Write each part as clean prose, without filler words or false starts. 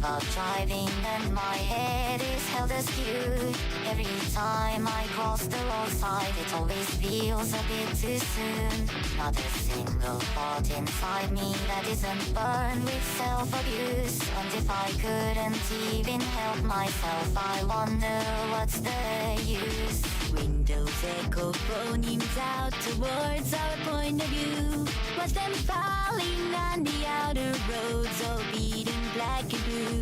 out driving and my head is held askew. Every time I cross the roadside, it always feels a bit too soon. Not a single thought inside me that isn't burned with self-abuse. And if I couldn't even help myself, I wonder what's the use. Windows echo phonings out towards our point of view. Watch them falling on the outer roads, all beating black and blue.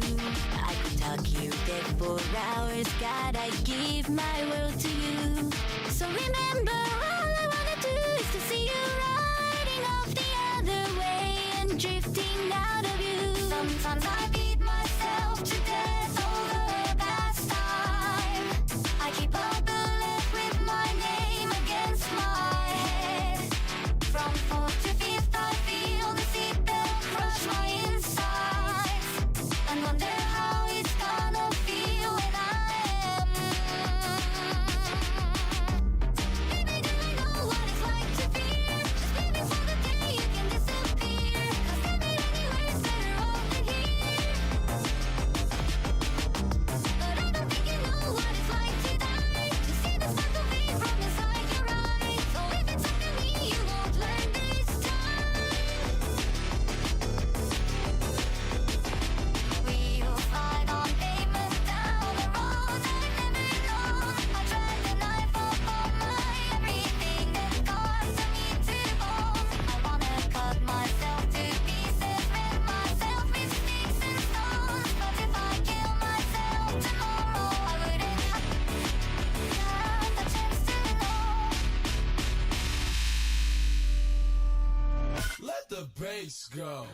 I could talk you dead for hours, God, I'd give my world to you. So remember, all I wanna do is to see you riding off the other way and drifting out of you. Sometimes I beat myself to death over a past time. I keep a bullet with my name against my head. From fourth to fifth I feel the seatbelt crush my insides, and wonder how it's gonna feel when I am. Baby, do I know what it's like to fear? Just maybe for the day you can disappear. 'Cause can't be anywhere better off than here. But I don't think you know what it's like to die, to see the smoke of me from inside your eyes. So if it's up to me, you won't learn this time. We'll slide on pavement down the road I've never known. I drag the knife up on my everything and cause me to bone. I wanna cut myself to pieces, rend myself with sticks and stones. But if I kill myself tomorrow, I wouldn't have the chance to know. Let the bass go.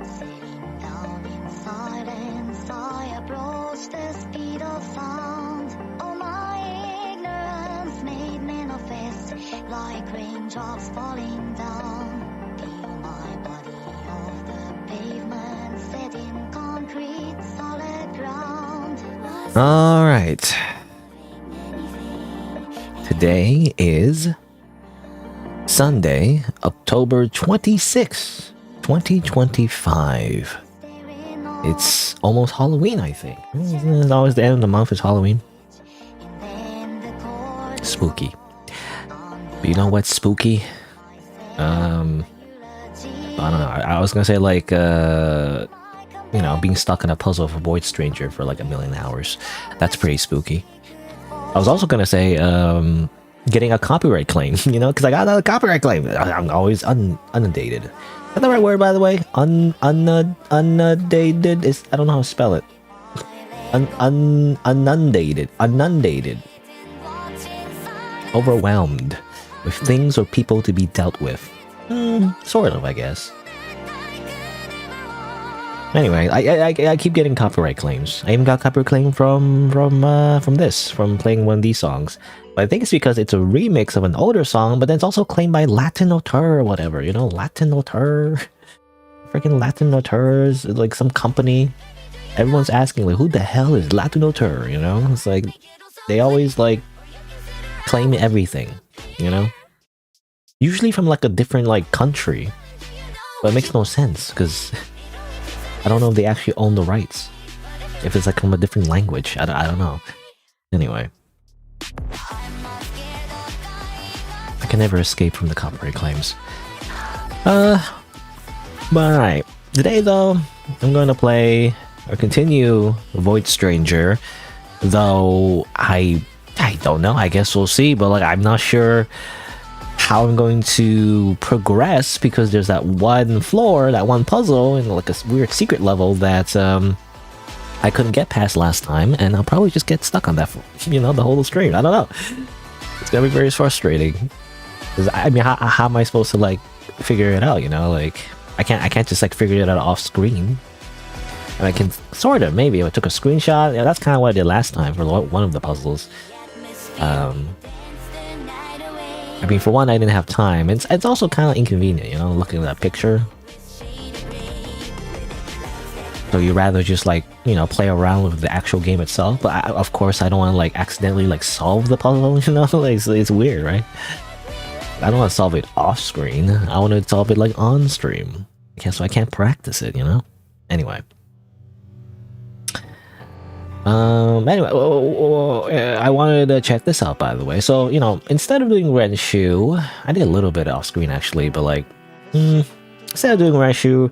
Sitting down in silence, I approach the speed of sound. All my ignorance made manifest, like raindrops falling down. Feel my body off the pavement, set in concrete, solid ground. All right. Today is Sunday, October 26th, 2025. It's almost Halloween, I think. It's always the end of the month is Halloween. Spooky. But you know what's spooky? I don't know. I was gonna say like being stuck in a puzzle of a void stranger for like a million hours. That's pretty spooky. I was also gonna say getting a copyright claim, because I got a copyright claim. I'm always inundated. Is that the right word, by the way? Inundated is, I don't know how to spell it. Inundated. Overwhelmed with things or people to be dealt with. Sort of, I guess. Anyway, I keep getting copyright claims. I even got copyright claim from playing one of these songs. But I think it's because it's a remix of an older song, but then it's also claimed by Latin Auteur or whatever. Latin Auteur. Freaking Latin Auteurs, like some company. Everyone's asking, like, who the hell is Latin Auteur? It's like they always like claim everything. Usually from like a different like country, but it makes no sense because I don't know if they actually own the rights. If it's like from a different language, I don't know. Anyway, I can never escape from the copyright claims. But alright. Today though, I'm going to play or continue Void Stranger. Though I don't know. I guess we'll see. But like I'm not sure how I'm going to progress because there's that one floor, that one puzzle, and like a weird secret level that I couldn't get past last time, and I'll probably just get stuck on that, the whole stream. I don't know. It's gonna be very frustrating. 'Cause, I mean, how am I supposed to like figure it out? Like I can't just like figure it out off screen. And I can sort of maybe if I took a screenshot. Yeah, that's kind of what I did last time for one of the puzzles. I mean, for one, I didn't have time. It's also kind of inconvenient, you know, looking at that picture. So you'd rather just like, you know, play around with the actual game itself. But of course, I don't want to like accidentally like solve the puzzle, you know? Like, it's weird, right? I don't want to solve it off screen. I want to solve it like on stream. Okay, so I can't practice it, you know? Anyway. Anyway, I wanted to check this out, by the way. So, you know, instead of doing Renshu, I did a little bit off screen actually, but like, instead of doing Renshu,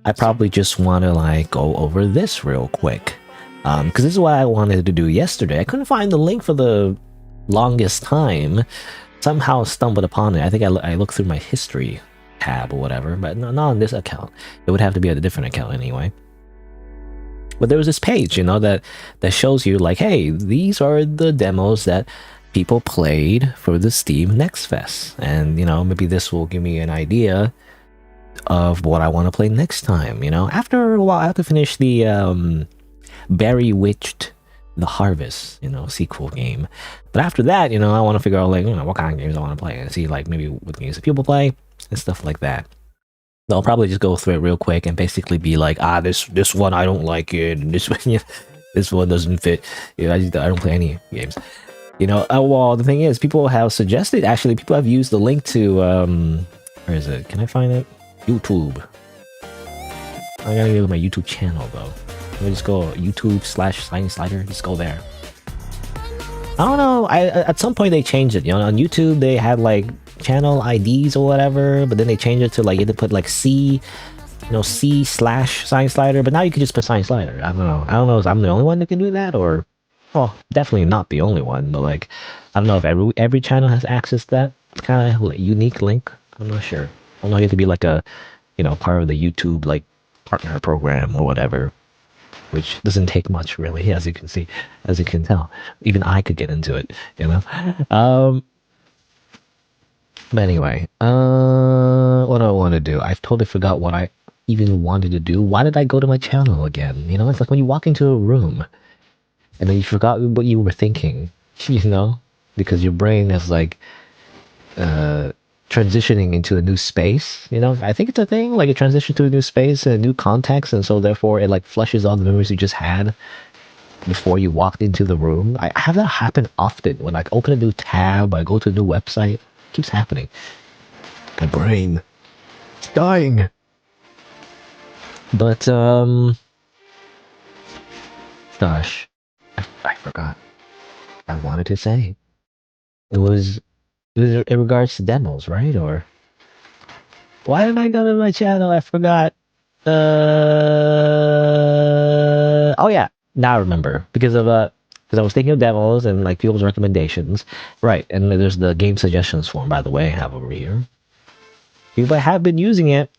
I probably just want to like go over this real quick. Because this is what I wanted to do yesterday. I couldn't find the link for the longest time. Somehow stumbled upon it. I think I looked through my history tab or whatever, but not on this account. It would have to be a different account anyway. But there was this page, you know, that shows you like, hey, these are the demos that people played for the Steam Next Fest. And, you know, maybe this will give me an idea of what I want to play next time, you know? After a while, I have to finish the Berry Witched The Harvest, you know, sequel game. But after that, you know, I want to figure out, like, you know, what kind of games I want to play and see, like, maybe what games that people play and stuff like that. So I'll probably just go through it real quick and basically be like, this one I don't like it, and this one, you know, this one doesn't fit. You know, I don't play any games. You know, well, the thing is, people have suggested, actually, people have used the link to, where is it? Can I find it? YouTube. I gotta go to my YouTube channel, though. Let me just go YouTube/SighingSlider, just go there. I don't know, at some point they changed it, you know, on YouTube they had like channel IDs or whatever, but then they changed it to like, you had to put like C, you know, C/SighingSlider, but now you can just put SighingSlider. I don't know if I'm the only one that can do that, or, well, definitely not the only one, but like, I don't know if every channel has access to that. It's kind of like unique link, I'm not sure. I don't know, you have to be like a, you know, part of the YouTube like partner program or whatever, which doesn't take much really, as you can see, as you can tell. Even I could get into it, you know. But anyway, what do I want to do? I've totally forgot what I even wanted to do. Why did I go to my channel again? You know, it's like when you walk into a room and then you forgot what you were thinking, you know, because your brain is like transitioning into a new space, you know. I think it's a thing, like a transition to a new space and a new context, and so therefore it like flushes all the memories you just had before you walked into the room. I have that happen often when I open a new tab, I go to a new website. It keeps happening. My brain is dying. But gosh, I forgot I wanted to say. It was in regards to demos, right? Or why did I go to my channel? I forgot. Oh yeah, now I remember, because I was thinking of demos and like people's recommendations, right? And there's the game suggestions form, by the way, I have over here. People have been using it,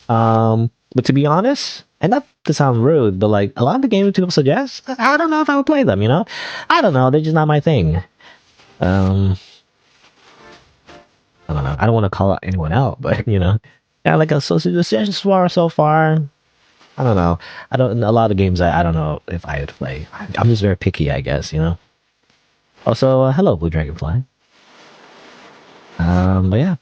but to be honest, and not to sound rude, but like a lot of the games people suggest, I don't know if I would play them. You know, I don't know. They're just not my thing. I don't know. I don't want to call anyone out, but you know, yeah, like a suggestions so far. I don't know. I don't. A lot of games I don't know if I would play. I'm just very picky, I guess. You know. Also, hello, Blue Dragonfly. But yeah,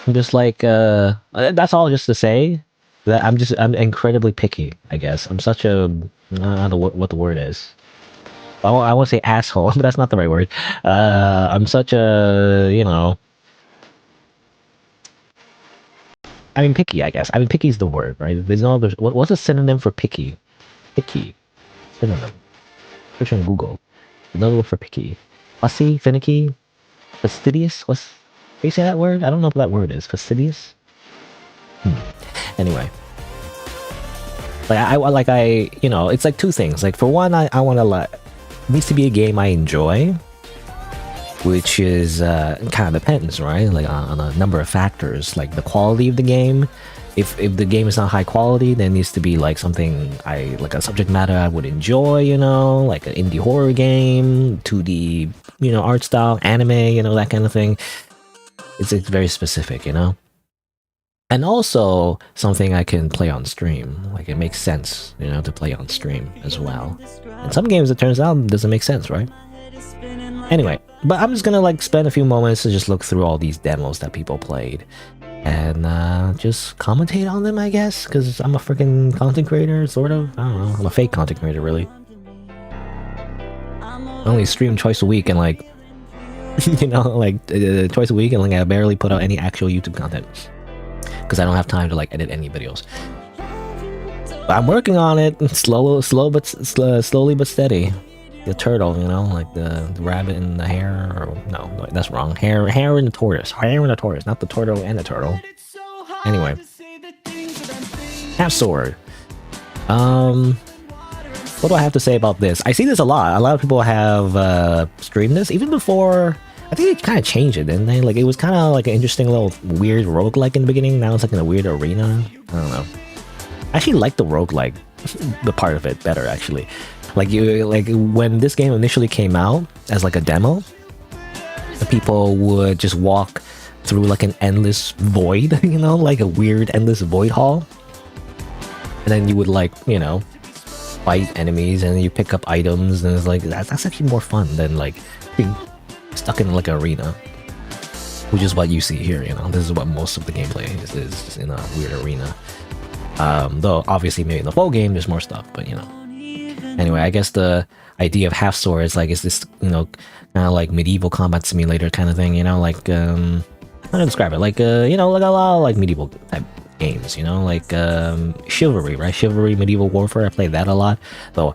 I'm just like that's all. Just to say that I'm incredibly picky. I guess I'm such a I don't know what the word is. I won't say asshole, but that's not the right word. I'm such a, you know, I mean, picky, I guess. I mean, picky is the word, right? There's no other. What's a synonym for picky? Picky. Synonym. Search on Google. Another word for picky. Fussy, finicky, fastidious. Can you say that word? I don't know what that word is. Fastidious? Anyway. You know, it's like two things. Like, for one, I want to it needs to be a game I enjoy, which is kind of depends, right? Like on a number of factors, like the quality of the game. If the game is not high quality, then it needs to be like something like a subject matter I would enjoy, you know, like an indie horror game, 2D, you know, art style, anime, you know, that kind of thing. It's very specific, you know. And also something I can play on stream. Like it makes sense, you know, to play on stream as well. In some games it turns out it doesn't make sense, right? Anyway, but I'm just gonna like spend a few moments to just look through all these demos that people played. And just commentate on them, I guess, because I'm a freaking content creator, sort of. I don't know, I'm a fake content creator, really. I only stream twice a week and like, you know, like twice a week, and like I barely put out any actual YouTube content because I don't have time to like edit any videos. But I'm working on it, slowly but steady. The turtle, you know, like the rabbit and the hare, or no, that's wrong. Hare and the tortoise, not the turtle and the turtle. Anyway, half sword. What do I have to say about this? I see this a lot. A lot of people have streamed this even before. I think they kind of changed it, didn't they? Like it was kind of like an interesting little weird roguelike in the beginning. Now it's like in a weird arena. I don't know. I actually like the roguelike, the part of it better actually. Like when this game initially came out as like a demo, the people would just walk through like an endless void, you know, like a weird endless void hall. And then you would like, you know, fight enemies and you pick up items, and it's like that's actually more fun than like being stuck in like an arena, which is what you see here. You know, this is what most of the gameplay is just in a weird arena. Though obviously maybe in the full game there's more stuff, but you know. Anyway, I guess the idea of half sword is like, is this, you know, kind of like medieval combat simulator kind of thing, you know, like how to describe it, like you know, like a lot of like medieval type games, you know, like chivalry, right? Chivalry, medieval warfare. I played that a lot. Though,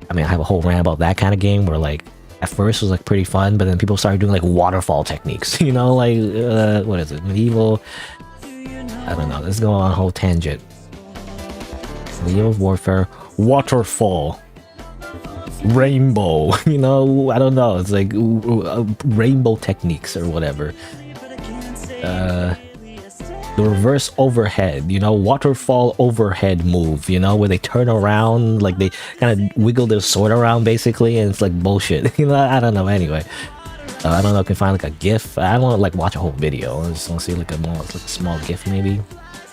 I mean, I have a whole rant about that kind of game where like at first it was like pretty fun, but then people started doing like waterfall techniques, you know, like what is it? Medieval. I don't know. Let's go on a whole tangent. Medieval warfare, waterfall. Rainbow, you know, I don't know, it's like rainbow techniques or whatever. The reverse overhead, you know, waterfall overhead move, you know, where they turn around, like they kind of wiggle their sword around basically, and it's like bullshit. You know, I don't know. Anyway, I don't know if I can find like a GIF. I don't want to like watch a whole video. I just want to see like a small GIF maybe.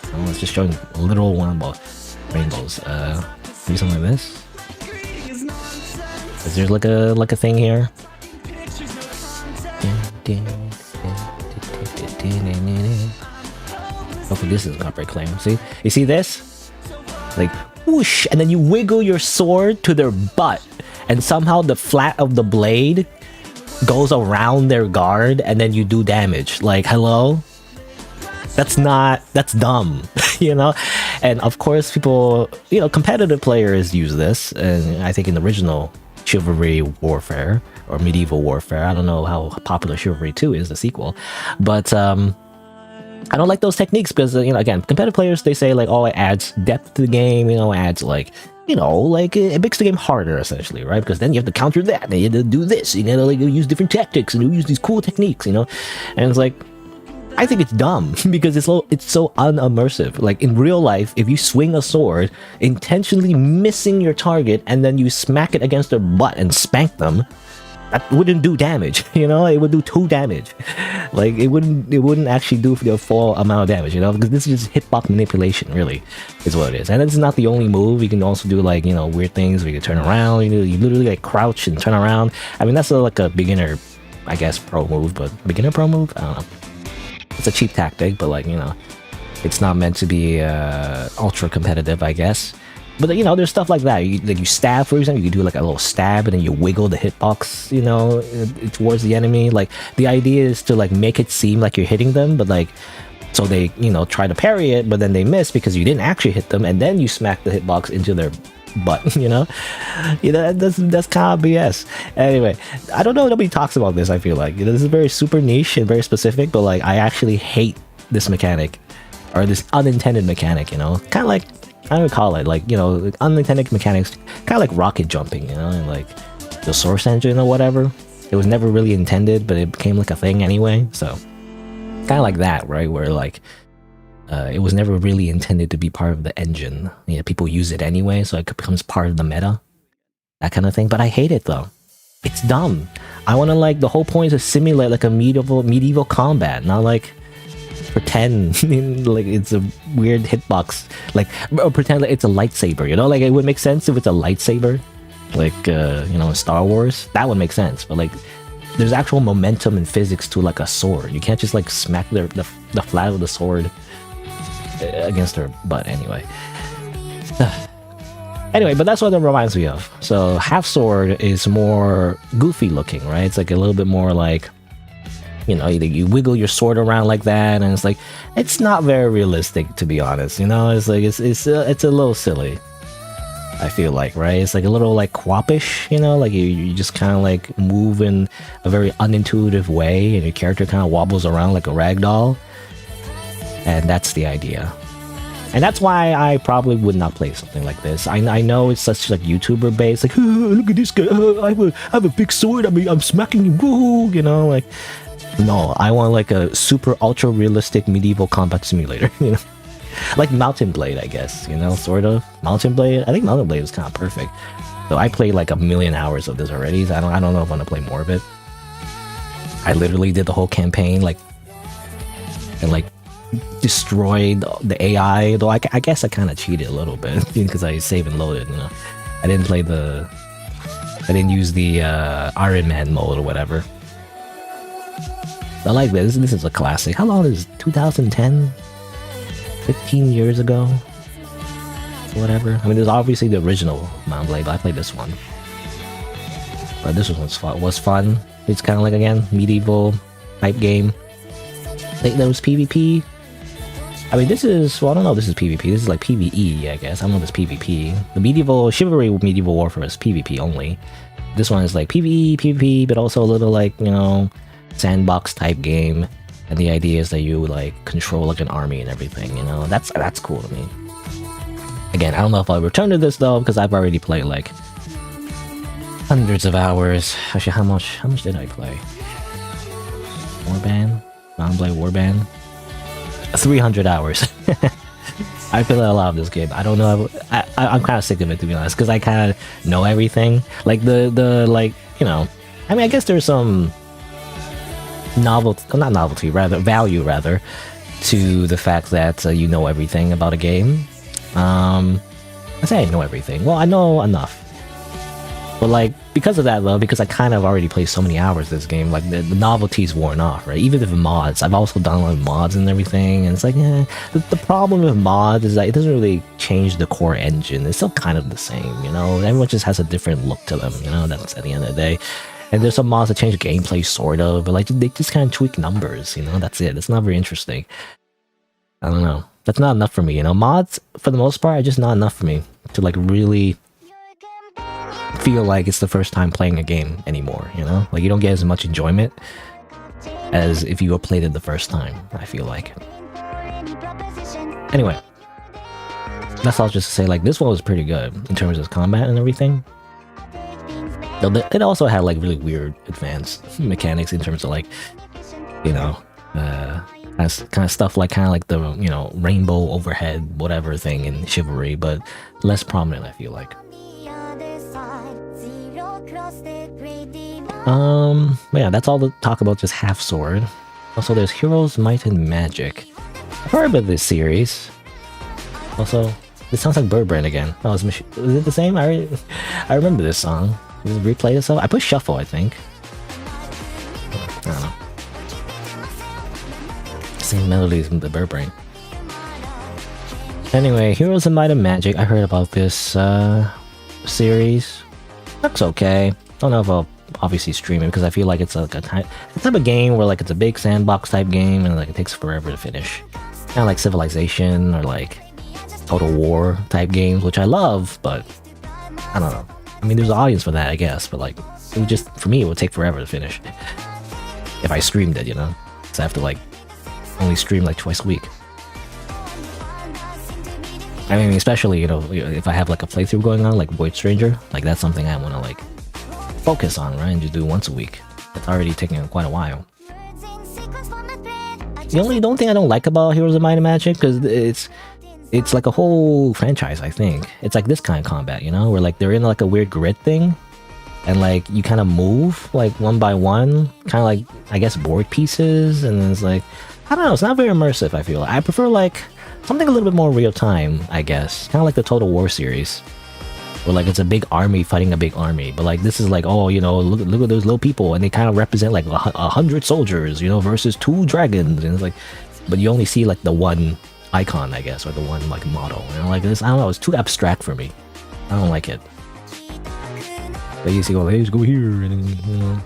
I don't know, it's just showing a literal one about rainbows. Maybe something like this. Is there like a thing here? Hopefully this is not break claim. See? You see this? Like whoosh, and then you wiggle your sword to their butt, and somehow the flat of the blade goes around their guard, and then you do damage. Like, hello? That's dumb, you know? And of course people, you know, competitive players use this, and I think in the original Chivalry Warfare or Medieval Warfare, I don't know how popular Chivalry 2 is, the sequel, but I don't like those techniques because, you know, again, competitive players, they say like, oh, it adds depth to the game, you know, it adds like, you know, like it makes the game harder essentially, right? Because then you have to counter that, and you have to do this, you gotta like use different tactics and use these cool techniques, you know? And it's like, I think it's dumb because it's so unimmersive. Like in real life, if you swing a sword, intentionally missing your target, and then you smack it against their butt and spank them, that wouldn't do damage, you know? It would do 2 damage. Like it wouldn't actually do the full amount of damage, you know? Because this is just hitbox manipulation, really, is what it is. And it's not the only move. You can also do like, you know, weird things where you can turn around, you know, you literally like crouch and turn around. I mean, that's like a beginner, I guess, pro move, but beginner pro move? I don't know. It's a cheap tactic, but like, you know, it's not meant to be ultra competitive, I guess. But you know, there's stuff like that. You stab, for example, you can do like a little stab, and then you wiggle the hitbox, you know, towards the enemy. Like the idea is to like make it seem like you're hitting them, but like, so they, you know, try to parry it, but then they miss because you didn't actually hit them, and then you smack the hitbox into their butt, you know? That's kind of BS. Anyway, I don't know, nobody talks about this, I feel like. You know, this is very super niche and very specific, but like, I actually hate this mechanic, or this unintended mechanic, you know? Kind of like, I don't call it, like, you know, unintended mechanics, kind of like rocket jumping, you know? And like, the source engine or whatever. It was never really intended, but it became like a thing anyway, so. Kind of like that, right? Where like, it was never really intended to be part of the engine. You know, people use it anyway, so it becomes part of the meta. That kind of thing. But I hate it though. It's dumb. I want to like, the whole point is to simulate like a medieval combat, not like, pretend like it's a weird hitbox, like, or pretend like it's a lightsaber, you know? Like, it would make sense if it's a lightsaber, like, you know, in Star Wars. That would make sense, but like, there's actual momentum and physics to like a sword. You can't just like smack the flat of the sword against her butt anyway. Anyway, but that's what it reminds me of. So half sword is more goofy looking, right? It's like a little bit more like, you know, you wiggle your sword around like that, and it's like, it's not very realistic, to be honest. You know, it's like it's a little silly, I feel like, right? It's like a little like quappish, you know, like you just kind of like move in a very unintuitive way, and your character kind of wobbles around like a rag doll, and that's the idea. And that's why I probably would not play something like this. I know it's such like YouTuber based, like, oh, look at this guy, I have a big sword, I mean, I'm smacking him, woo, you know, like, no, I want like a super ultra realistic medieval combat simulator, you know, like Mountain Blade, I guess, you know, sort of. Mountain Blade, I think Mountain Blade was kind of perfect. So I played like 1,000,000 hours of this already. So I don't know if I want to play more of it. I literally did the whole campaign, like, and like destroyed the AI. Though I guess I kind of cheated a little bit because I save and loaded. You know, I didn't use the Iron Man mode or whatever. I like this. This is a classic. How long is 2010? 15 years ago? Whatever. I mean, there's obviously the original Mount Blade, but I played this one. But this one was fun. It's kind of like, again, medieval type game. I think there was PvP. I mean, this is, well, I don't know if this is PvP. This is like PvE, I guess. I don't know if it's PvP. The medieval, chivalry medieval warfare is PvP only. This one is like PvP, but also a little like, you know, sandbox type game, and the idea is that you like control like an army and everything, you know. That's cool to me. Again, I don't know if I'll return to this though, because I've already played like hundreds of hours. Actually, how much did I play? Warband? Mount Blade Warband? 300 hours. I played a lot of this game. I don't know. I'm kind of sick of it, to be honest, because I kind of know everything. Like the like, you know, I mean, I guess there's some value rather to the fact that you know everything about a game. I say I know everything. Well, I know enough. But like, because of that though, because I kind of already played so many hours this game, like the novelty's worn off, right? Even with mods, I've also downloaded mods and everything, and it's like, the problem with mods is that it doesn't really change the core engine. It's still kind of the same, you know? Everyone just has a different look to them, you know? That's at the end of the day. And there's some mods that change gameplay, sort of, but like they just kind of tweak numbers, you know. That's it. It's not very interesting. I don't know. That's not enough for me, you know. Mods, for the most part, are just not enough for me to like really feel like it's the first time playing a game anymore, you know. Like you don't get as much enjoyment as if you played it the first time, I feel like. Anyway, that's all just to say, like, this one was pretty good in terms of combat and everything. It also had like really weird advanced mechanics in terms of like, you know, kind of stuff like the, you know, rainbow overhead whatever thing in Chivalry, but less prominent, I feel like. Yeah, that's all the talk about just half sword. Also, there's Heroes, Might and Magic. I've heard about this series. Also, this sounds like Bird Brain again. Oh, is it the same? I remember this song. Does it replay this up? I put shuffle, I think. I don't know. Same melodies from the Bird Brain. Anyway, Heroes of Might and Magic. I heard about this series. Looks okay. Don't know if I'll obviously stream it because I feel like it's like a type of game where like it's a big sandbox type game and like it takes forever to finish. Kind of like Civilization or like Total War type games, which I love, but I don't know. I mean, there's an audience for that, I guess, but like, it would just, for me, it would take forever to finish. If I streamed it, you know? So I have to like, only stream like twice a week. I mean, especially, you know, if I have like a playthrough going on, like Void Stranger, like that's something I want to like, focus on, right? And just do once a week. It's already taking quite a while. The only thing I don't like about Heroes of Might and Magic, because it's like a whole franchise, I think. It's like this kind of combat, you know, where like they're in like a weird grid thing, and like you kind of move like one by one, kind of like, I guess, board pieces, and then it's like, I don't know, it's not very immersive, I feel. I prefer like something a little bit more real time, I guess. Kind of like the Total War series. Where like it's a big army fighting a big army, but like this is like, oh, you know, look at those little people, and they kind of represent like 100 soldiers, you know, versus 2 dragons, and it's like, but you only see like the one icon, I guess, or the one like model, and like this, I don't know, it's too abstract for me. I don't like it. They used to go, let's go here, and then, you know,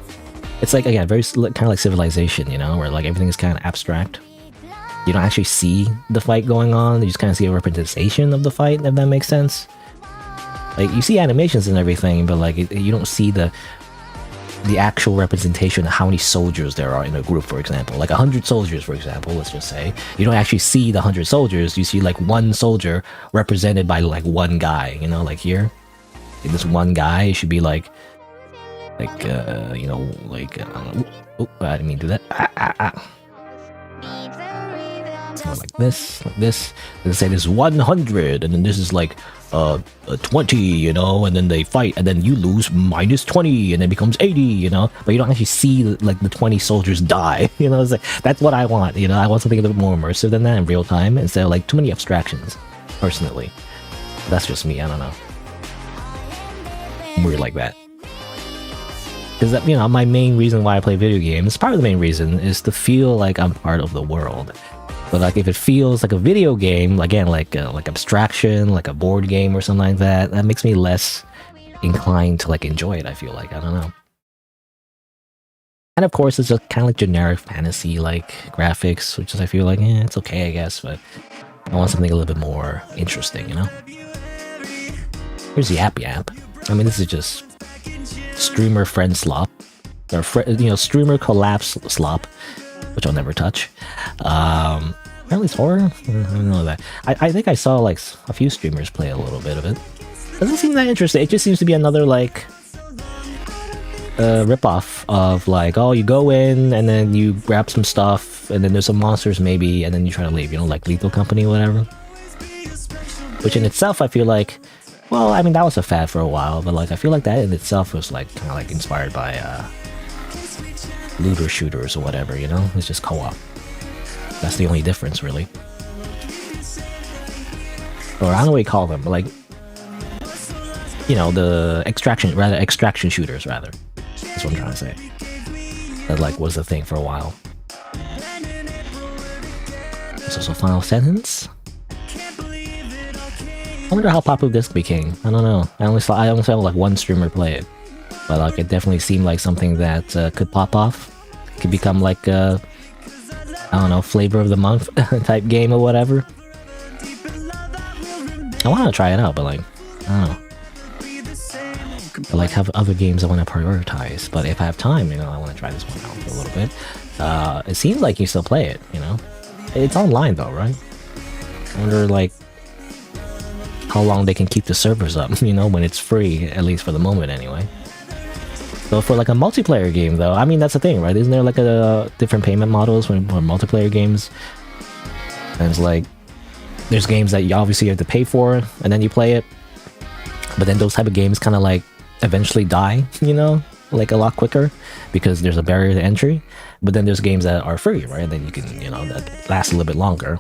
it's like, again, very kind of like Civilization, you know, where like everything is kind of abstract. You don't actually see the fight going on, you just kind of see a representation of the fight, if that makes sense. Like, you see animations and everything, but like, you don't see the actual representation of how many soldiers there are in a group, for example. Like 100 soldiers, for example, let's just say. You don't actually see the 100 soldiers, you see like one soldier represented by like one guy, you know, like here. This one guy should be like, you know, like, oh, I didn't mean to do that. Like this. They say this 100, and then this is like 20, you know, and then they fight, and then you lose -20, and then it becomes 80, you know. But you don't actually see like the 20 soldiers die, you know. It's like, that's what I want, you know. I want something a little bit more immersive than that in real time, instead of like too many abstractions. Personally, that's just me. I don't know. I'm weird like that. Because, you know, my main reason why I play video games, part of the main reason, is to feel like I'm part of the world. But like, if it feels like a video game, again, like abstraction, like a board game or something like that, that makes me less inclined to like enjoy it, I feel like. I don't know. And of course, it's just kind of like generic fantasy like graphics, which is, I feel like, it's okay, I guess, but I want something a little bit more interesting, you know? Here's the Yap Yap. I mean, this is just streamer friend slop, or you know, streamer collapse slop, which I'll never touch. Apparently it's horror? I don't know that. I think I saw like a few streamers play a little bit of it. Doesn't seem that interesting. It just seems to be another like ripoff of like, oh, you go in and then you grab some stuff and then there's some monsters maybe, and then you try to leave, you know, like Lethal Company or whatever. Which in itself, I feel like, well, I mean, that was a fad for a while, but like I feel like that in itself was like kind of like inspired by looter shooters or whatever, you know? It's just co-op. That's the only difference, really. Or I don't know what you call them, but like, you know, the extraction shooters, rather. That's what I'm trying to say. That like was the thing for a while. There's also Final Sentence. I wonder how popular this became. I don't know. I only saw like one streamer play it, but like it definitely seemed like something that could pop off. Could become like I don't know, flavor of the month type game or whatever. I want to try it out, but like, I don't know. I like have other games I want to prioritize, but if I have time, you know, I want to try this one out for a little bit. It seems like you still play it, you know. It's online though, right? I wonder like how long they can keep the servers up, you know, when it's free, at least for the moment anyway. So for like a multiplayer game though, I mean, that's the thing, right? Isn't there like a different payment models for multiplayer games? And it's like, there's games that you obviously have to pay for and then you play it, but then those type of games kind of like eventually die, you know, like a lot quicker because there's a barrier to entry. But then there's games that are free, right? And then you can, you know, that last a little bit longer.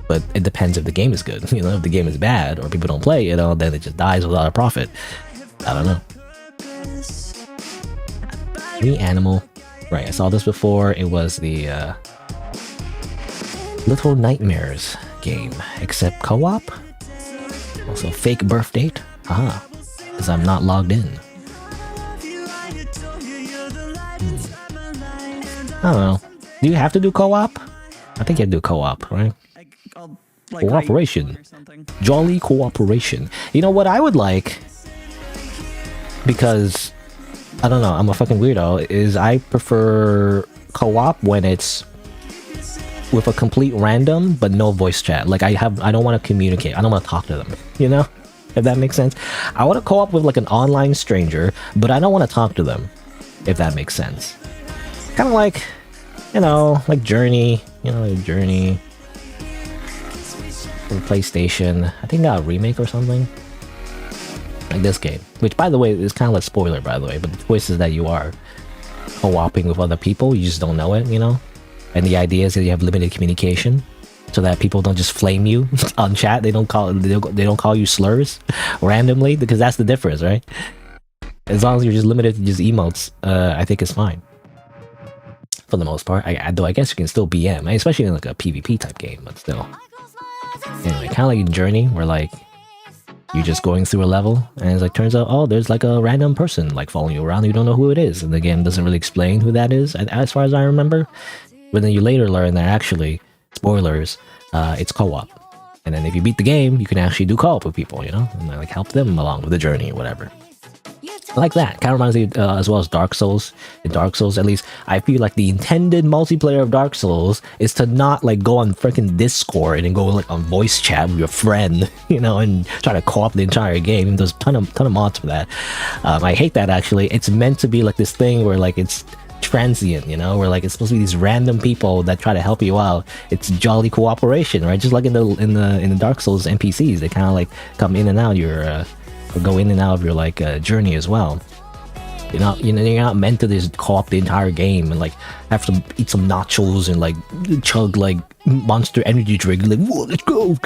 But it depends if the game is good. You know, if the game is bad or people don't play, you know, then it just dies without a profit. I don't know. Reanimal. Right, I saw this before. It was the Little Nightmares game, except co-op. Also fake birth date. Haha, because I'm not logged in. I don't know. Do you have to do co-op? I think you have to do co-op, right? Like cooperation. Jolly cooperation. You know what I would like? Because, I don't know, I'm a fucking weirdo, is I prefer co-op when it's with a complete random, but no voice chat. Like, I don't want to communicate. I don't want to talk to them, you know? If that makes sense. I want to co-op with like an online stranger, but I don't want to talk to them, if that makes sense. Kind of like, you know, like Journey, you know, like Journey for PlayStation. I think got a remake or something. Like this game, which by the way is kind of like spoiler, by the way, but the twist is that you are co-oping with other people, you just don't know it, you know? And the idea is that you have limited communication, so that people don't just flame you on chat. They don't call you slurs randomly, because that's the difference, right? As long as you're just limited to just emotes, I think it's fine for the most part. Though I guess you can still BM, especially in like a PvP type game, but still. Anyway, kind of like in Journey, where like you're just going through a level, and it's like turns out, oh, there's like a random person like following you around. You don't know who it is, and the game doesn't really explain who that is, as far as I remember. But then you later learn that actually, spoilers, it's co-op. And then if you beat the game, you can actually do co-op with people, you know, and like help them along with the journey or whatever. Like that. Kind of reminds me as well as Dark Souls. In Dark Souls, at least, I feel like the intended multiplayer of Dark Souls is to not like go on freaking Discord and go like on voice chat with your friend, you know, and try to co-op the entire game. There's a ton of mods for that. I hate that actually. It's meant to be like this thing where like it's transient, you know, where like it's supposed to be these random people that try to help you out. It's jolly cooperation, right? Just like in the Dark Souls NPCs, they kind of like come in and out your or go in and out of your like journey as well. You're not meant to just co-op the entire game and like have to eat some nachos and like chug like Monster Energy drink, like, whoa, let's go,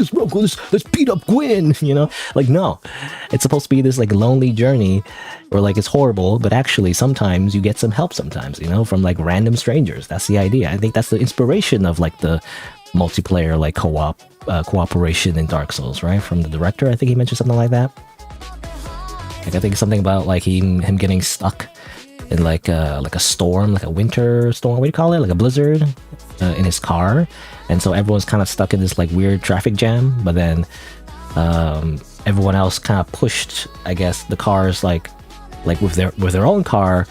let's beat up Gwen, you know? Like, no, it's supposed to be this like lonely journey where like it's horrible, but actually sometimes you get some help sometimes, you know, from like random strangers. That's the idea. I think that's the inspiration of like the multiplayer like co-op cooperation in Dark Souls, right? From the director, I think he mentioned something like that. Like, I think it's something about like him getting stuck in like a storm, like a winter storm, what do you call it? Like a blizzard in his car. And so everyone's kind of stuck in this like weird traffic jam, but then everyone else kind of pushed, I guess, the cars like with their own car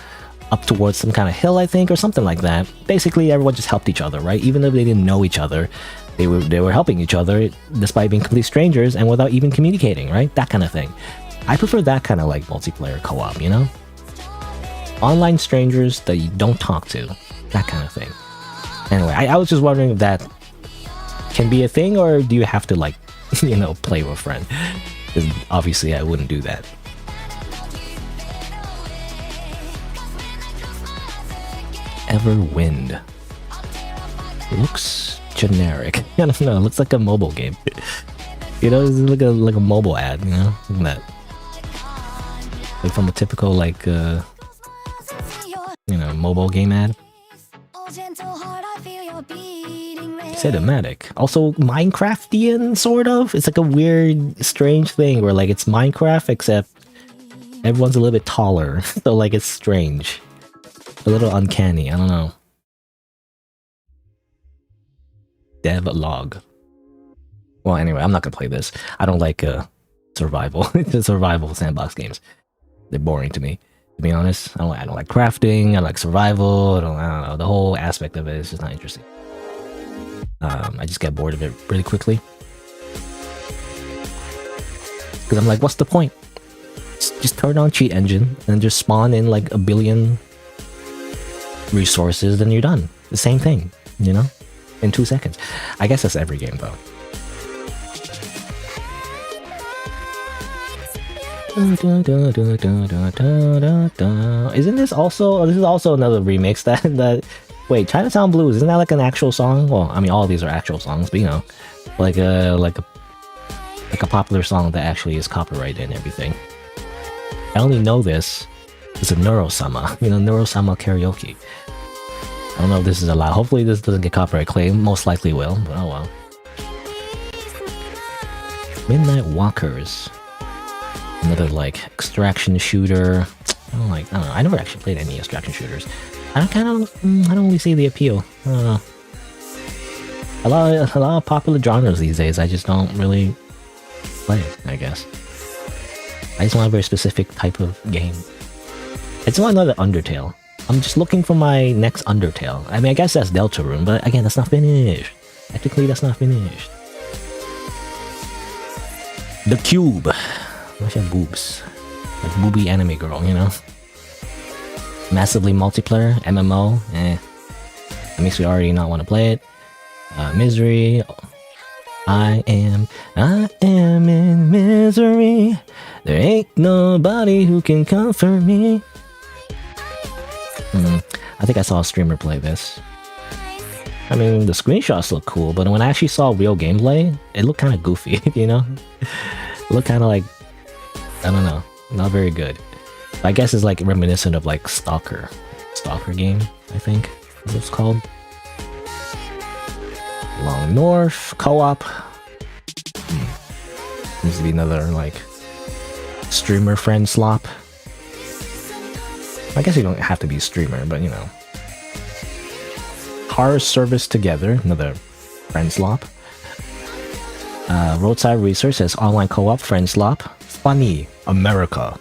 up towards some kind of hill, I think, or something like that. Basically, everyone just helped each other, right? Even if they didn't know each other, they were helping each other despite being complete strangers and without even communicating, right? That kind of thing. I prefer that kind of like multiplayer co-op, you know? Online strangers that you don't talk to, that kind of thing. Anyway, I was just wondering if that can be a thing, or do you have to like, you know, play with a friend? Because obviously I wouldn't do that. Everwind. Looks generic. I don't know, it looks like a mobile game. You know, it's like a mobile ad, you know? Look at that. Like from a typical like you know, mobile game ad. Cinematic. Also Minecraftian, sort of. It's like a weird, strange thing where like it's Minecraft except everyone's a little bit taller. So like it's strange. A little uncanny, I don't know. Devlog. Well, anyway, I'm not gonna play this. I don't like survival. It's survival sandbox games. They're boring to me, to be honest. I don't like crafting. I like survival. I don't know. The whole aspect of it is just not interesting. I just get bored of it really quickly. Because I'm like, what's the point? Just turn on cheat engine and just spawn in like a billion resources, then you're done. The same thing, you know? In 2 seconds. I guess that's every game though. Isn't this also? Oh, this is also another remix that. Wait, Chinatown Blues, isn't that like an actual song? Well, I mean, all of these are actual songs, but you know, like a popular song that actually is copyrighted and everything. I only know this because of Neurosama, you know, Neurosama karaoke. I don't know if this is allowed. Hopefully, this doesn't get copyright claim. Most likely will, but oh well. Midnight Walkers. Another like extraction shooter. I don't know. I never actually played any extraction shooters. I don't really see the appeal. I don't know. A lot of popular genres these days. I just don't really play it, I guess. I just want a very specific type of game. I just want another Undertale. I'm just looking for my next Undertale. I mean, I guess that's Deltarune, but again, that's not finished. Technically, that's not finished. The Cube. I have boobs. Like booby anime girl, you know? Massively multiplayer, MMO, That makes me already not want to play it. Misery. I am in misery. There ain't nobody who can comfort me. I think I saw a streamer play this. I mean, the screenshots look cool, but when I actually saw real gameplay, it looked kind of goofy, you know? It looked kind of like, I don't know, not very good. I guess it's like reminiscent of like Stalker game, I think is what it's called. Long North co-op. Needs to be another like streamer friend slop. I guess you don't have to be a streamer, but you know. Car service together, another friend slop. Roadside Research says online co-op friend slop. Funny America.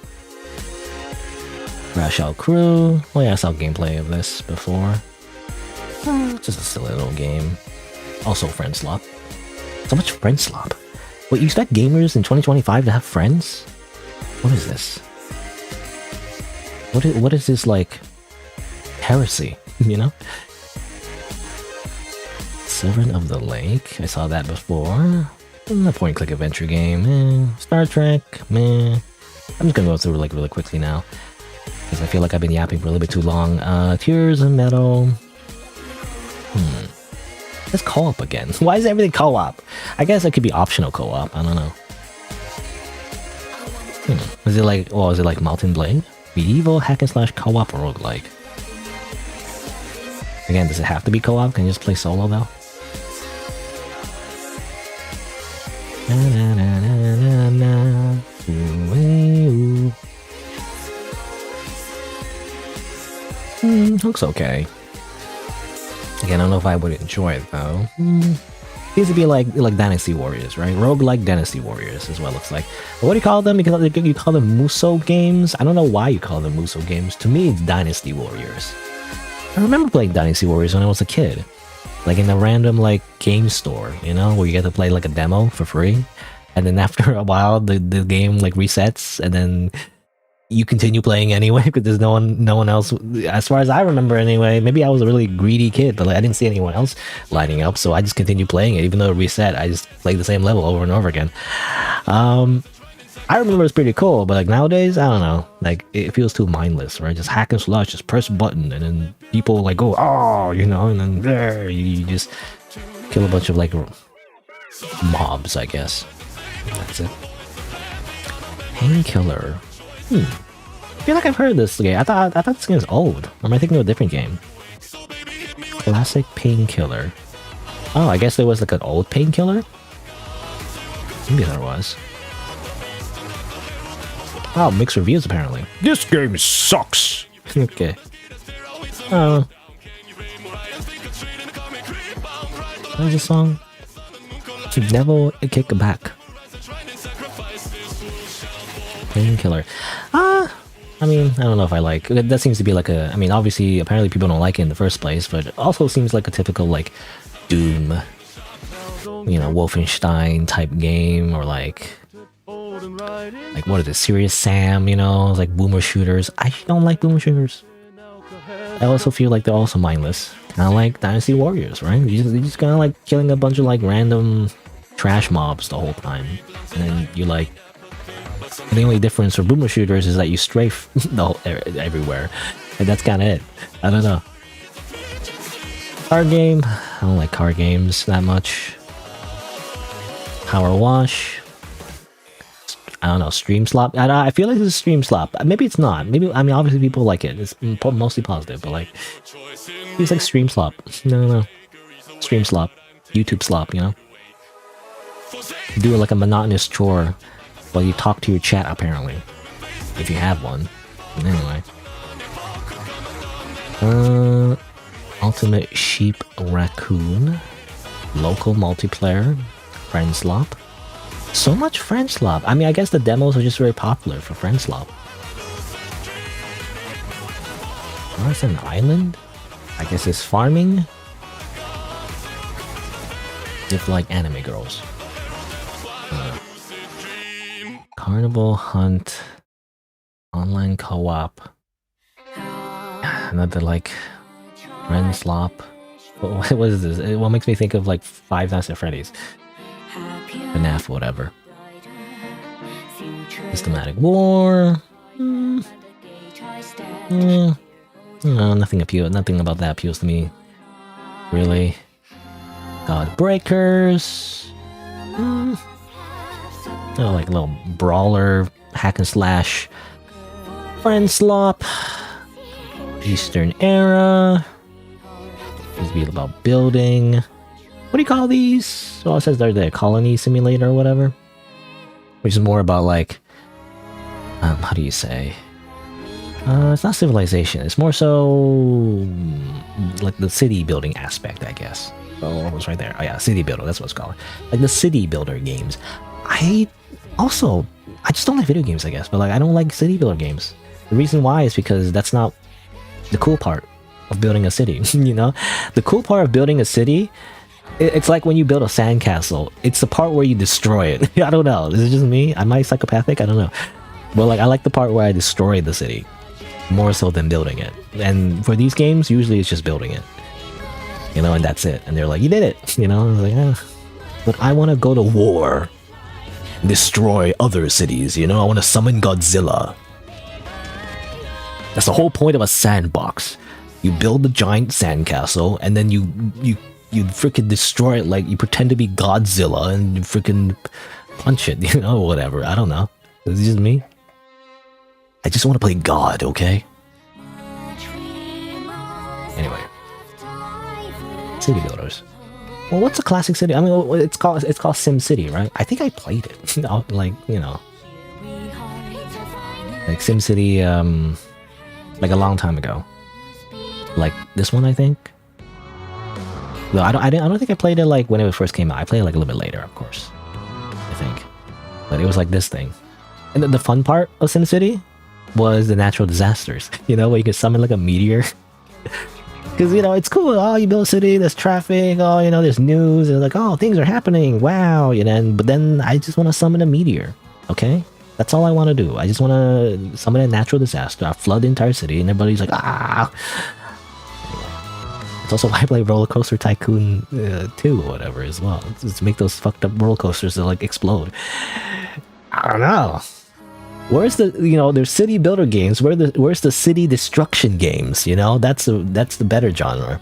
Crash Out Crew. Oh yeah, I saw gameplay of this before. Just a silly little game. Also friend slop. So much friend slop. Wait, you expect gamers in 2025 to have friends? What is this? What is this like heresy, you know? Servant of the Lake. I saw that before. A point-click adventure game. Star Trek. Meh. I'm just gonna go through like really quickly now, because I feel like I've been yapping for a little bit too long. Tears of Metal. Let's co-op again. Why is everything co-op? I guess it could be optional co-op. I don't know. Is it like, oh, is it like Mountain Blade? Medieval hack and slash co-op roguelike. Again, does it have to be co-op? Can you just play solo though? Looks okay. Again, I don't know if I would enjoy it though. Seems to be like Dynasty Warriors, right? Roguelike Dynasty Warriors is what it looks like. But what do you call them? You call them Muso games? I don't know why you call them Muso games. To me, it's Dynasty Warriors. I remember playing Dynasty Warriors when I was a kid. Like in a random like game store, you know, where you get to play like a demo for free. And then after a while, the game like resets, and then you continue playing anyway because there's no one else, as far as I remember anyway. Maybe I was a really greedy kid, but like I didn't see anyone else lining up, so I just continued playing it even though it reset. I just played the same level over and over again. I remember it's pretty cool, but like nowadays, I don't know, like it feels too mindless, right? Just hack and slash, just press a button, and then people like go, oh, you know, and then there you just kill a bunch of like mobs, I guess. That's it. Painkiller. I feel like I've heard of this game. I thought this game is old. Or am I thinking of a different game? Classic Painkiller. Oh, I guess there was like an old Painkiller? Maybe there was. Wow, mixed reviews apparently. This game sucks! Okay. Oh. What is this song? Devil Kick Back. Painkiller. I mean, I don't know if I like it. That seems to be like a, I mean, obviously, apparently people don't like it in the first place, but it also seems like a typical like Doom, you know, Wolfenstein type game, or like what is it, Serious Sam, you know, it's like boomer shooters. I don't like boomer shooters. I also feel like they're also mindless, kind of like Dynasty Warriors, right? You're just kind of like killing a bunch of like random trash mobs the whole time, and then you like, the only difference for boomer shooters is that you strafe everywhere, and that's kind of it. I don't know. Card game. I don't like card games that much. Power Wash. I don't know. Stream Slop. I feel like this is Stream Slop. Maybe it's not. Maybe, I mean, obviously people like it. It's mostly positive, but like, it's like Stream Slop. No. Stream Slop. YouTube Slop, you know? Do like a monotonous chore while you talk to your chat, apparently. If you have one. Anyway. Ultimate Sheep Raccoon. Local multiplayer. Friend Slop. So much Friend Slop. I mean, I guess the demos are just very popular for Friend Slop. Oh, it's an island? I guess it's farming? If like anime girls. Carnival Hunt. Online co-op. Another like Friend Slop. What is this? What makes me think of like Five Nights at Freddy's? FNAF, whatever. Systematic War. No, nothing about that appeals to me. Really. Got breakers. Like a little brawler, hack and slash, friend slop, Eastern era. This be about building. What do you call these? Well, it says they're the colony simulator or whatever, which is more about like, how do you say? It's not civilization. It's more so like the city building aspect, I guess. Oh, it was right there. Oh yeah, city builder. That's what it's called. Like the city builder games. I just don't like video games, I guess. But like, I don't like city builder games. The reason why is because that's not the cool part of building a city. You know, the cool part of building a city, it's like when you build a sandcastle. It's the part where you destroy it. I don't know. Is it just me? Am I psychopathic? I don't know. But like, I like the part where I destroy the city more so than building it. And for these games, usually it's just building it. You know, and that's it. And they're like, you did it. You know, I was like, but I want to go to war. Destroy other cities, you know? I want to summon Godzilla. That's the whole point of a sandbox. You build a giant sandcastle, and then you freaking destroy it like you pretend to be Godzilla, and you freaking punch it, you know, whatever. I don't know. Is it just me? I just want to play God, okay? Anyway. City builders. Well, what's a classic city? I mean, it's called Sim City, right? I think I played it. Like, you know, like Sim City, like a long time ago. Like this one, I think. No, I don't think I played it like when it first came out. I played it like a little bit later, of course. I think, but it was like this thing. And the fun part of Sim City was the natural disasters. You know, where you could summon like a meteor. Because, you know, it's cool. Oh, you build a city, there's traffic, oh, you know, there's news, and like, oh, things are happening, wow, you know, but then I just want to summon a meteor, okay? That's all I want to do. I just want to summon a natural disaster, flood the entire city, and everybody's like, ah! Anyway. It's also why I play Roller Coaster Tycoon 2 or whatever as well. It's just to make those fucked up roller coasters that, like, explode. I don't know. Where's the, you know, there's city builder games. Where's the city destruction games? You know, that's the better genre.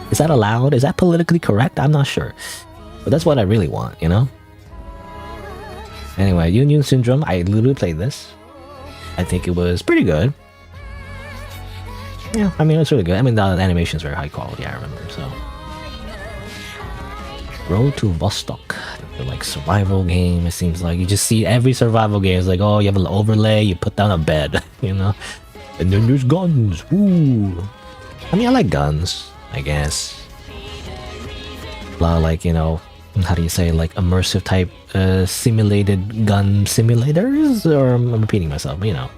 Is that allowed? Is that politically correct? I'm not sure, but that's what I really want. You know. Anyway, Union Syndrome. I literally played this. I think it was pretty good. Yeah, I mean it's really good. I mean the animation's very high quality. I remember so. Road to Vostok, like survival game. It seems like you just see every survival game is like, oh, you have an overlay, you put down a bed, you know, and then there's guns. Ooh, I mean, I like guns, I guess. A lot of like, you know, how do you say, like immersive type simulated gun simulators, or I'm repeating myself, but, you know.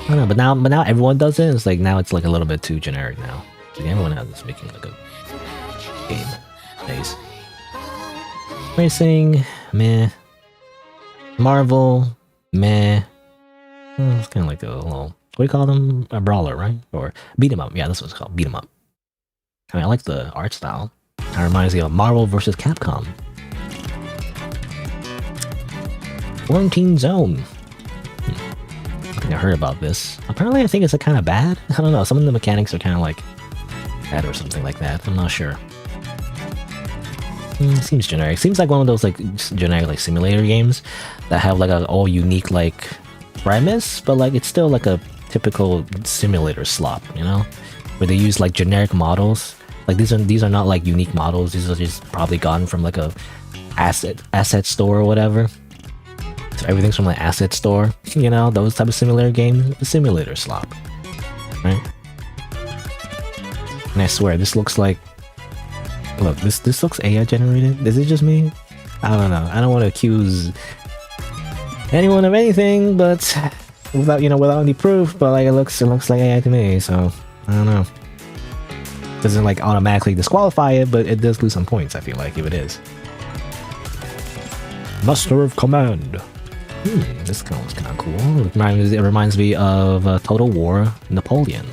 I don't know, but now everyone does it. It's like now it's like a little bit too generic now. Like, everyone else is making like a game base. Racing, meh. Marvel, meh. It's kind of like a little, what do you call them? A brawler, right? Or beat 'em up. Yeah, that's what it's called. Beat 'em up. I mean, I like the art style. It reminds me of Marvel vs. Capcom. Quarantine Zone. I think I heard about this. Apparently, I think it's kind of bad. I don't know. Some of the mechanics are kind of like bad or something like that. I'm not sure. Seems generic. Seems like one of those like generic like simulator games that have like a all unique like premise, but like it's still like a typical simulator slop, you know, where they use like generic models. Like these are not like unique models. These are just probably gotten from like a asset store or whatever. So everything's from like asset store, you know, those type of simulator games, the simulator slop, right? And I swear this looks like, look, this looks AI generated. Is it just me? I don't know. I don't want to accuse anyone of anything, but without any proof. But like it looks like AI to me. So I don't know. Doesn't like automatically disqualify it, but it does lose some points. I feel like if it is. Master of Command. This one's kind of cool. It reminds me of Total War Napoleon,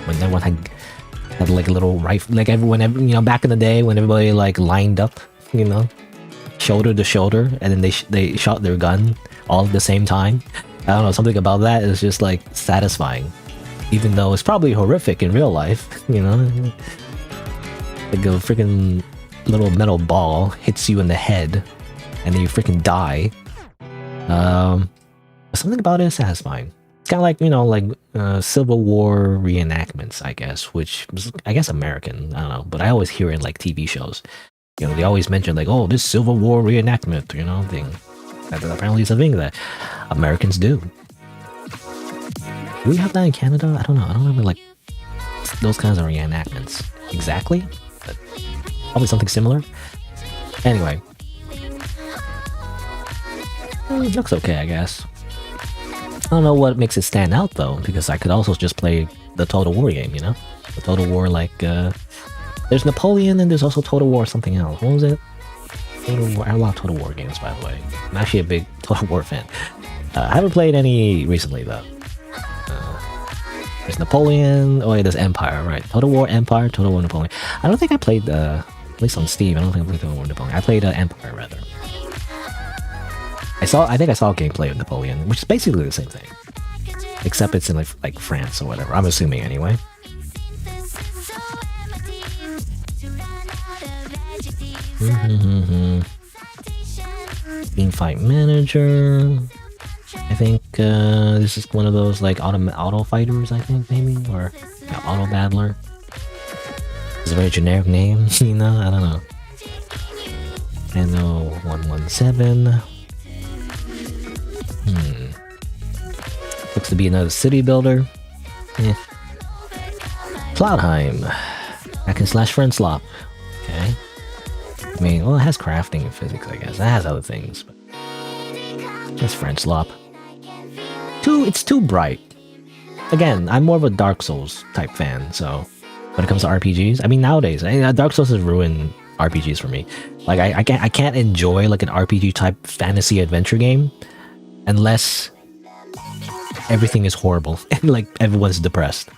when everyone had like a little rifle, like whenever, you know, back in the day when everybody like lined up, you know, shoulder to shoulder, and then they shot their gun all at the same time. I don't know, something about that is just like satisfying. even though it's probably horrific in real life, you know? Like a freaking little metal ball hits you in the head, and then you freaking die. Something about it is satisfying. It's kind of like, you know, like Civil War reenactments, I guess, which is, I guess, American. I don't know, but I always hear it in like TV shows. You know, they always mention like, oh, this Civil War reenactment, you know, thing. That apparently is a thing that Americans do. Do we have that in Canada? I don't know. I don't remember like those kinds of reenactments exactly, but probably something similar. Anyway, it looks okay, I guess. I don't know what makes it stand out though, because I could also just play the Total War game, you know? The Total War, like, there's Napoleon and there's also Total War something else. What was it? Total War. I love Total War games, by the way. I'm actually a big Total War fan. I haven't played any recently though. There's Napoleon. Oh, yeah, there's Empire, right? Total War, Empire, Total War, Napoleon. I don't think I played, at least on Steam, I don't think I played Total War, Napoleon. I played Empire, rather. I think I saw gameplay of Napoleon, which is basically the same thing. Except it's in like France or whatever. I'm assuming anyway. Teamfight Manager. I think this is one of those like auto fighters, I think, maybe, or yeah, auto battler. It's a very generic name, you know. I don't know. Anno 117. Looks to be another city builder. Plautheim. Hack and slash friend slop. Okay. I mean, well, it has crafting and physics, I guess. It has other things, but just friend slop. It's too bright. Again, I'm more of a Dark Souls type fan, so when it comes to RPGs, I mean, nowadays, Dark Souls has ruined RPGs for me. Like, I can't enjoy like an RPG type fantasy adventure game unless everything is horrible and like everyone's depressed.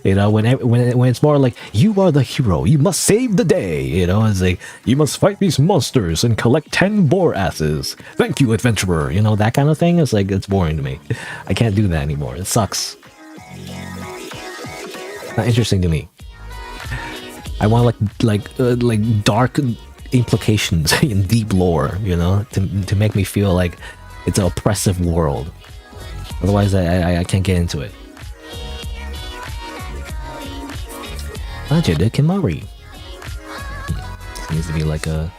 You know, when it's more like, you are the hero, you must save the day, you know, it's like, you must fight these monsters and collect 10 boar asses. Thank you, adventurer. You know, that kind of thing. It's like, it's boring to me. I can't do that anymore. It sucks. Not interesting to me. I want like dark implications in deep lore, you know, to make me feel like it's an oppressive world. Otherwise, I can't get into it. Ajay Kimari. Seems to be like a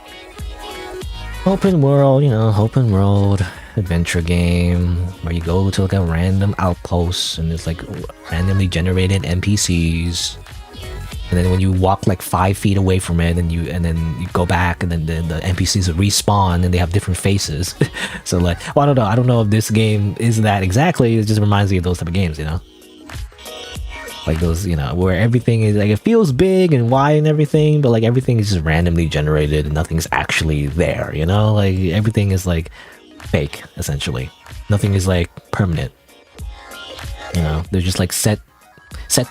open world, you know, open world adventure game where you go to like a random outpost and it's like randomly generated NPCs. And then when you walk like 5 feet away from it, and then you go back, and then the NPCs respawn and they have different faces. So like, well, I don't know if this game is that exactly. It just reminds me of those type of games, you know, like those, you know, where everything is like, it feels big and wide and everything, but like everything is just randomly generated and nothing's actually there, you know, like everything is like fake essentially. Nothing is like permanent. You know, they're just like set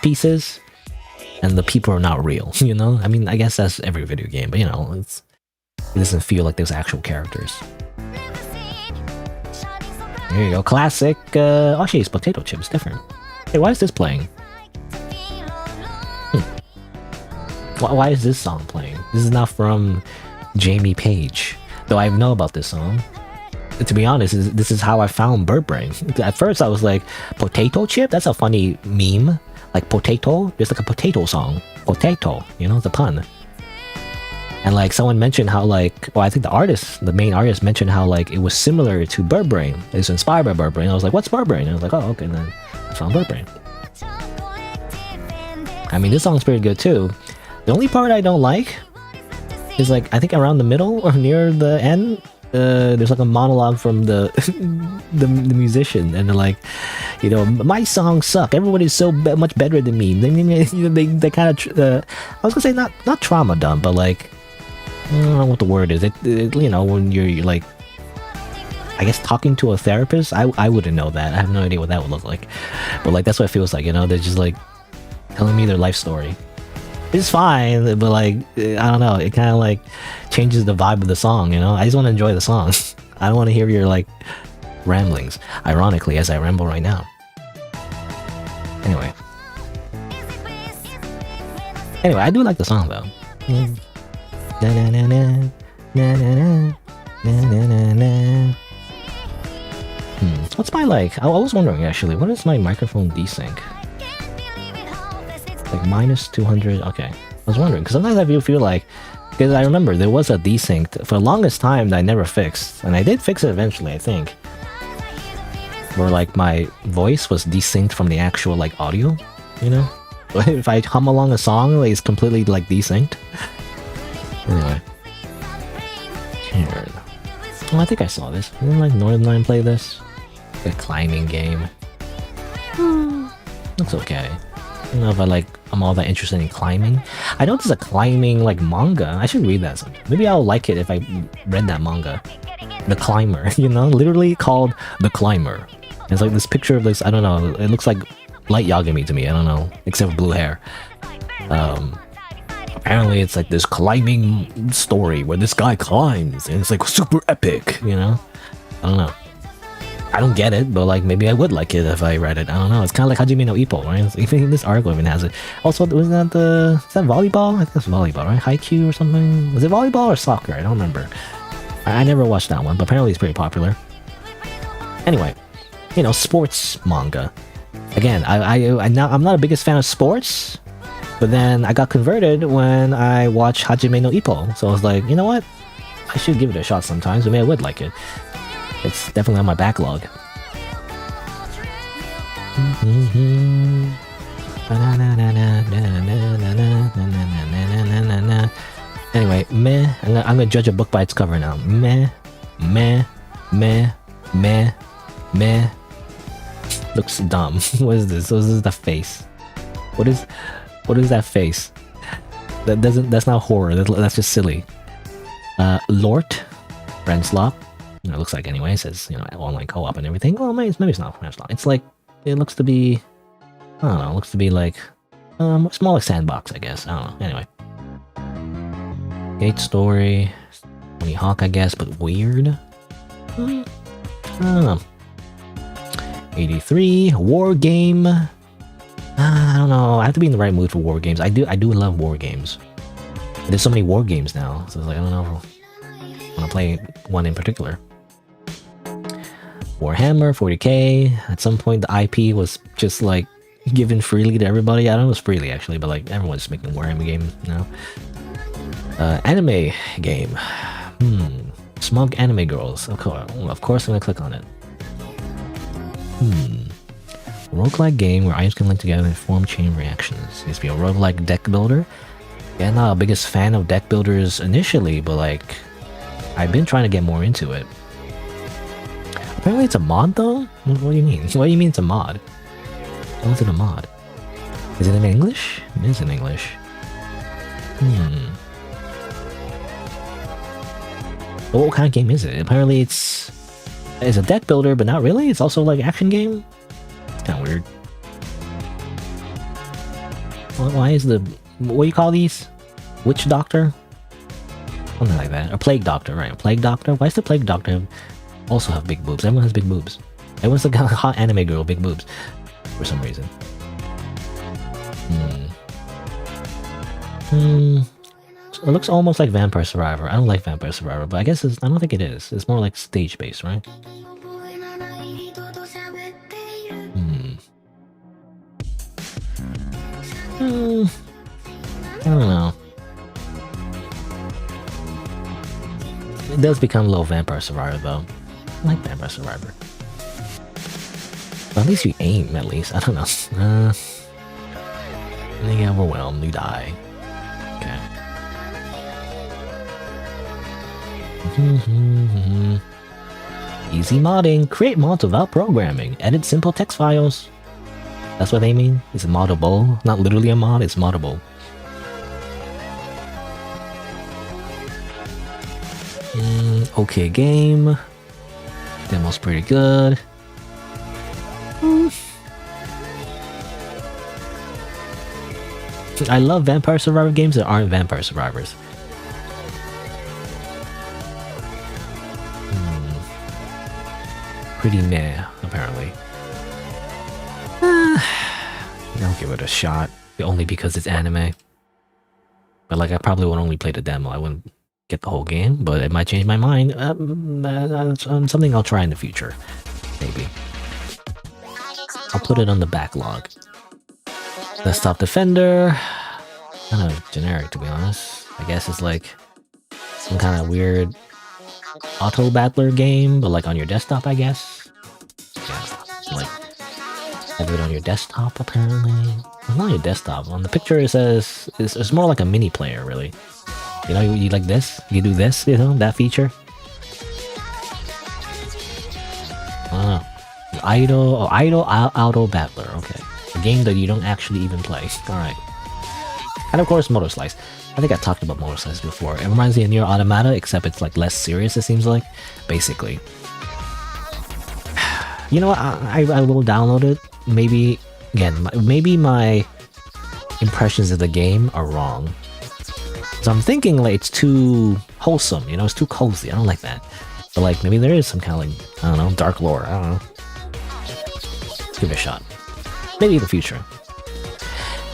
pieces. And the people are not real, you know? I mean, I guess that's every video game, but you know, it doesn't feel like there's actual characters. Here you go, classic, oh actually it's potato chips, different. Hey, why is this playing? Why is this song playing? This is not from Jamie Page, though I know about this song. To be honest, this is how I found Bird Brain. At first I was like, potato chip? That's a funny meme. Like potato, there's like a potato song. Potato, you know, the pun. And like someone mentioned how like, well, I think the main artist mentioned how like it was similar to Bird Brain. It was inspired by Bird Brain. I was like, what's Bird Brain? And I was like, oh, okay, and then I found Bird Brain. I mean, this song's pretty good too. The only part I don't like is like, I think around the middle or near the end, there's like a monologue from the the musician, and they're like, you know, my songs suck. Everybody's so much better than me. They kind of, I was gonna say not trauma dump, but like, I don't know what the word is. It you know, when you're like, I guess talking to a therapist. I wouldn't know that. I have no idea what that would look like, but like that's what it feels like. You know, they're just like telling me their life story. It's fine, but like, I don't know, it kind of like changes the vibe of the song, you know? I just want to enjoy the song. I don't want to hear your like ramblings, ironically, as I ramble right now. Anyway. Anyway, I do like the song though. Na na na na na na na na na. What's my like? I was wondering actually, what is my microphone desync? Like minus 200. Okay, I was wondering because sometimes I feel like, because I remember there was a desync for the longest time that I never fixed, and I did fix it eventually, I think. Where like my voice was desynced from the actual like audio, you know. If I hum along a song, like, it's completely like desynced. Anyway. Here. Oh, I think I saw this. Didn't like Northern play this? The climbing game. Looks okay. I don't know if I'm all that interested in climbing. I know there's a climbing like manga. I should read that sometime. Maybe I'll like it if I read that manga. The Climber, you know, literally called The Climber. It's like this picture of this, I don't know, it looks like Light Yagami to me, I don't know, except for blue hair. Apparently it's like this climbing story where this guy climbs and it's like super epic, you know? I don't know. I don't get it, but like maybe I would like it if I read it. I don't know. It's kind of like Hajime no Ippo, right? Even this article even has it. Also, is that volleyball? I think it's volleyball, right? Haikyuu or something? Was it volleyball or soccer? I don't remember. I never watched that one, but apparently it's pretty popular. Anyway, you know, sports manga. Again, I'm not the biggest fan of sports, but then I got converted when I watched Hajime no Ippo. So I was like, you know what? I should give it a shot sometimes. Maybe I would like it. It's definitely on my backlog. Anyway, meh. I'm gonna judge a book by its cover now. Meh, meh, meh, meh, meh. Looks dumb. What is this? What is the face? What is that face? That's not horror. That's just silly. Lort, Renslop. It looks like anyway. It says, you know, online co-op and everything. Well, maybe it's not. It's like, it looks to be, I don't know, it looks to be like smaller sandbox, I guess. I don't know. Anyway. Gate story. Tony Hawk, I guess, but weird. I don't know. 83. War game. I don't know. I have to be in the right mood for war games. I do love war games. There's so many war games now. So it's like, I don't know if I want to play one in particular. Warhammer 40k. At some point, the IP was just like given freely to everybody. I don't know if it was freely actually, but like everyone's making Warhammer games now. Anime game. Smug anime girls. Of course, I'm gonna click on it. Roguelike game where items can link together and form chain reactions. Needs to be a roguelike deck builder. Yeah, I'm not the biggest fan of deck builders initially, but like I've been trying to get more into it. Apparently it's a mod though? What do you mean? What do you mean it's a mod? How is it a mod? Is it in English? It is in English. Well, what kind of game is it? Apparently it's a deck builder, but not really. It's also like action game. It's kind of weird. Why is what do you call these? Witch Doctor? Something like that. Or Plague Doctor, right? Plague Doctor? Why does the Plague Doctor also have big boobs? Everyone has big boobs. Everyone's like a hot anime girl with big boobs. For some reason. It looks almost like Vampire Survivor. I don't like Vampire Survivor, but I guess I don't think it is. It's more like stage-based, right? I don't know. It does become a little Vampire Survivor, though. I like Vampire Survivor. But at least you aim, at least. I don't know. And you get overwhelmed, you die. Okay. Easy modding. Create mods without programming. Edit simple text files. That's what they mean? It's moddable. Not literally a mod, it's moddable. Okay game. Demo's pretty good. I love Vampire Survivor games that aren't Vampire Survivors. Pretty meh, apparently. I'll give it a shot, only because it's anime. But like, I probably would only play the demo. I wouldn't get the whole game, but it might change my mind. Something I'll try in the future, maybe. I'll put it on the backlog. Desktop Defender, kind of generic to be honest. I guess it's like some kind of weird auto battler game, but like on your desktop, I guess. Yeah, like have it on your desktop apparently. Well, not your desktop. On the picture it says it's more like a mini player, really. You know, you like this? You do this, you know, that feature? I don't know. Idle Auto Battler, okay. A game that you don't actually even play. Alright. And of course, Motor Slice. I think I talked about Motor Slice before. It reminds me of Nier Automata, except it's like less serious, it seems like. Basically. You know what? I will download it. Maybe, again, maybe my impressions of the game are wrong. So I'm thinking like it's too wholesome, you know, it's too cozy. I don't like that. But like maybe there is some kind of like, I don't know, dark lore. I don't know. Let's give it a shot. Maybe in the future.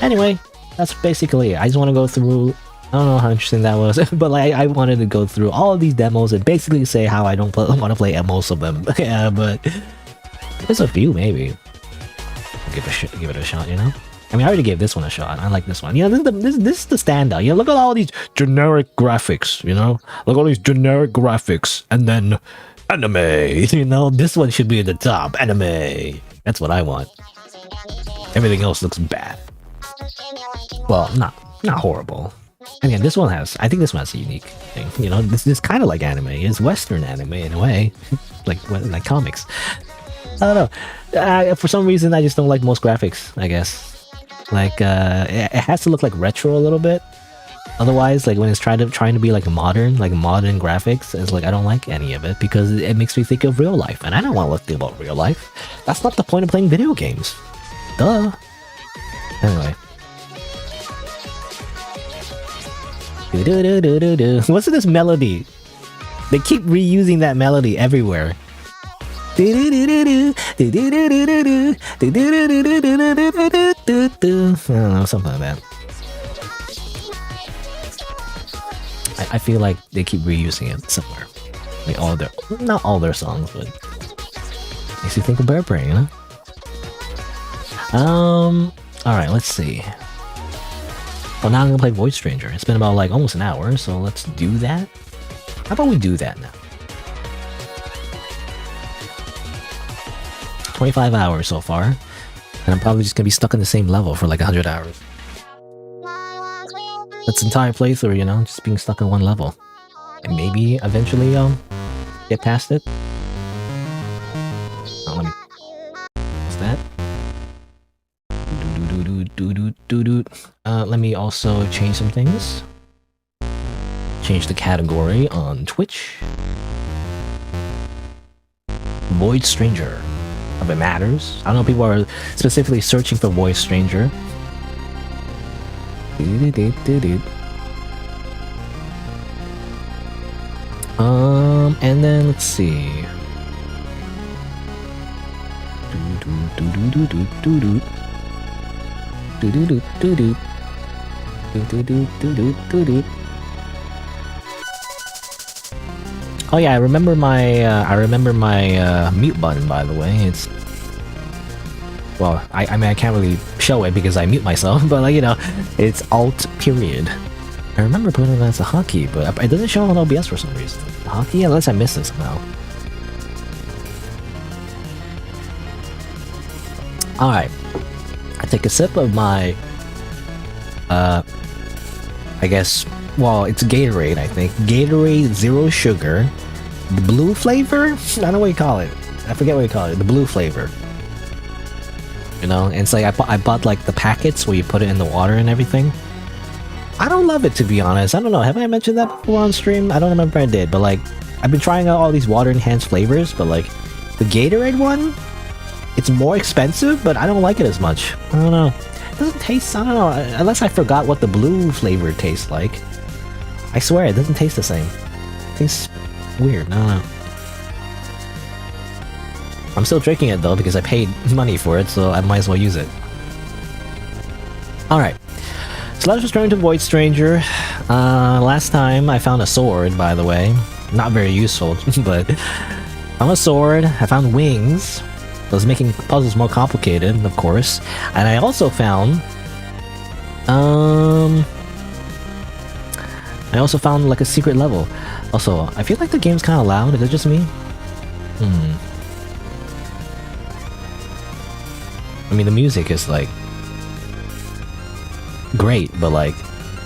Anyway, that's basically it. I just want to go through. I don't know how interesting that was, but like I wanted to go through all of these demos and basically say how I don't want to play most of them. Yeah, but there's a few maybe. I'll give it a shot, you know. I mean, I already gave this one a shot. I like this one. You know, this is the standout. You know, look at all these generic graphics, you know? Look at all these generic graphics. And then anime. You know, this one should be at the top. Anime. That's what I want. Everything else looks bad. Well, not horrible. Again, this one has, I think this one has a unique thing. You know, this is kind of like anime. It's Western anime in a way. like comics. I don't know. For some reason, I just don't like most graphics, I guess. Like, it has to look like retro a little bit. Otherwise, like when it's trying to be like modern graphics, it's like I don't like any of it because it makes me think of real life, and I don't want to think about real life. That's not the point of playing video games. Duh. Anyway. What's this melody? They keep reusing that melody everywhere. I don't know, something like that. I feel like they keep reusing it somewhere. Like not all their songs, but makes you think of Bear Brain, you know? Alright, let's see. Well, now I'm gonna play Void Stranger. It's been about like almost an hour, so let's do that. How about we do that now? 25 hours so far, and I'm probably just gonna be stuck in the same level for like 100 hours. That's entire playthrough, you know, just being stuck in one level. And maybe eventually get past it. Oh, let me... What's that? Let me also change some things. Change the category on Twitch. Void Stranger. If it matters. I don't know, people are specifically searching for Void Stranger. And then let's see. Oh yeah, I remember my mute button, by the way. It's, well, I mean I can't really show it because I mute myself, but like, you know, it's Alt period. I remember putting it as a hotkey, but it doesn't show on OBS for some reason. Hotkey, unless I missed it somehow. Alright. I take a sip of my I guess, well, it's Gatorade, I think. Gatorade Zero Sugar. The blue flavor? I don't know what you call it. I forget what you call it. The blue flavor. You know, and it's like I bought like the packets where you put it in the water and everything. I don't love it, to be honest. I don't know. Have I mentioned that before on stream? I don't remember if I did, but like, I've been trying out all these water enhanced flavors, but like, the Gatorade one, it's more expensive, but I don't like it as much. I don't know. It doesn't taste, I don't know, unless I forgot what the blue flavor tastes like. I swear, it doesn't taste the same. It tastes weird, I don't know. I'm still drinking it though, because I paid money for it, so I might as well use it. Alright, so let's return to Void Stranger. Last time I found a sword, by the way. Not very useful, but I found a sword, I found wings. I was making puzzles more complicated, of course. And I also found... I also found like a secret level. Also, I feel like the game's kind of loud. Is it just me? I mean, the music is like great, but like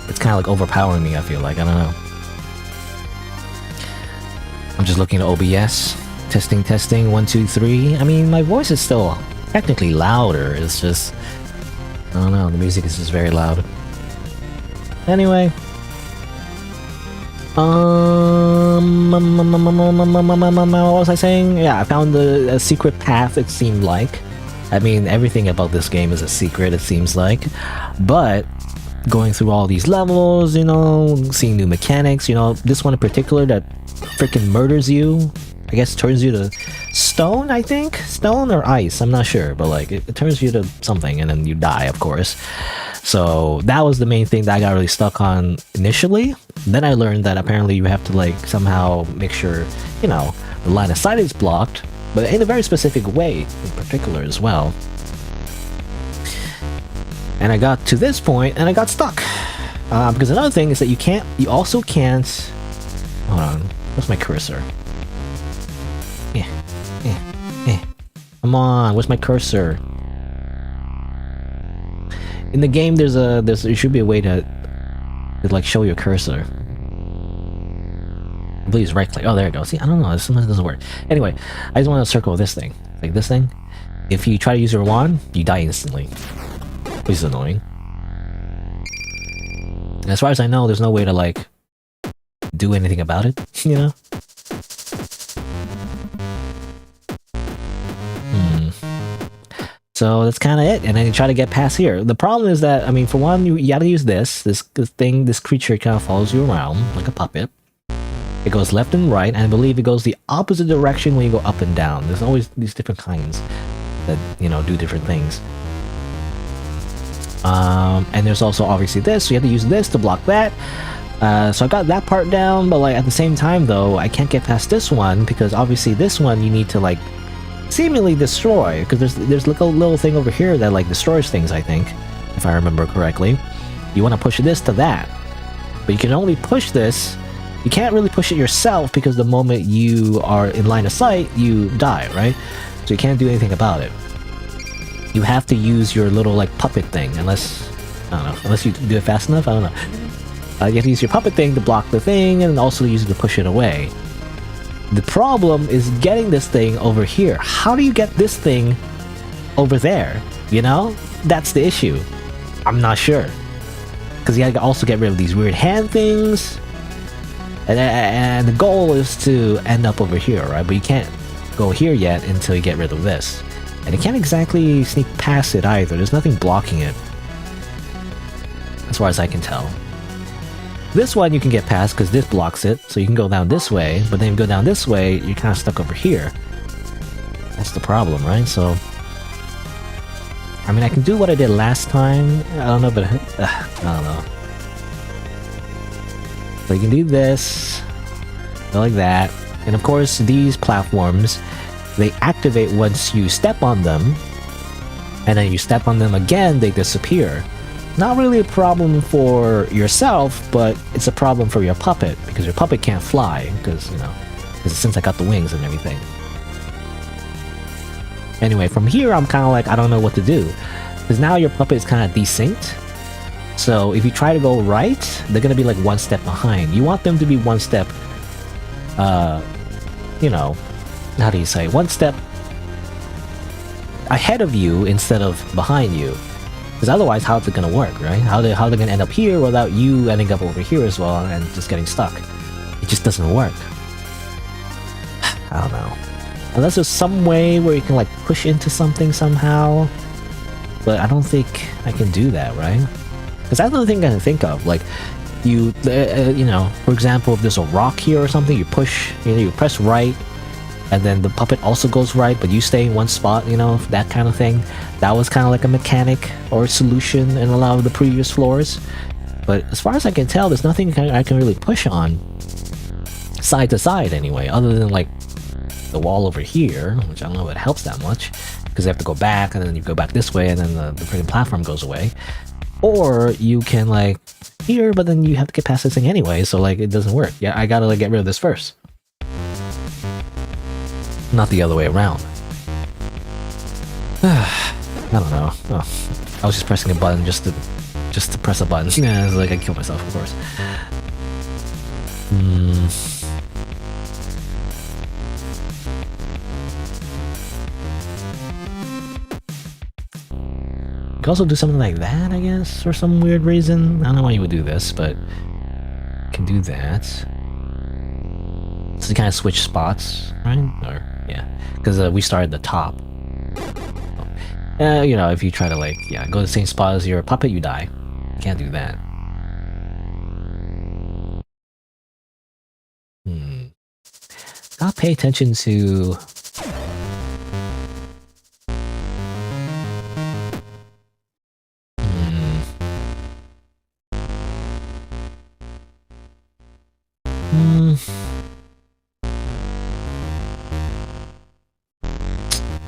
it's kind of like overpowering me. I feel like, I don't know. I'm just looking at OBS. Testing, testing. 1, 2, 3. I mean, my voice is still technically louder. It's just, I don't know. The music is just very loud. Anyway. What was I saying? Yeah, I found a secret path, it seemed like. I mean, everything about this game is a secret, it seems like. But going through all these levels, you know, seeing new mechanics, you know, this one in particular that freaking murders you. I guess turns you to stone, I think? Stone or ice, I'm not sure, but like it turns you to something and then you die, of course. So that was the main thing that I got really stuck on initially. Then I learned that apparently you have to like somehow make sure, you know, the line of sight is blocked, but in a very specific way in particular as well. And I got to this point and I got stuck. Because another thing is that you also can't, hold on, where's my cursor? Come on, where's my cursor? In the game, there should be a way to like show your cursor. I believe it's right click. Oh, there it goes. See, I don't know. Sometimes it doesn't work. Anyway, I just want to circle this thing. Like this thing. If you try to use your wand, you die instantly. Which is annoying. And as far as I know, there's no way to like do anything about it. You know. So that's kind of it, and then you try to get past here. The problem is that, I mean, for one, you gotta use this creature kind of follows you around like a puppet. It goes left and right, and I believe it goes the opposite direction when you go up and down. There's always these different kinds that, you know, do different things. And there's also obviously this, so you have to use this to block that. So I got that part down, but like at the same time though, I can't get past this one, because obviously this one you need to like seemingly destroy, because there's like a little thing over here that like destroys things, I think, if I remember correctly. You want to push this to that, but you can only push this. You can't really push it yourself, because the moment you are in line of sight, you die, right? So you can't do anything about it. You have to use your little like puppet thing, unless, I don't know, unless you do it fast enough, I don't know. You have to use your puppet thing to block the thing, and also use it to push it away. The problem is getting this thing over here. How do you get this thing over there? You know? That's the issue. I'm not sure. Because you gotta also get rid of these weird hand things. And the goal is to end up over here, right? But you can't go here yet until you get rid of this. And you can't exactly sneak past it either. There's nothing blocking it, as far as I can tell. This one you can get past because this blocks it, so you can go down this way, but then if you go down this way, you're kind of stuck over here. That's the problem, right? So, I mean, I can do what I did last time. I don't know, but I don't know. So you can do this, go like that, and of course these platforms, they activate once you step on them, and then you step on them again, they disappear. Not really a problem for yourself, but it's a problem for your puppet, because your puppet can't fly, because, you know, since I got the wings and everything. Anyway, from here I'm kind of like, I don't know what to do, because now your puppet is kind of desynced. So if you try to go right, they're gonna be like one step behind. You want them to be one step, you know, how do you say, one step ahead of you instead of behind you. Because otherwise, how's it gonna work, right? How they gonna end up here without you ending up over here as well and just getting stuck? It just doesn't work. I don't know. Unless there's some way where you can like push into something somehow. But I don't think I can do that, right? Because that's another thing I can think of. Like, you know, for example, if there's a rock here or something, you push, you know, you press right, and then the puppet also goes right, but you stay in one spot, you know, that kind of thing. That was kind of like a mechanic or a solution in a lot of the previous floors. But as far as I can tell, there's nothing I can really push on side to side anyway, other than like the wall over here, which I don't know if it helps that much, because you have to go back, and then you go back this way, and then the freaking platform goes away. Or you can like here, but then you have to get past this thing anyway, so like it doesn't work. Yeah, I gotta like get rid of this first. Not the other way around. I don't know. Oh, I was just pressing a button just to press a button. Yeah, it's like I killed myself, of course. You can also do something like that, I guess, for some weird reason. I don't know why you would do this, but you can do that. So you kind of switch spots, right? Or yeah, because we started at the top. You know, if you try to like, yeah, go to the same spot as your puppet, you die. You can't do that. Gotta pay attention to...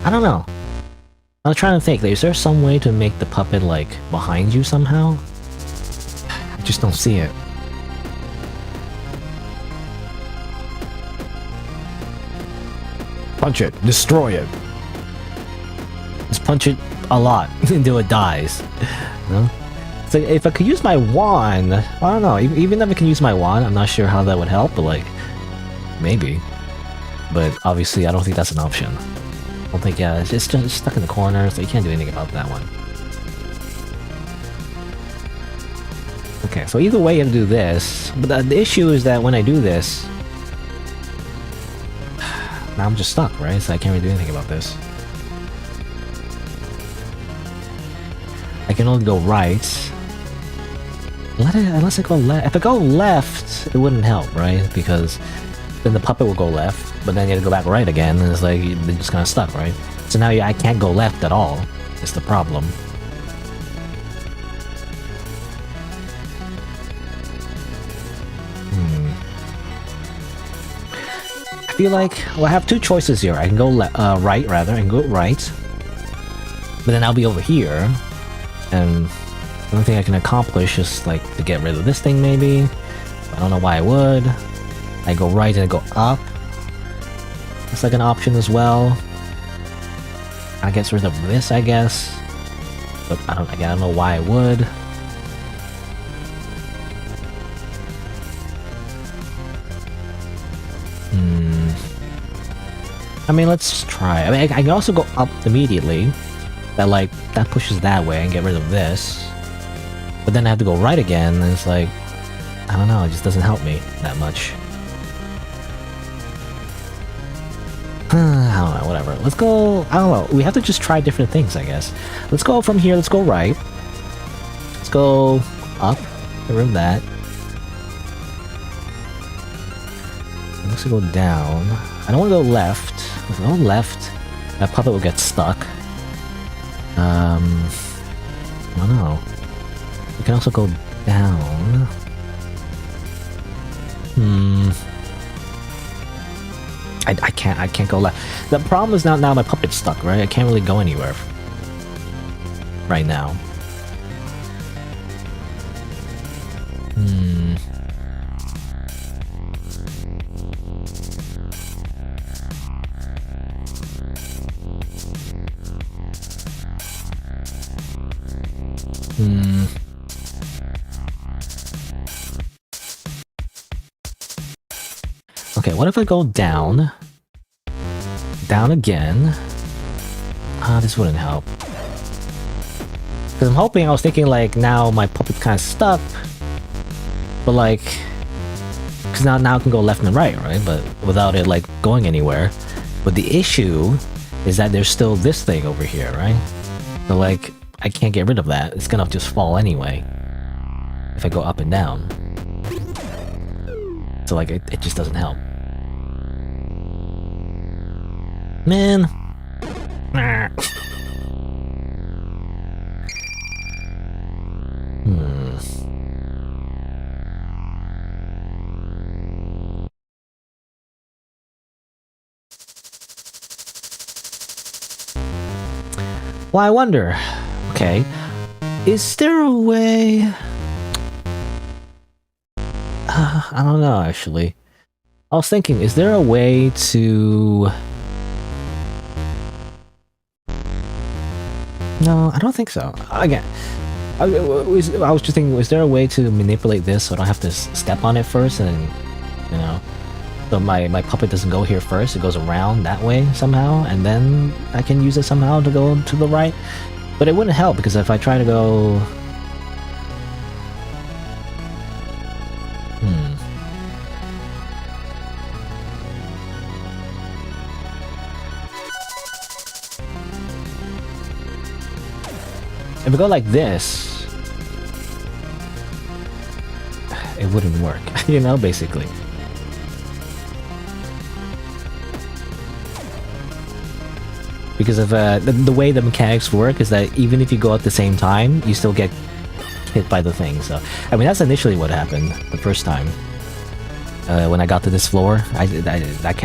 I don't know. I was trying to think, is there some way to make the puppet, like, behind you somehow? I just don't see it. Punch it. Destroy it. Just punch it a lot until it dies. No? So if I could use my wand, I don't know, even if I can use my wand, I'm not sure how that would help, but like, maybe. But obviously I don't think that's an option. I don't think, yeah, it's just stuck in the corner, so you can't do anything about that one. Okay, so either way you have to do this, but the issue is that when I do this, now I'm just stuck, right? So I can't really do anything about this. I can only go right. Unless I go left. If I go left, it wouldn't help, right? Because then the puppet will go left, but then you have to go back right again, and it's like, they're just kind of stuck, right? So now I can't go left at all. It's the problem. I feel like, well, I have two choices here. I can go right, rather, and go right. But then I'll be over here, and the only thing I can accomplish is, like, to get rid of this thing, maybe. I don't know why I would. I go right and I go up. That's like an option as well. I get rid of this, I guess. But I don't know why I would. I mean, let's try. I mean, I can also go up immediately. That pushes that way and get rid of this. But then I have to go right again, and it's like, I don't know, it just doesn't help me that much. I don't know, whatever. Let's go, I don't know, we have to just try different things, I guess. Let's go from here, let's go right. Let's go up, get rid of that. Let's go down. I don't want to go left. If I go left, that puppet will get stuck. I don't know. We can also go down. I can't go left. The problem is now my puppet's stuck, right? I can't really go anywhere right now. Okay, what if I go down? Down again? This wouldn't help. Because I'm hoping, I was thinking like, now my puppet's kind of stuck. But like, because now it can go left and right, right? But without it like going anywhere. But the issue is that there's still this thing over here, right? So like, I can't get rid of that. It's gonna just fall anyway. If I go up and down. So like, it just doesn't help. Man. Nah. Well, I wonder. Okay. Is there a way... I don't know, actually. I was thinking, is there a way to... No, I don't think so. Again, I was just thinking, is there a way to manipulate this so I don't have to step on it first and, you know... So my puppet doesn't go here first, it goes around that way somehow, and then I can use it somehow to go to the right? But it wouldn't help, because if I try to go... If we go like this... It wouldn't work, you know, basically. Because of the way the mechanics work is that even if you go at the same time, you still get hit by the thing. So, I mean, that's initially what happened the first time. When I got to this floor, that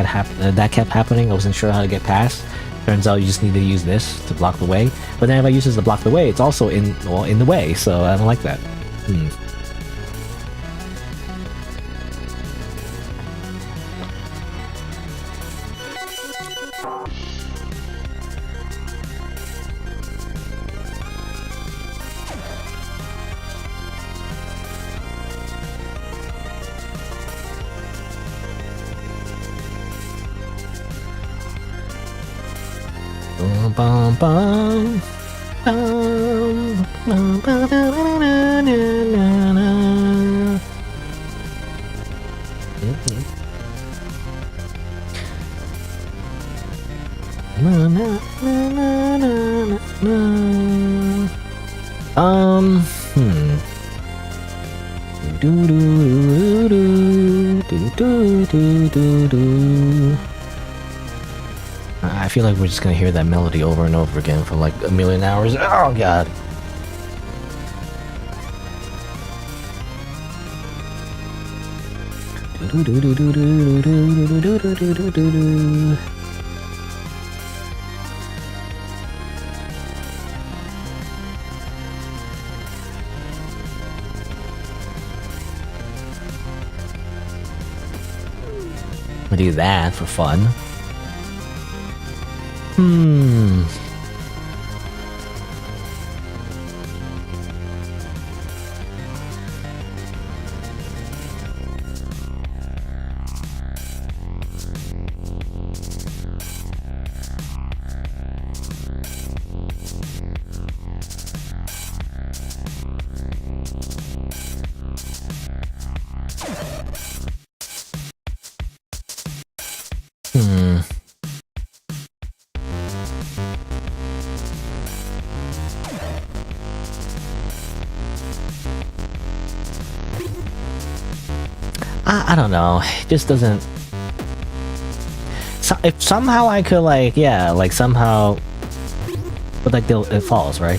kept happening. I wasn't sure how to get past. Turns out you just need to use this to block the way. But then if I use this to block the way, it's also in the way. So I don't like that. Bum, bum, bum, bum, bum, na, na, na. Na, na, na, na, na. Do do do do do do do do. I feel like we're just gonna hear that melody over and over again for like a million hours. Oh god. We'll do that for fun. I don't know. It just doesn't... So, if somehow I could like, yeah, like somehow... But like it falls, right?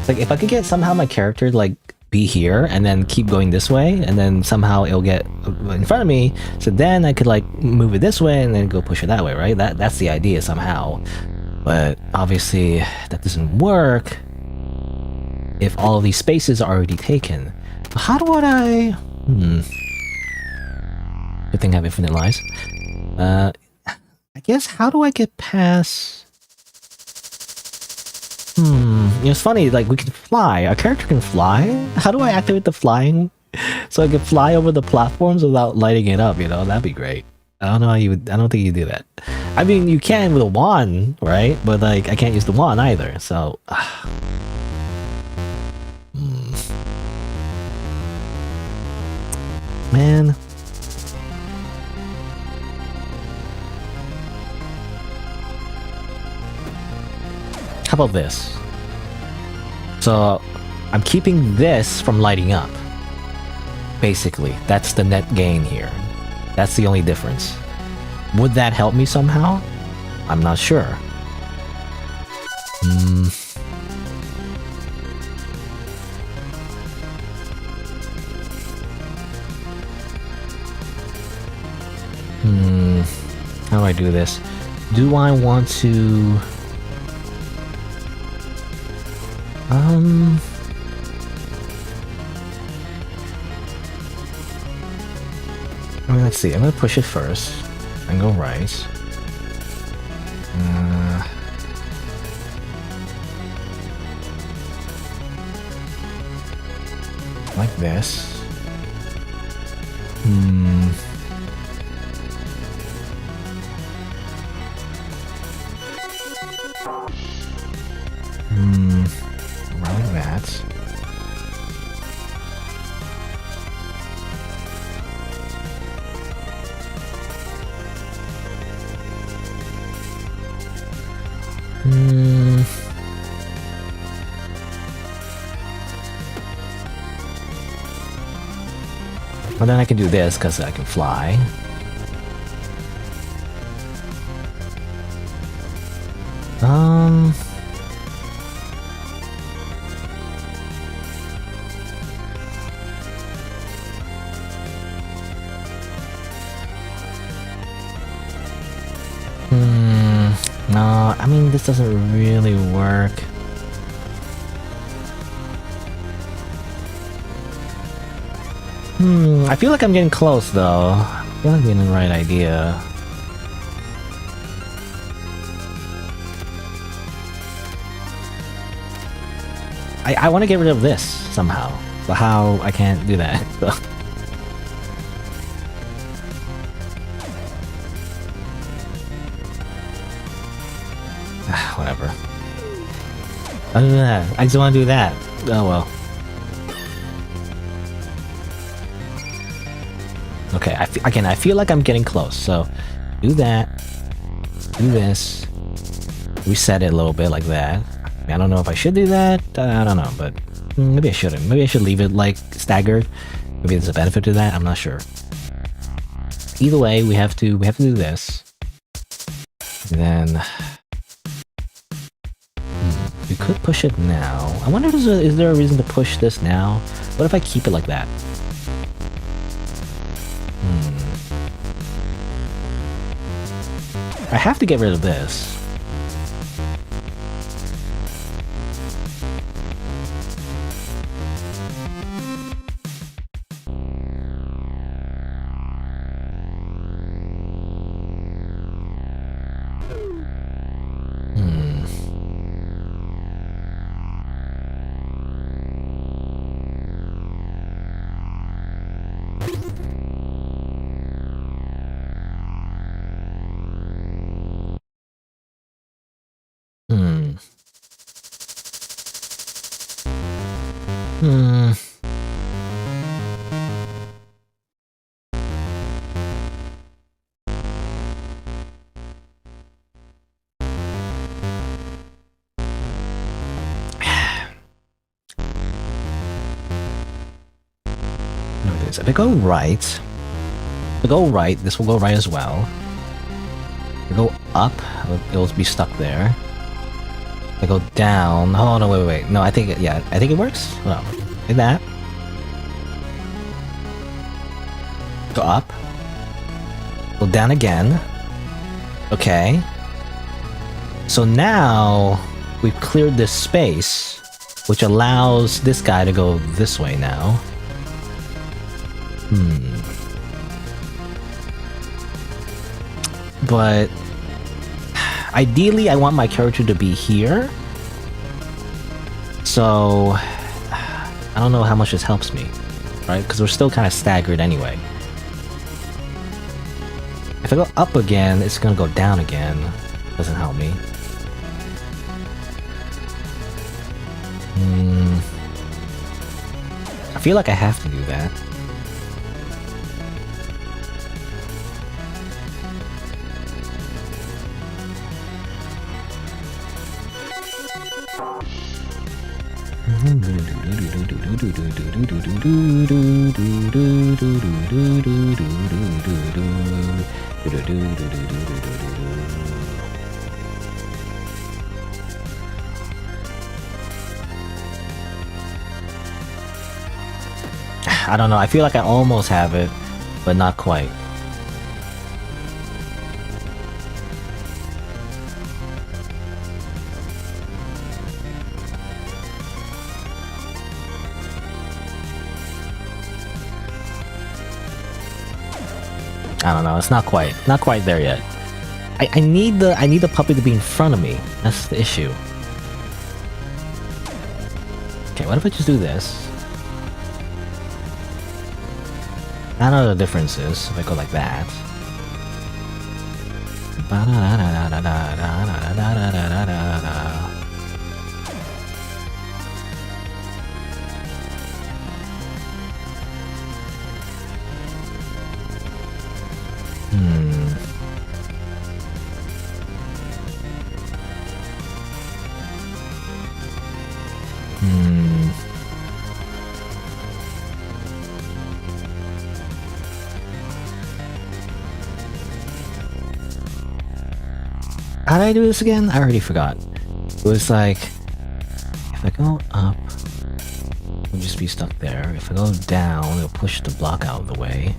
Like if I could get somehow my character like be here and then keep going this way and then somehow it'll get in front of me, so then I could like move it this way and then go push it that way, right? That's the idea somehow. But obviously that doesn't work if all of these spaces are already taken. How would I... Good thing I have infinite lives. I guess, how do I get past... It's funny, like, we can fly. Our character can fly? How do I activate the flying? So I can fly over the platforms without lighting it up, you know? That'd be great. I don't know how you would... I don't think you do that. I mean, you can with a wand, right? But, like, I can't use the wand either, so... Man... How about this? So, I'm keeping this from lighting up. Basically, that's the net gain here. That's the only difference. Would that help me somehow? I'm not sure. How do I do this? Do I want to... let's see. I'm gonna push it first and go right. Like this. Like that. Well, then I can do this because I can fly. No, I mean, this doesn't really work. I feel like I'm getting close, though. I feel like I'm getting the right idea. I want to get rid of this, somehow. But how, I can't do that, so. Whatever. Other than that, I just want to do that. Oh well. Okay, I feel like I'm getting close, so do that, do this, reset it a little bit like that. I don't know if I should do that, I don't know, but maybe I shouldn't. Maybe I should leave it like staggered. Maybe there's a benefit to that, I'm not sure. Either way, we have to do this. And then we could push it now. I wonder if is there a reason to push this now? What if I keep it like that? I have to get rid of this. If I go right, this will go right as well. If I go up, it'll be stuck there. If I go down, oh no, wait. No, I think it works. No, like that. Go up. Go down again. Okay. So now we've cleared this space, which allows this guy to go this way now. But ideally, I want my character to be here. So I don't know how much this helps me, right? Because we're still kind of staggered anyway. If I go up again, it's gonna go down again. Doesn't help me. I feel like I have to do that. I don't know. I feel like I almost have it, but not quite. I don't know. It's not quite there yet. I need the puppy to be in front of me. That's the issue. Okay, what if I just do this? I don't know the difference is if I go like that. How did I do this again? I already forgot. It was like, if I go up, it'll just be stuck there. If I go down, it'll push the block out of the way.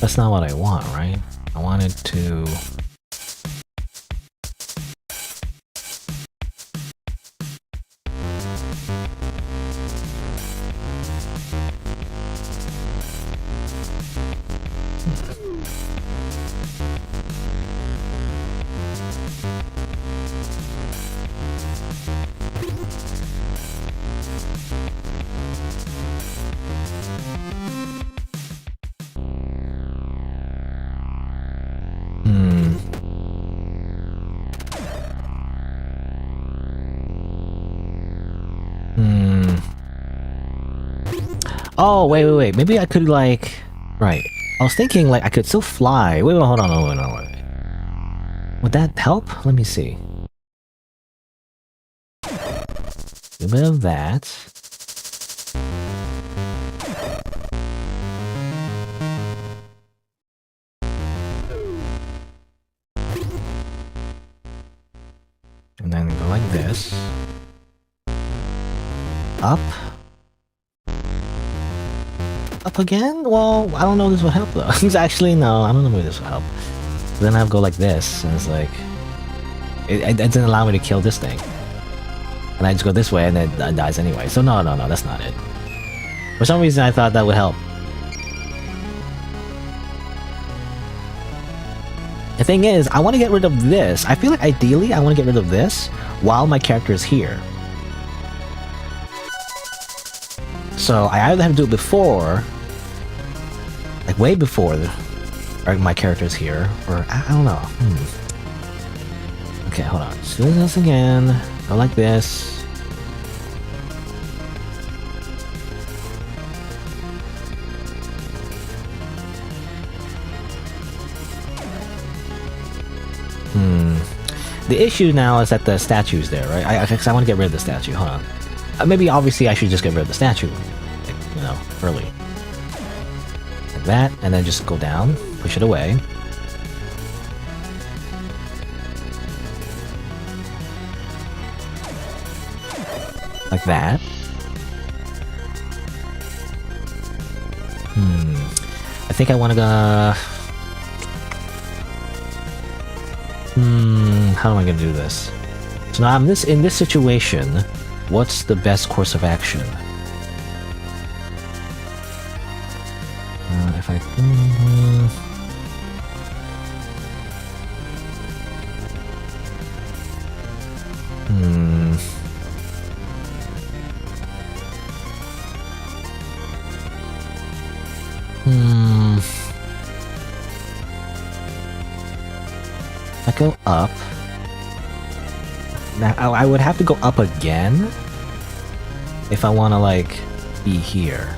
That's not what I want, right? I want it to... Oh, wait. Maybe I could, like... Right. I was thinking, like, I could still fly. Wait, hold on. Wait. Would that help? Let me see. A bit of that. And then go like this. Up. Up again? Well, I don't know if this will help though. Actually, no, I don't know if this will help. Then I go like this, and it's like... It didn't allow me to kill this thing. And I just go this way, and it dies anyway. So no, that's not it. For some reason, I thought that would help. The thing is, I want to get rid of this. I feel like ideally, I want to get rid of this while my character is here. So I either have to do it before, like way before my character's here, or I don't know. Okay, hold on. Let's do this again. Go like this. The issue now is that the statue's there, right? I want to get rid of the statue. Hold on. Maybe obviously I should just get rid of the statue, like, you know, early. Like that, and then just go down, push it away. Like that. I think I want to go... how am I going to do this? So now I'm in this situation, what's the best course of action? If I... I go up. Now, I would have to go up again if I want to, like, be here.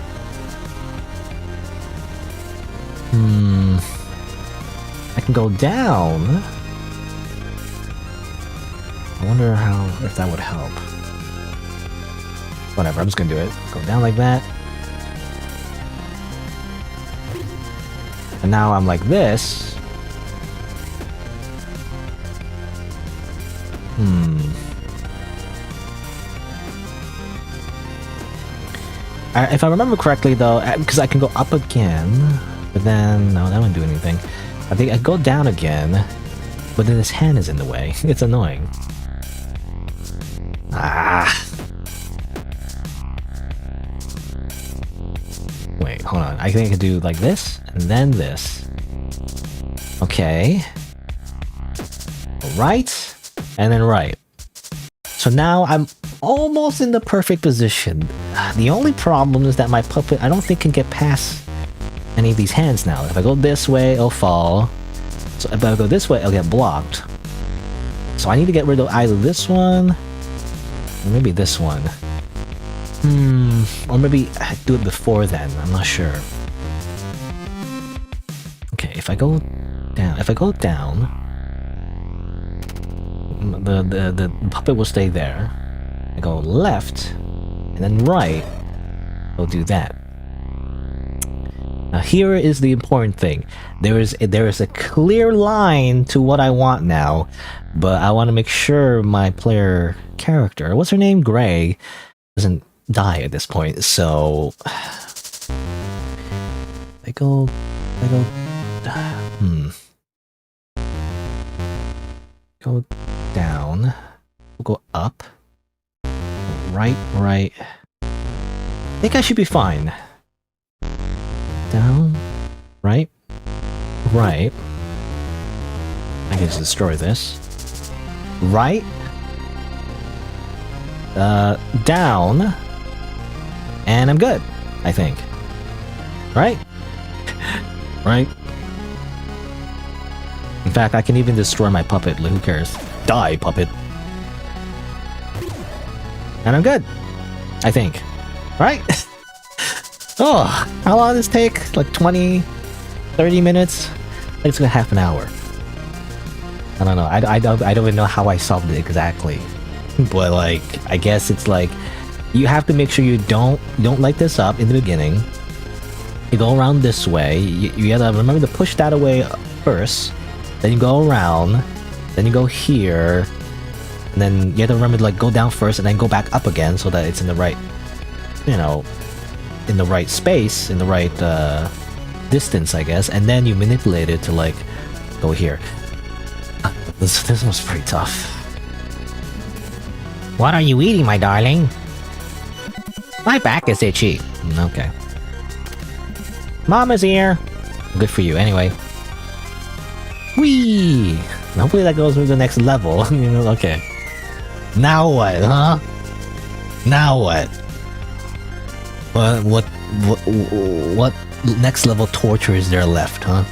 I can go down. I wonder if that would help. Whatever, I'm just gonna do it. Go down like that. And now I'm like this. If I remember correctly, though, because I can go up again, but then no, that wouldn't do anything. I think I go down again, but then his hand is in the way. It's annoying. Ah. Wait, hold on. I think I can do like this, and then this. Okay. Right, and then right. So now I'm almost in the perfect position. The only problem is that my puppet, I don't think, can get past any of these hands now. If I go this way, it'll fall. So if I go this way, it'll get blocked. So I need to get rid of either this one, or maybe this one. Or maybe do it before then. I'm not sure. Okay, if I go down, the puppet will stay there. I go left, and then right. I'll do that. Now here is the important thing. There is a clear line to what I want now, but I want to make sure my player character, what's her name, Gray, doesn't die at this point. So I go go down, we'll go up, right. I think I should be fine. Down, right. I can just destroy this. Right, down, and I'm good, I think. Right? Right? In fact, I can even destroy my puppet, like, who cares? Die, puppet. And I'm good, I think. Right? Oh, how long does this take? Like 20, 30 minutes? Like it's like half an hour. I don't know. I don't even know how I solved it exactly. But like, I guess it's like you have to make sure you don't light this up in the beginning. You go around this way. You gotta remember to push that away first. Then you go around. Then you go here. And then you have to remember to like go down first and then go back up again so that it's in the right, you know, in the right space, in the right distance, I guess. And then you manipulate it to like go here. This was pretty tough. What are you eating, my darling? My back is itchy. Okay. Mama's here. Good for you, anyway. Whee! Hopefully that goes to the next level. You know, okay. Now what, huh? Now what? What next level torture is there left, huh?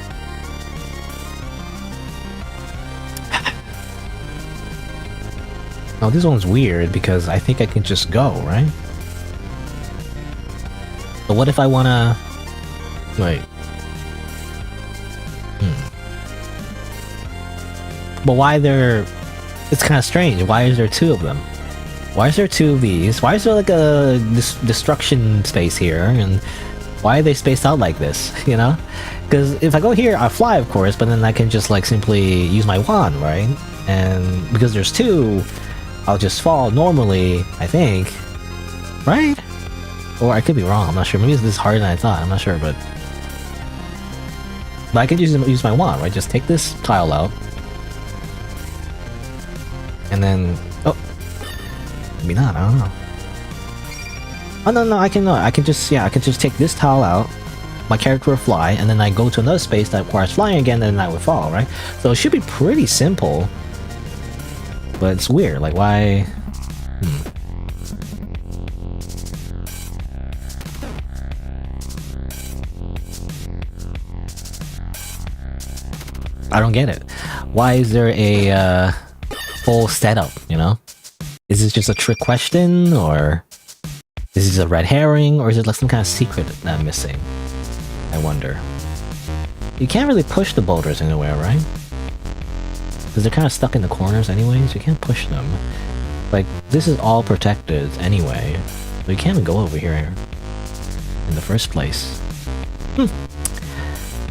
Oh, this one's weird because I think I can just go, right? But what if I wanna... Wait. But why there... It's kind of strange. Why is there two of them? Why is there two of these? Why is there like a destruction space here? And why are they spaced out like this, you know? Because if I go here, I fly, of course, but then I can just like simply use my wand, right? And because there's two, I'll just fall normally, I think. Right? Or I could be wrong, I'm not sure. Maybe it's this harder than I thought, I'm not sure, but I could use my wand, right? Just take this tile out. And then... Oh! Maybe not, I don't know. Oh, no, I can just take this tile out, my character will fly, and then I go to another space that requires flying again, and then I would fall, right? So it should be pretty simple. But it's weird, like why... I don't get it. Why is there a full setup, you know? Is this just a trick question, or is this a red herring, or is it like some kind of secret that I'm missing? I wonder. You can't really push the boulders anywhere, right? Because they're kind of stuck in the corners anyways, you can't push them. Like, this is all protected anyway, so you can't even go over here in the first place.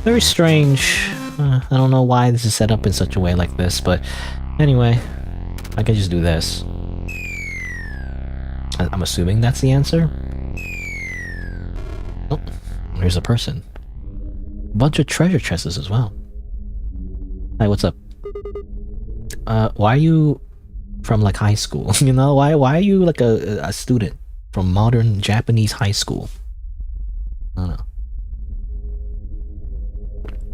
Very strange. I don't know why this is set up in such a way like this, but anyway, I can just do this. I'm assuming that's the answer. here's a person. A bunch of treasure chests as well. Hi, what's up? Why are you from like high school? You know, why are you like a student from modern Japanese high school? I don't know.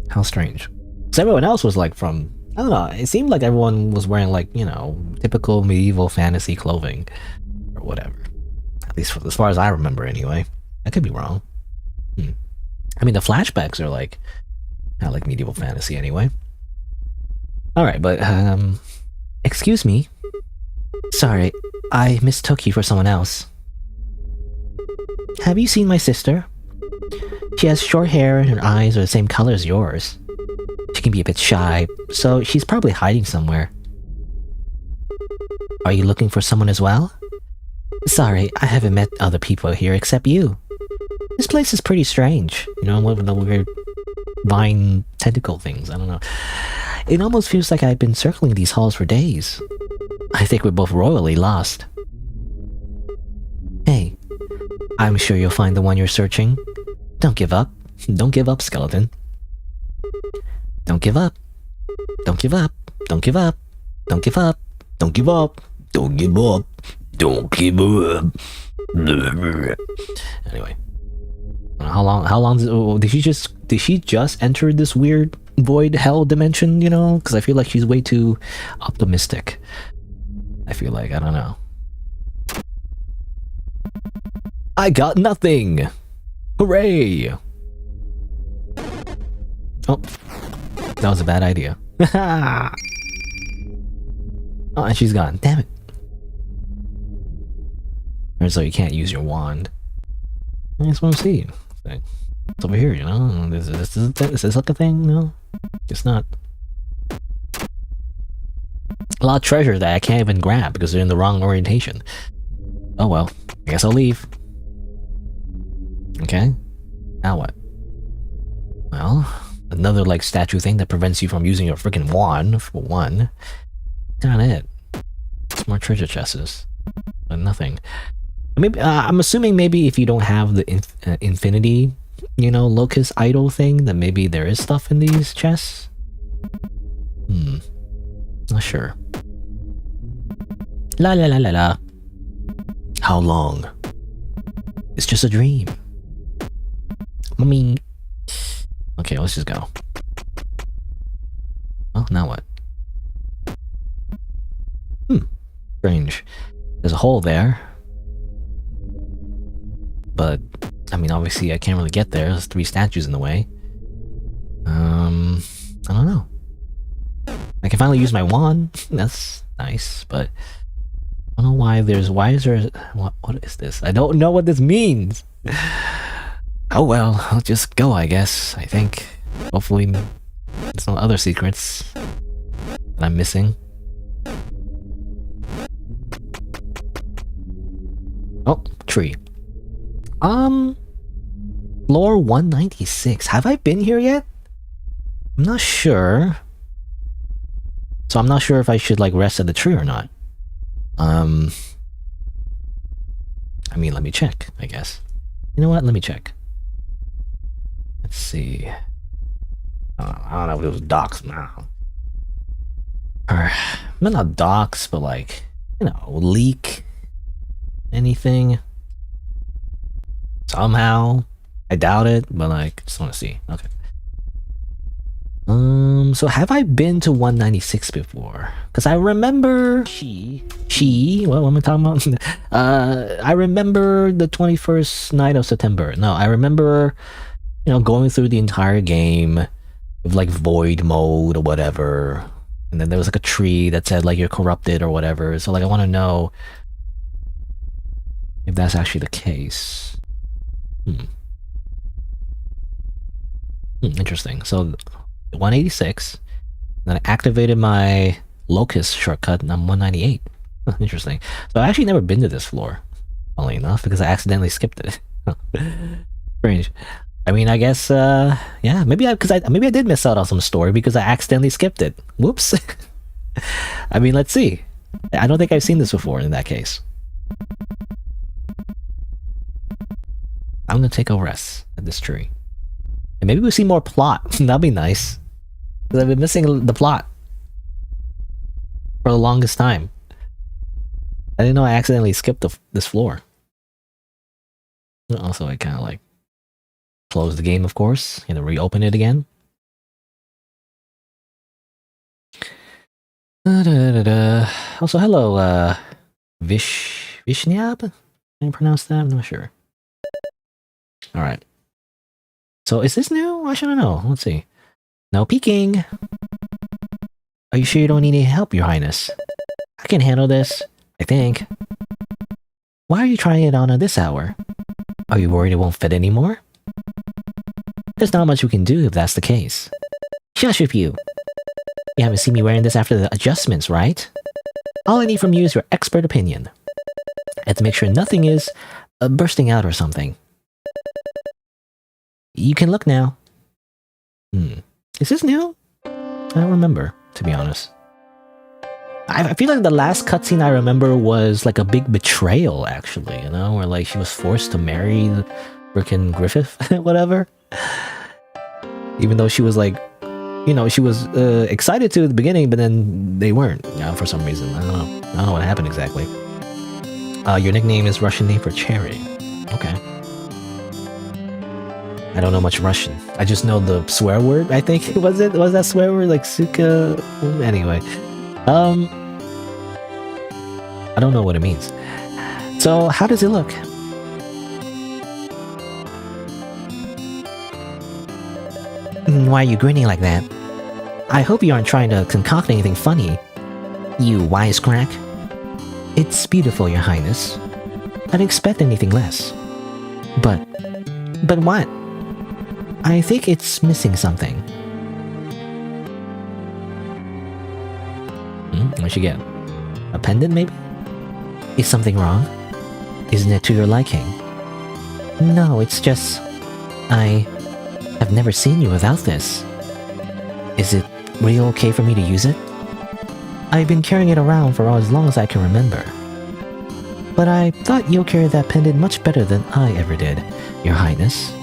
How strange. So everyone else was like from, I don't know, it seemed like everyone was wearing like, you know, typical medieval fantasy clothing or whatever. At least as far as I remember anyway. I could be wrong. I mean, the flashbacks are like, not like medieval fantasy anyway. Alright, but, excuse me. Sorry, I mistook you for someone else. Have you seen my sister? She has short hair and her eyes are the same color as yours. She can be a bit shy, so she's probably hiding somewhere. Are you looking for someone as well? Sorry, I haven't met other people here except you. This place is pretty strange. You know, with the weird vine tentacle things, I don't know. It almost feels like I've been circling these halls for days. I think we're both royally lost. Hey, I'm sure you'll find the one you're searching. Don't give up. Don't give up, skeleton. Don't give up. Don't give up. Don't give up. Don't give up. Don't give up. Don't give up. Don't give up. Anyway. How long did she just enter this weird void hell dimension, you know? Because I feel like she's way too optimistic. I feel like, I don't know. I got nothing! Hooray! Oh. That was a bad idea. Oh, and she's gone. Damn it. Or so you can't use your wand. I just want to see. It's over here, you know? Is this like a thing? No? It's not. A lot of treasure that I can't even grab because they're in the wrong orientation. Oh well. I guess I'll leave. Okay. Now what? Well, another like statue thing that prevents you from using your freaking wand, for one. Not it. Some more treasure chests. But nothing. Maybe I'm assuming maybe if you don't have the infinity, you know, locust idol thing, then maybe there is stuff in these chests. Not sure. La la la la la. How long? It's just a dream. Mommy. Okay, let's just go. Oh, now what? Strange. There's a hole there. But, I mean, obviously I can't really get there. There's 3 statues in the way. I don't know. I can finally use my wand. That's nice, but I don't know why why is there, what is this? I don't know what this means. Oh well, I'll just go, I guess, I think. Hopefully there's no other secrets that I'm missing. Oh, tree. Floor 196. Have I been here yet? I'm not sure. So I'm not sure if I should like rest at the tree or not. I mean, let me check, I guess. You know what? Let me check. Let's see. I don't know if it was docks now. Or, well, not docks, but like, you know, leak. Anything. Somehow. I doubt it, but like, just want to see. Okay. So have I been to 196 before? Because I remember what am I talking about? I remember the 21st night of September. No, I remember, you know, going through the entire game with like void mode or whatever. And then there was like a tree that said like you're corrupted or whatever. So like I want to know if that's actually the case. Interesting. So 186, then I activated my locust shortcut and I'm 198. Interesting. So I actually never been to this floor, funnily enough, because I accidentally skipped it. Strange. I mean, I guess, yeah, maybe I did miss out on some story because I accidentally skipped it. Whoops. I mean, let's see. I don't think I've seen this before in that case. I'm gonna take a rest at this tree. And maybe we'll see more plot. That'd be nice. Because I've been missing the plot for the longest time. I didn't know I accidentally skipped this floor. Also, I kind of like closed the game, of course, and then reopen it again. Also, hello, Vishnyab? Can you pronounce that? I'm not sure. Alright. So, is this new? I should know. Let's see. No peeking! Are you sure you don't need any help, Your Highness? I can handle this, I think. Why are you trying it on at this hour? Are you worried it won't fit anymore? There's not much we can do if that's the case. Shush with you! You haven't seen me wearing this after the adjustments, right? All I need from you is your expert opinion. And to make sure nothing is bursting out or something. You can look now. Is this new? I don't remember, to be honest. I feel like the last cutscene I remember was like a big betrayal, actually, you know? Where like she was forced to marry the frickin' Griffith, whatever. Even though she was like, you know, she was excited to at the beginning, but then they weren't, you know, for some reason. I don't know what happened exactly. Your nickname is Russian name for cherry. Okay. I don't know much Russian. I just know the swear word, I think. Was that swear word? Like suka? Anyway. I don't know what it means. So, how does it look? Why are you grinning like that? I hope you aren't trying to concoct anything funny. You wisecrack. It's beautiful, Your Highness. I'd expect anything less. But what? I think it's missing something. What'd you get? A pendant, maybe? Is something wrong? Isn't it to your liking? No, it's just... I have never seen you without this. Is it really okay for me to use it? I've been carrying it around for as long as I can remember. But I thought you'll carry that pendant much better than I ever did, Your Highness.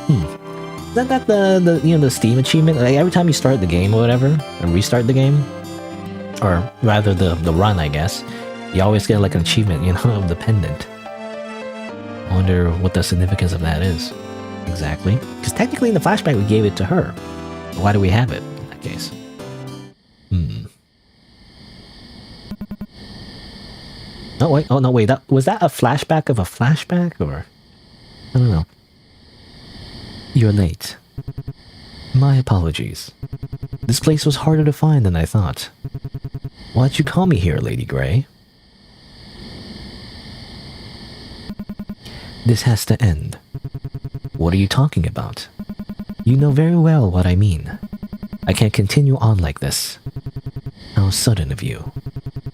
Isn't that the you know, the Steam achievement? Like every time you start the game or whatever, and restart the game, or rather the run, I guess, you always get like an achievement, you know, of the pendant. I wonder what the significance of that is. Exactly. Because technically in the flashback we gave it to her. Why do we have it in that case? Oh wait, was that a flashback of a flashback, or... I don't know. You're late. My apologies. This place was harder to find than I thought. Why'd you call me here, Lady Grey? This has to end. What are you talking about? You know very well what I mean. I can't continue on like this. How sudden of you.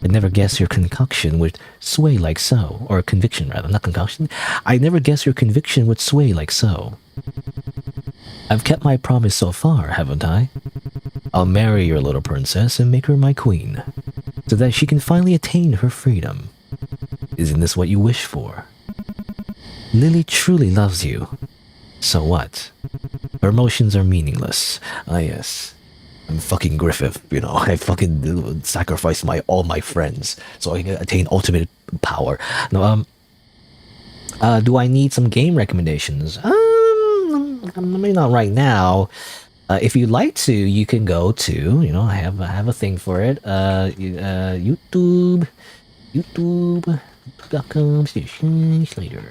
I'd never guess your concoction would sway like so. Or conviction, rather. Not concoction. I'd never guess your conviction would sway like so. I've kept my promise so far, haven't I? I'll marry your little princess and make her my queen, so that she can finally attain her freedom. Isn't this what you wish for? Lily truly loves you. So what? Her emotions are meaningless. Ah yes. I'm fucking Griffith, you know. I fucking sacrificed all my friends so I can attain ultimate power. No, do I need some game recommendations? Maybe not right now. If you'd like to, you can go to, you know, I have a thing for it. YouTube.com/SighingSlider.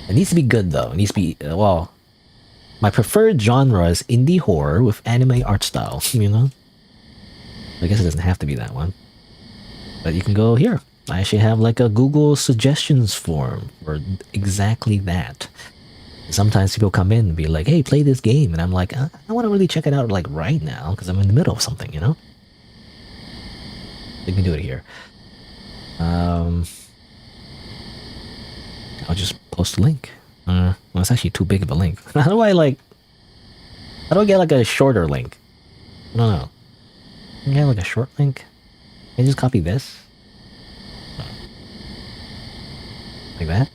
It needs to be good though. It needs to be well. My preferred genre is indie horror with anime art style. You know, I guess it doesn't have to be that one, but you can go here. I actually have like a Google suggestions form for exactly that. Sometimes people come in and be like, hey, play this game. And I'm like, I want to really check it out like right now because I'm in the middle of something, you know? You can do it here. I'll just post a link. Well, it's actually too big of a link. How do I get like a shorter link? I don't know. Can I get like a short link? Can I just copy this? Like that?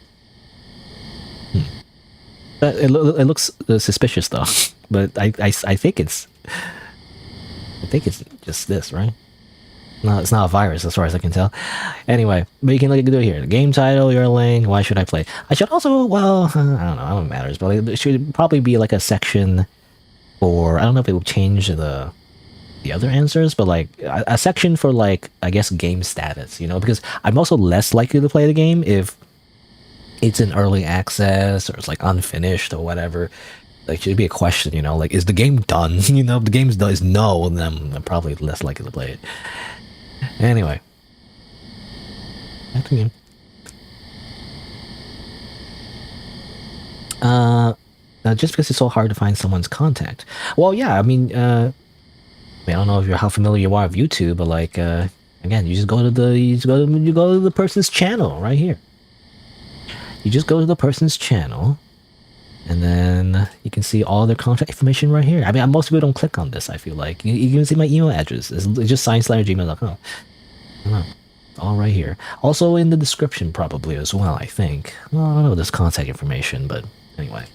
But it looks suspicious though. But I think it's just this, right? No, it's not a virus as far as I can tell. Anyway, but you can do it here. The game title, your link. Why should I play? I should also, well, I don't know. I don't know if it matters, but it should probably be like a section for. I don't know if it will change the other answers, but like a section for like I guess game status. You know, because I'm also less likely to play the game if it's in early access or it's like unfinished or whatever. Like, should be a question, you know, like, is the game done? You know, if the game's done is no, then I'm probably less likely to play it. Anyway. Back to me. Just because it's so hard to find someone's contact. Well, yeah, I mean, I don't know if how familiar you are with YouTube, but like, again, you just go to the person's channel right here. You just go to the person's channel, and then you can see all their contact information right here. I mean, most people don't click on this, I feel like. You can see my email address. It's just SighingSlider@gmail.com. I don't know. It's all right here. Also in the description probably as well, I think. Well, I don't know this contact information, but anyway.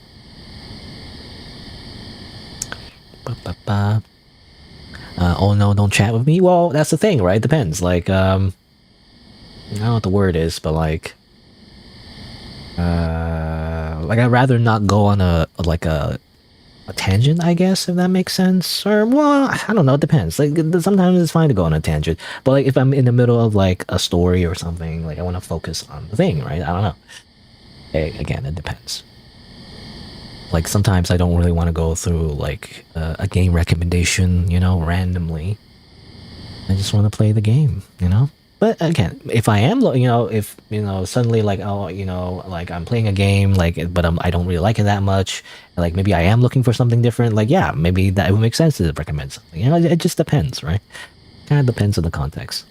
Oh no, don't chat with me? Well, that's the thing, right? It depends. Like, I don't know what the word is, but like I'd rather not go on a tangent, I guess, if that makes sense. Or, well, I don't know, it depends. Like, sometimes it's fine to go on a tangent, but like if I'm in the middle of like a story or something, like I want to focus on the thing, right? I don't know. Again, it depends. Like sometimes I don't really want to go through like a game recommendation, you know, randomly. I just want to play the game, you know? But again, if I am, you know, if, you know, suddenly like, oh, you know, like I'm playing a game, like, but I don't really like it that much, like maybe I am looking for something different, like, yeah, maybe that would make sense to recommend something. You know, it just depends, right? Kind of depends on the context.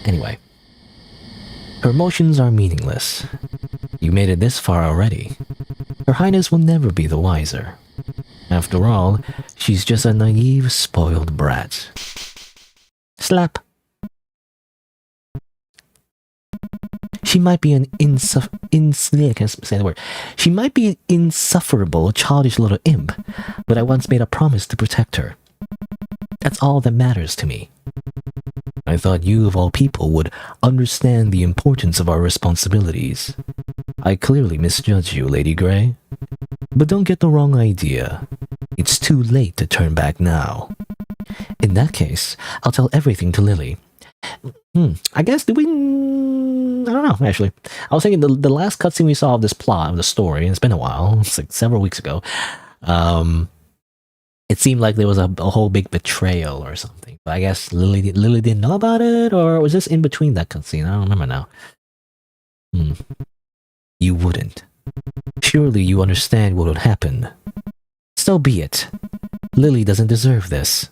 Anyway. Her emotions are meaningless. You made it this far already. Her Highness will never be the wiser. After all, she's just a naive, spoiled brat. Slap. She might be an I can't say the word. She might be an insufferable, childish little imp, but I once made a promise to protect her. That's all that matters to me. I thought you, of all people, would understand the importance of our responsibilities. I clearly misjudged you, Lady Grey. But don't get the wrong idea. It's too late to turn back now. In that case, I'll tell everything to Lily. I guess, did we... I don't know, actually. I was thinking the last cutscene we saw of this plot, of the story, and it's been a while, it's like several weeks ago, it seemed like there was a whole big betrayal or something. But I guess Lily didn't know about it, or was this in between that cutscene? I don't remember now. You wouldn't. Surely you understand what would happen. So be it. Lily doesn't deserve this.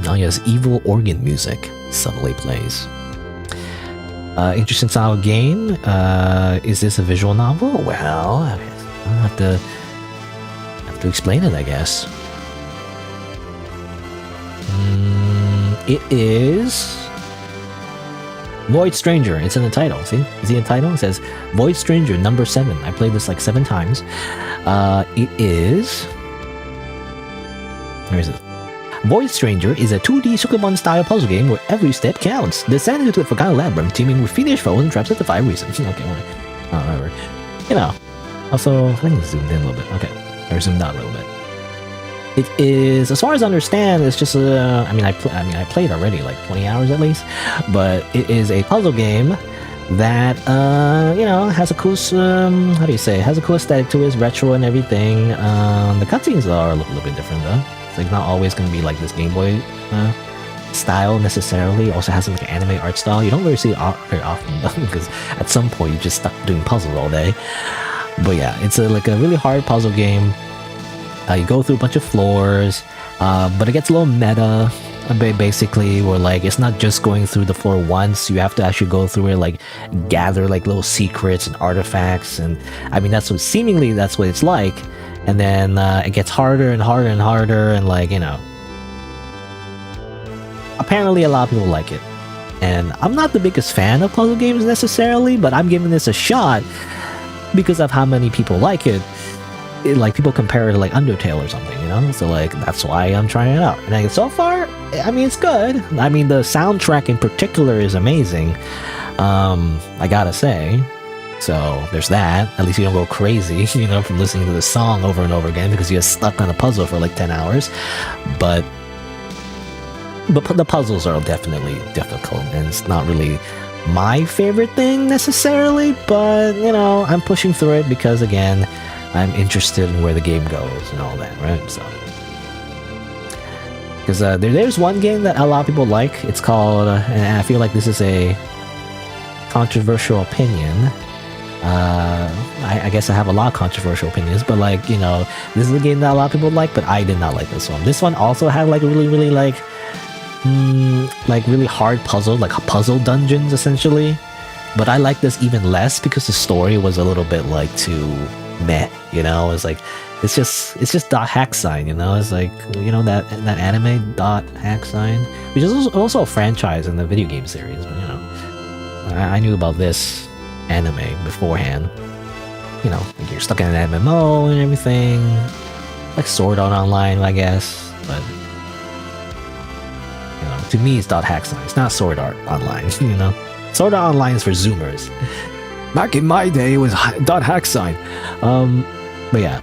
Oh yes, evil organ music suddenly plays. Interesting style of game. Is this a visual novel? Well, I have to explain it, I guess. It is Void Stranger. It's in the title. See? You see the title? It says Void Stranger number 7. I played this like 7 times. It is... Where is it? Void Stranger is a 2D Sukeban-style puzzle game where every step counts. Descend into a forgotten labyrinth teeming with fiendish foes and traps at defy reason. Okay, whatever. You know. Also, I think it's zoomed in a little bit. Okay. Or zoomed out a little bit. It is, as far as I understand, it's just a... I played already, like 20 hours at least. But it is a puzzle game that, you know, has a cool, how do you say? Has a cool aesthetic to it, it's retro and everything. The cutscenes are a little bit different, though. It's like not always going to be like this Game Boy style necessarily. It also has like an anime art style. You don't really see it very often, though, because at some point you're just stuck doing puzzles all day. But yeah, it's like a really hard puzzle game. You go through a bunch of floors, but it gets a little meta, basically, where like it's not just going through the floor once. You have to actually go through it, like gather like little secrets and artifacts, and I mean that's what it's like. And then it gets harder and harder and harder, and like, you know, apparently a lot of people like it. And I'm not the biggest fan of puzzle games necessarily, but I'm giving this a shot because of how many people like it, like people compare it to like Undertale or something, you know? So like that's why I'm trying it out. And like, so far, I mean, it's good. I mean, the soundtrack in particular is amazing. I gotta say. So there's that. At least you don't go crazy, you know, from listening to the song over and over again because you get stuck on a puzzle for like 10 hours. But the puzzles are definitely difficult, and it's not really my favorite thing necessarily, but you know, I'm pushing through it because again, I'm interested in where the game goes and all that, right? So because there's one game that a lot of people like. It's called and I feel like this is a controversial opinion. I guess I have a lot of controversial opinions, but like, you know, this is a game that a lot of people like, but I did not like this one. This one also had like really like really hard puzzle, like puzzle dungeons essentially. But I like this even less because the story was a little bit like too meh, you know? It's like it's just dot hack sign, you know? It's like, you know, that anime dot hack sign, which is also a franchise in the video game series, but you know, I knew about this anime beforehand. You know, like you're stuck in an MMO and everything, like Sword Art Online, I guess. But you know, to me, it's dot hack sign. It's not Sword Art Online. You know, Sword Art Online is for Zoomers. Back in my day, it was dot hack sign. But yeah,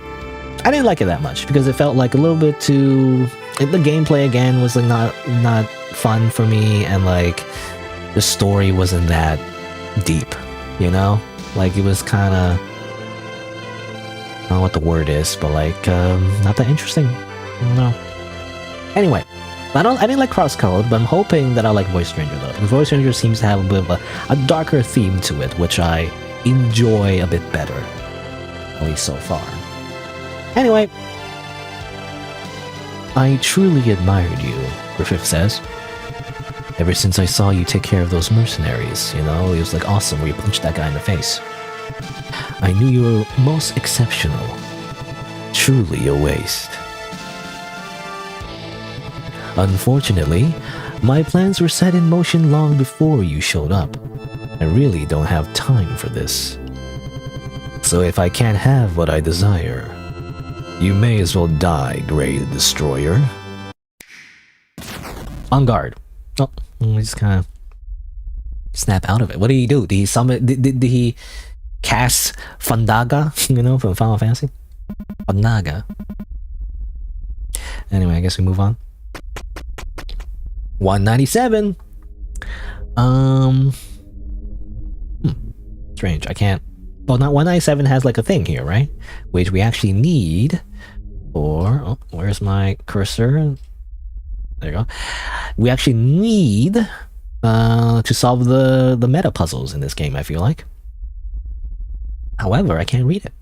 I didn't like it that much because it felt like a little bit too. The gameplay again was like not fun for me, and like the story wasn't that deep. You know, like it was kind of, I don't know what the word is, but like not that interesting. I don't know. Anyway, I didn't like Crosscode, but I'm hoping that I like Voice Stranger though. Because Voice Stranger seems to have a bit of a darker theme to it, which I enjoy a bit better, at least so far. Anyway, I truly admired you, Griffith says. Ever since I saw you take care of those mercenaries, you know, it was like awesome where you punched that guy in the face. I knew you were most exceptional. Truly a waste. Unfortunately, my plans were set in motion long before you showed up. I really don't have time for this. So if I can't have what I desire, you may as well die, Grey the Destroyer. On guard. Oh, I just kind of snap out of it. What did he do? Did he summon? Did he cast Fandaga? You know, from Final Fantasy. Fandaga. Anyway, I guess we move on. 197. Strange. I can't. Well, not 197 has like a thing here, right? Which we actually need for. Oh, where's my cursor? There you go. We actually need to solve the meta puzzles in this game, I feel like. However, I can't read it.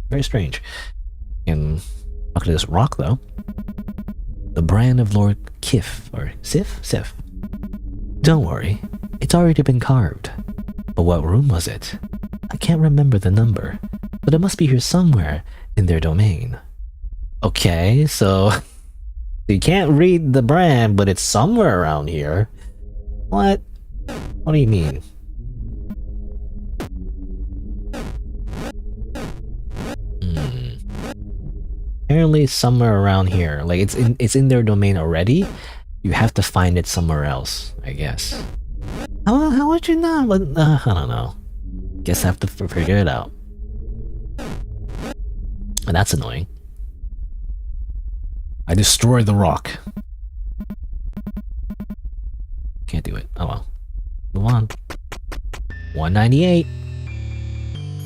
Very strange. And look at this rock, though. The brand of Lord Kif, or Sif? Don't worry, it's already been carved. But what room was it? I can't remember the number, but it must be here somewhere in their domain. Okay, so you can't read the brand, but it's somewhere around here. What? What do you mean? Apparently somewhere around here. Like it's in their domain already. You have to find it somewhere else, I guess. How would you know? I don't know. Guess I have to figure it out. And that's annoying. I destroyed the rock. Can't do it. Oh well. Move on. 198.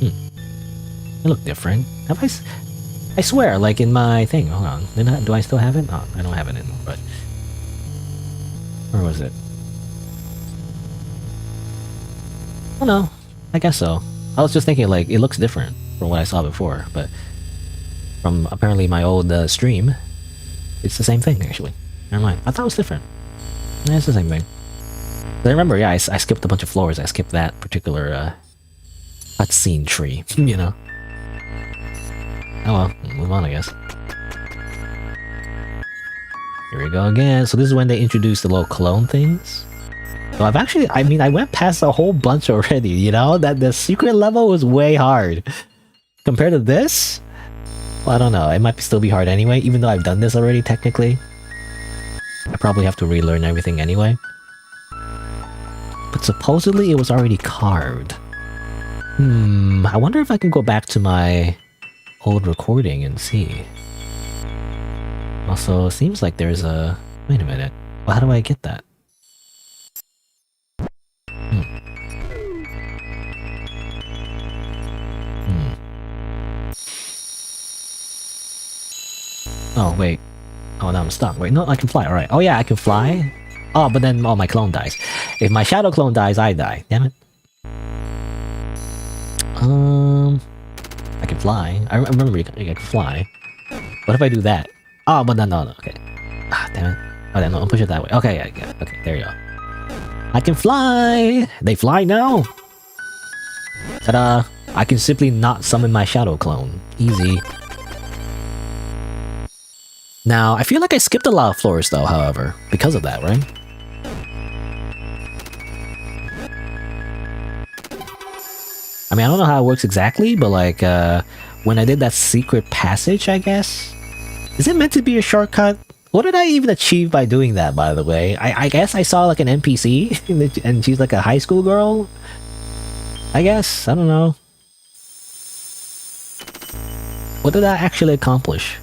They look different. Have I swear, like in my thing. Hold on. Do I still have it? Oh, I don't have it anymore, but where was it? Oh no. I guess so. I was just thinking like it looks different from what I saw before, but from apparently my old stream, it's the same thing actually. Never mind. I thought it was different. Yeah, it's the same thing. But I remember, yeah, I skipped a bunch of floors. I skipped that particular cutscene tree, you know. Oh well, move on, I guess. Here we go again. So this is when they introduced the little clone things. So I've actually, I mean, I went past a whole bunch already, you know? That the secret level was way hard. Compared to this? Well, I don't know. It might still be hard anyway, even though I've done this already, technically. I probably have to relearn everything anyway. But supposedly it was already carved. I wonder if I can go back to my old recording and see. Also, it seems like there's a... Wait a minute. Well, how do I get that? Oh, wait. Oh, now I'm stuck. Wait, no, I can fly. Alright. Oh, yeah, I can fly. Oh, but then my clone dies. If my shadow clone dies, I die. Damn it. I can fly. I remember I can fly. What if I do that? Oh, but no. Okay. Ah, damn it. Oh, no, I'll push it that way. Okay, I get it. Okay, there you go. I can fly! They fly now! Ta-da! I can simply not summon my shadow clone. Easy. Now, I feel like I skipped a lot of floors though, however, because of that, right? I mean, I don't know how it works exactly, but like, when I did that secret passage, I guess? Is it meant to be a shortcut? What did I even achieve by doing that, by the way? I guess I saw like an NPC, and she's like a high school girl? I guess? I don't know. What did I actually accomplish?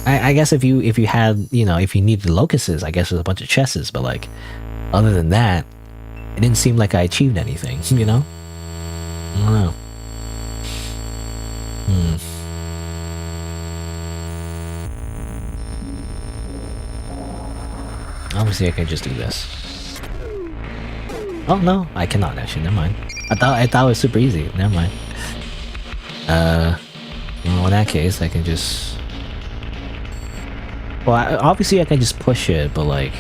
I guess if you had, you know, if you needed locusts, I guess there's a bunch of chests, but like, other than that, it didn't seem like I achieved anything, you know? I don't know. Obviously I can just do this. Oh no, I cannot actually, never mind. I thought it was super easy, never mind. Well, in that case I can just... Well, obviously I can just push it, but like...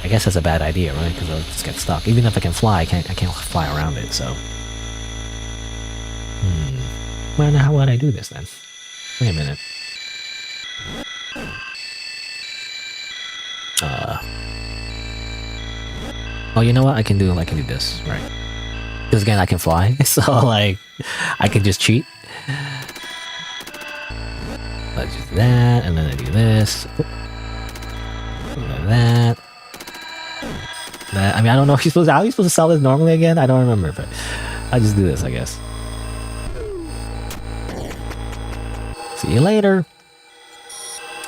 I guess that's a bad idea, right? Because I'll just get stuck. Even if I can fly, I can't fly around it, so... Well, now how would I do this then? Wait a minute. Oh, you know what? I can do this, right? Because again, I can fly, so like, I can just cheat. Let's do that, and then I do this. That. I mean, I don't know if you're supposed to, how are you supposed to sell this normally again? I don't remember, but I'll just do this, I guess. See you later.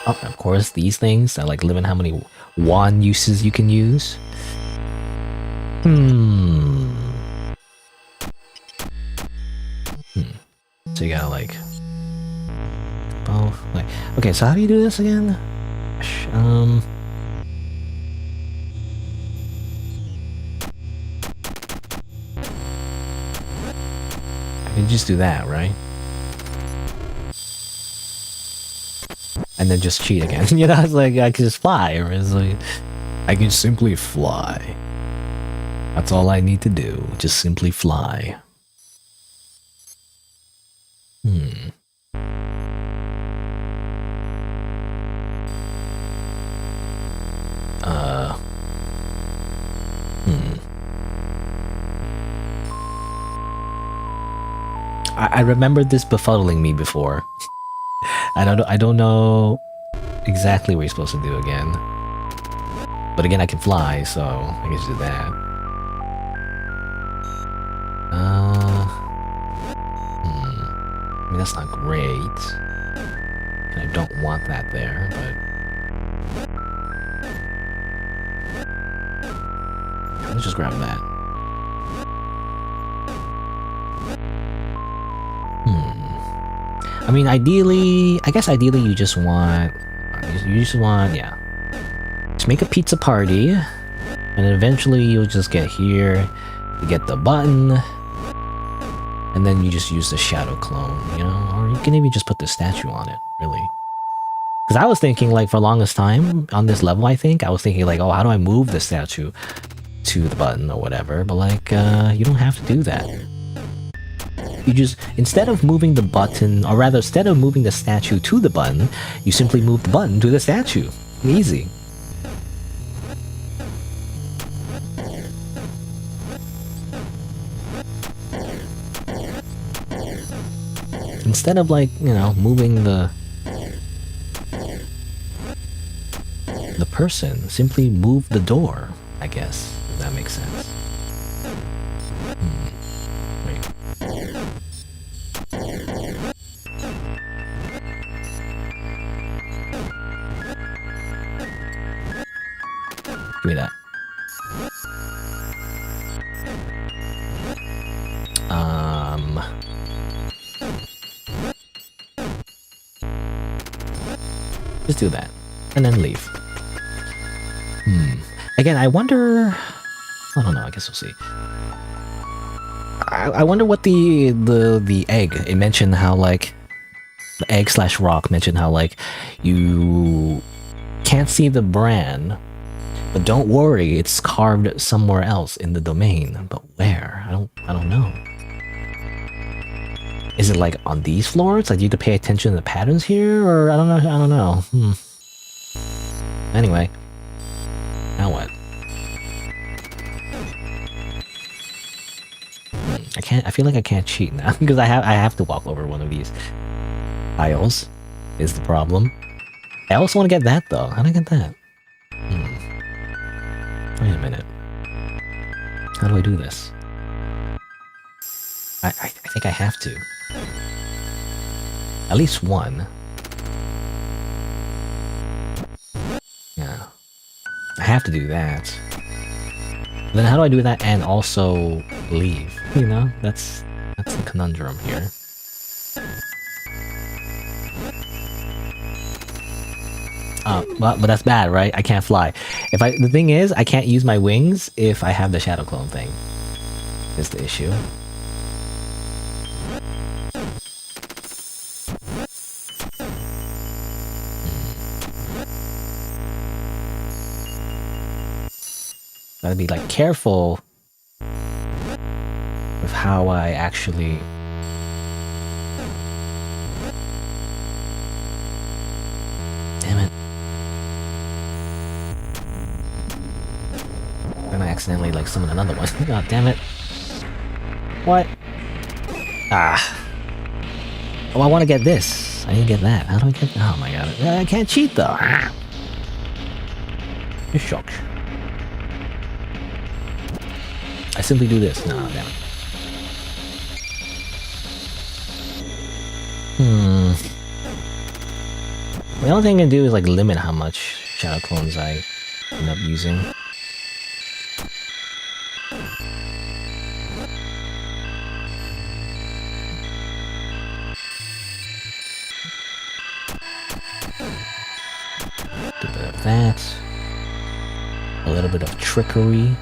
Oh, of course, these things that like limit how many wand uses you can use. So you gotta like both. Like, okay, so how do you do this again? I can just do that, right? And then just cheat again. You know, it's like I can just fly, or it's like I can simply fly. That's all I need to do. Just simply fly. I remembered this befuddling me before. I don't know exactly what you're supposed to do again. But again, I can fly, so I can just do that. I mean, that's not great. And I don't want that there, but... let's just grab that. I mean, ideally... I guess ideally you just want... yeah. Just make a pizza party, and then eventually you'll just get here, you get the button, and then you just use the shadow clone, you know? Or you can even just put the statue on it, really. Because I was thinking, like, for the longest time, on this level, I think, I was thinking, like, oh, how do I move the statue to the button or whatever? But, like, you don't have to do that. You just, instead of moving the button, or rather, instead of moving the statue to the button, you simply move the button to the statue. Easy. instead of like, you know, moving the person, simply move the door, I guess, if that makes sense. Wait. Give me that. Just do that, and then leave. Again, I wonder... I don't know, I guess we'll see. I wonder what the egg... It mentioned how, like... The egg slash rock mentioned how, like, you can't see the brand, but don't worry, it's carved somewhere else in the domain. But where? I don't know. Is it like on these floors? Like, do you have to pay attention to the patterns here? Or I don't know. Anyway. Now what? I feel like I can't cheat now because I have to walk over one of these aisles is the problem. I also want to get that though. How do I get that? Wait a minute. How do I do this? I think I have to. At least one. Yeah. I have to do that. Then how do I do that and also leave? You know, that's the conundrum here. But that's bad, right? I can't fly. The thing is, I can't use my wings if I have the shadow clone thing. Is the issue. Gotta be like careful with how I actually... Damn it. I'm gonna accidentally like summon another one. God damn it. What? Ah. Oh, I want to get this. I need to get that. How do I get... Oh my god. I can't cheat though. Ah. You're shocked. I simply do this. No, damn it. The only thing I can do is like limit how much shadow clones I end up using. Do a bit of that. A little bit of trickery.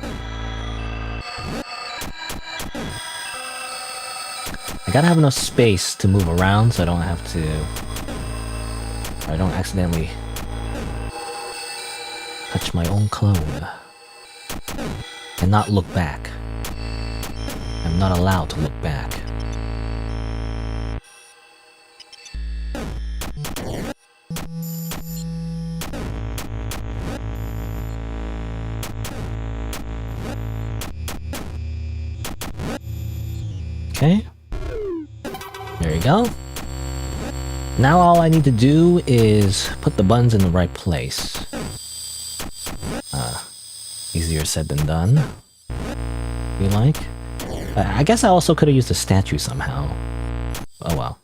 I gotta have enough space to move around so I don't have to... Or I don't accidentally touch my own clone. And not look back. I'm not allowed to look back. Okay. There you go. Now all I need to do is put the buttons in the right place. Easier said than done. You like? I guess I also could have used a statue somehow. Oh well.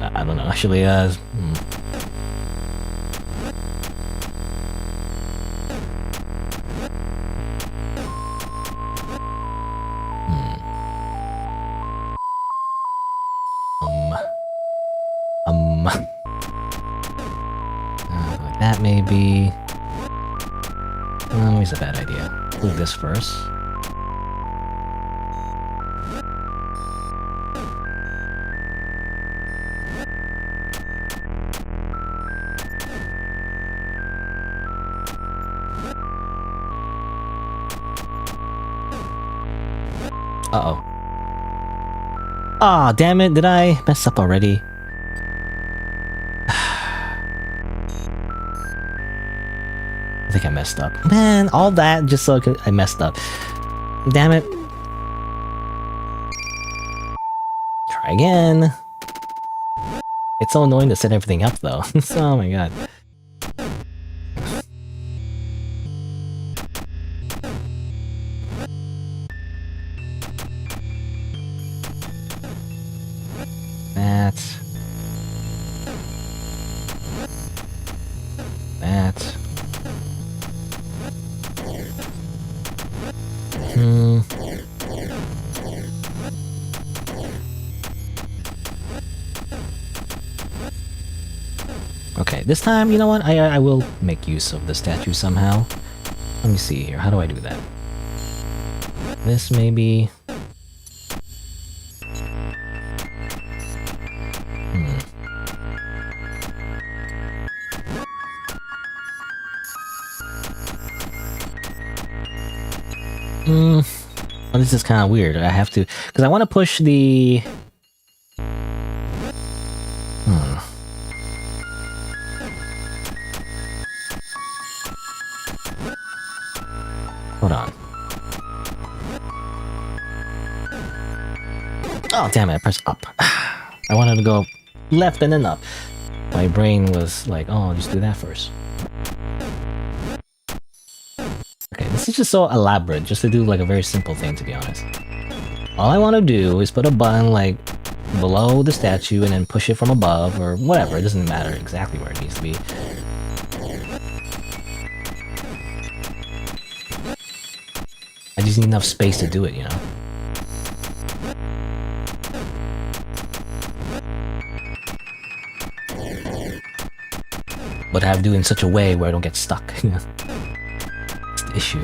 I don't know, actually, like that maybe. Always a bad idea. Do this first. Uh-oh. Aw, damn it, did I mess up already? I think I messed up. Man, all that just so I messed up. Damn it. Try again. It's so annoying to set everything up though. Oh my god. Okay, this time, you know what? I will make use of the statue somehow. Let me see here. How do I do that? This maybe... Well, this is kind of weird. I have to... Because I want to push the... Hold on. Oh, damn it, I pressed up. I wanted to go left and then up. My brain was like, oh, just do that first. Okay, this is just so elaborate, just to do like a very simple thing, to be honest. All I want to do is put a button like below the statue and then push it from above, or whatever. It doesn't matter exactly where it needs to be. I just need enough space to do it, you know? But I have to do it in such a way where I don't get stuck. It's the issue.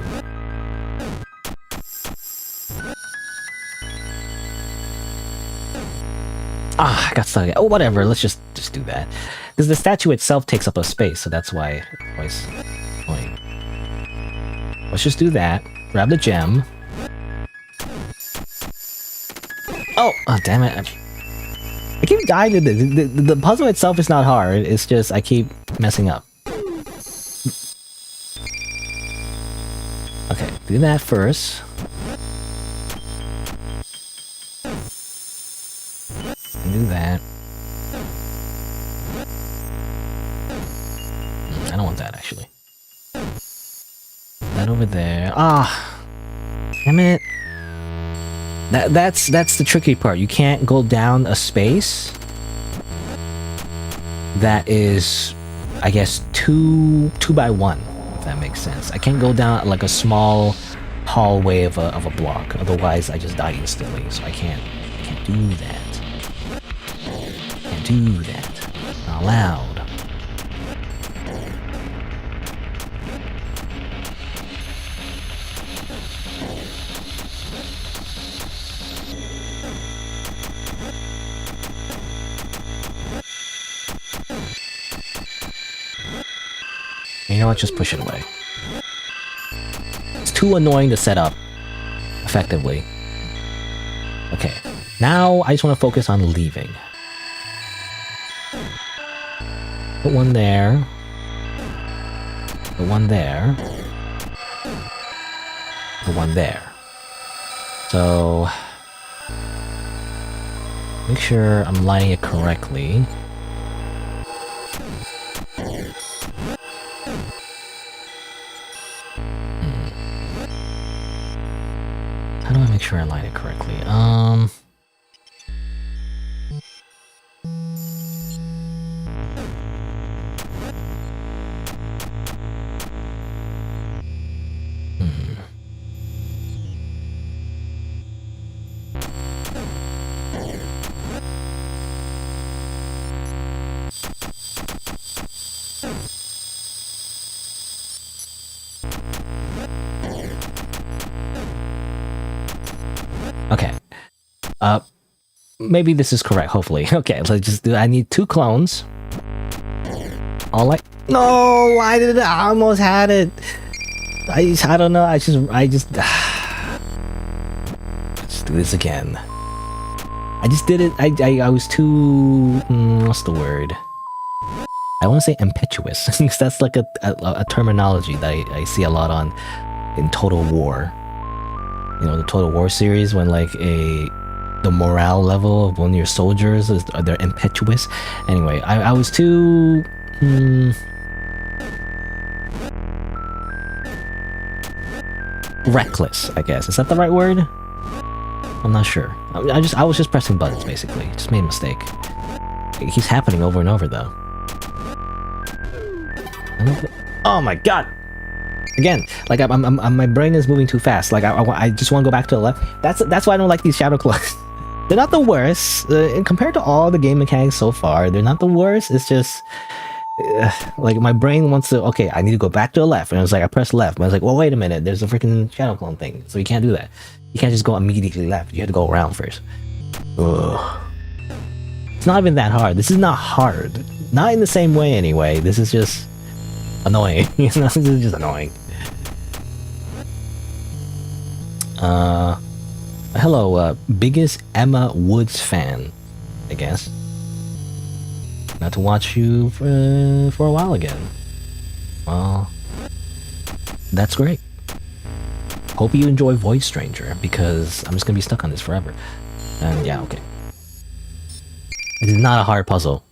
Ah, I got stuck. Oh, whatever. Let's just do that. Because the statue itself takes up a space, so that's why it's annoying. Let's just do that. Grab the gem. Oh, damn it. I keep dying to this. The puzzle itself is not hard. It's just I keep messing up. Okay, do that first. Do that. I don't want that, actually. That over there. Ah! Damn it. That's the tricky part. You can't go down a space that is, I guess, two by one, if that makes sense. I can't go down like a small hallway of a block. Otherwise, I just die instantly. So I can't do that. Can't do that. Not allowed. You know what? Just push it away. It's too annoying to set up effectively. Okay, now I just want to focus on leaving. Put one there. Put one there. Put one there. So... make sure I'm lining it correctly. How do I make sure I line it correctly? Okay. Maybe this is correct, hopefully. Okay, let's just do... I need 2 clones. All like... No! I did it! I almost had it! I don't know, I just... Let's do this again. I just did it... I was too... what's the word? I want to say impetuous, because that's like a terminology that I see a lot on... in Total War. you know, the Total War series, when like the morale level of one of your soldiers is they're impetuous. Anyway, I was too reckless, I guess. Is that the right word? I'm not sure. I was just pressing buttons basically. Just made a mistake. It keeps happening over and over though. Oh my god! Again, like my brain is moving too fast. Like I just want to go back to the left. That's why I don't like these shadow clones. They're not the worst compared to all the game mechanics so far. They're not the worst. It's just like my brain wants to. Okay, I need to go back to the left, and it's like I press left, but I was like, well, wait a minute. There's a freaking shadow clone thing, so you can't do that. You can't just go immediately left. You have to go around first. Ugh. It's not even that hard. This is not hard. Not in the same way anyway. This is just annoying. You know, this is just annoying. Hello, biggest Emma Woods fan, I guess. Got to watch you for a while again. Well, that's great. Hope you enjoy Void Stranger, because I'm just gonna be stuck on this forever. And yeah, okay. This is not a hard puzzle.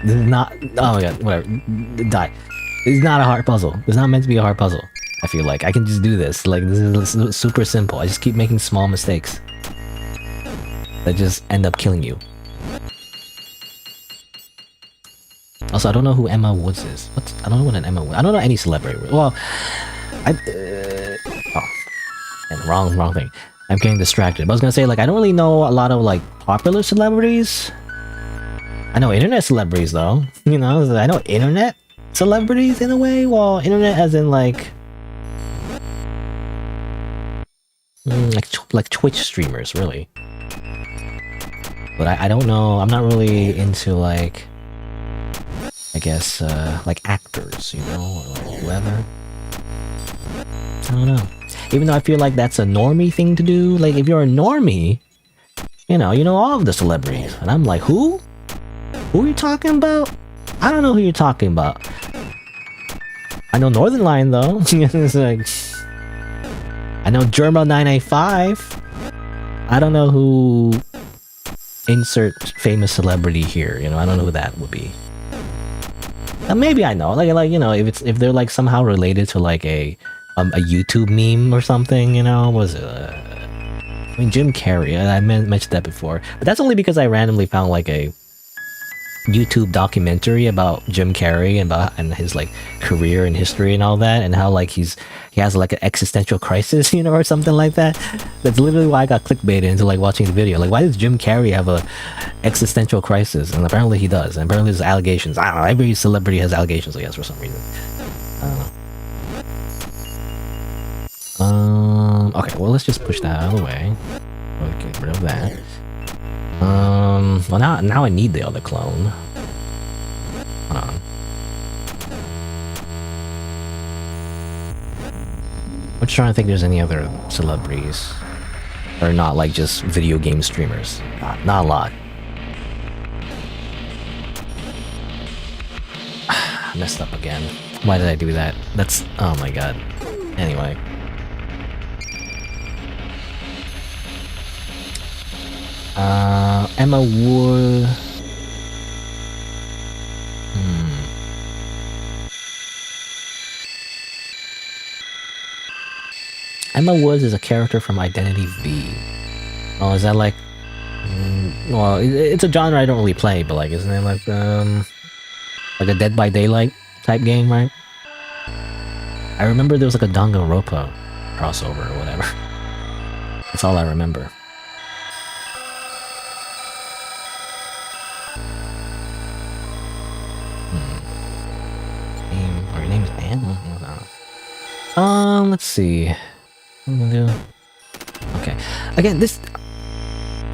This is not. Oh my god, whatever. Die. This is not a hard puzzle. It's not meant to be a hard puzzle. I feel like I can just do this. Like, this is super simple. I just keep making small mistakes that just end up killing you. Also, I don't know who Emma Woods is. I don't know what an Emma Woods. I don't know any celebrity. Well, oh, and wrong thing. I'm getting distracted. But I was gonna say, like, I don't really know a lot of like popular celebrities. I know internet celebrities though. You know, I know internet celebrities in a way. Well, internet as in like Twitch streamers, really. But I don't know. I'm not really into like, I guess like actors, you know, or like whoever. I don't know. Even though I feel like that's a normie thing to do. Like, if you're a normie, you know all of the celebrities, and I'm like, who? Who are you talking about? I don't know who you're talking about. I know Northern Lion though. It's like, I know Germa985. I don't know who. Insert famous celebrity here. You know, I don't know who that would be. Maybe I know. Like you know, if they're like somehow related to like a YouTube meme or something. You know, was it? I mean, Jim Carrey. I mentioned that before, but that's only because I randomly found like a YouTube documentary about Jim Carrey and his like career and history and all that, and how like he has like an existential crisis, you know, or something like that. That's literally why I got clickbaited into like watching the video. Like, why does Jim Carrey have a existential crisis? And apparently he does. And apparently there's allegations. I don't know. Every celebrity has allegations, I guess, for some reason. I don't know. Okay, well, let's just push that out of the way. Okay, get rid of that. Well, now I need the other clone. Hold on. I'm just trying to think if there's any other celebrities. Or not like just video game streamers. Not a lot. Messed up again. Why did I do that? That's... oh my god. Anyway. Emma Wood... Emma Woods is a character from Identity V. Oh, is that like... well, it's a genre I don't really play, but like, isn't it like a Dead by Daylight type game, right? I remember there was like a Danganronpa crossover or whatever. That's all I remember. Or your name is Anne? Let's see. What am I gonna do? Okay. Again, this...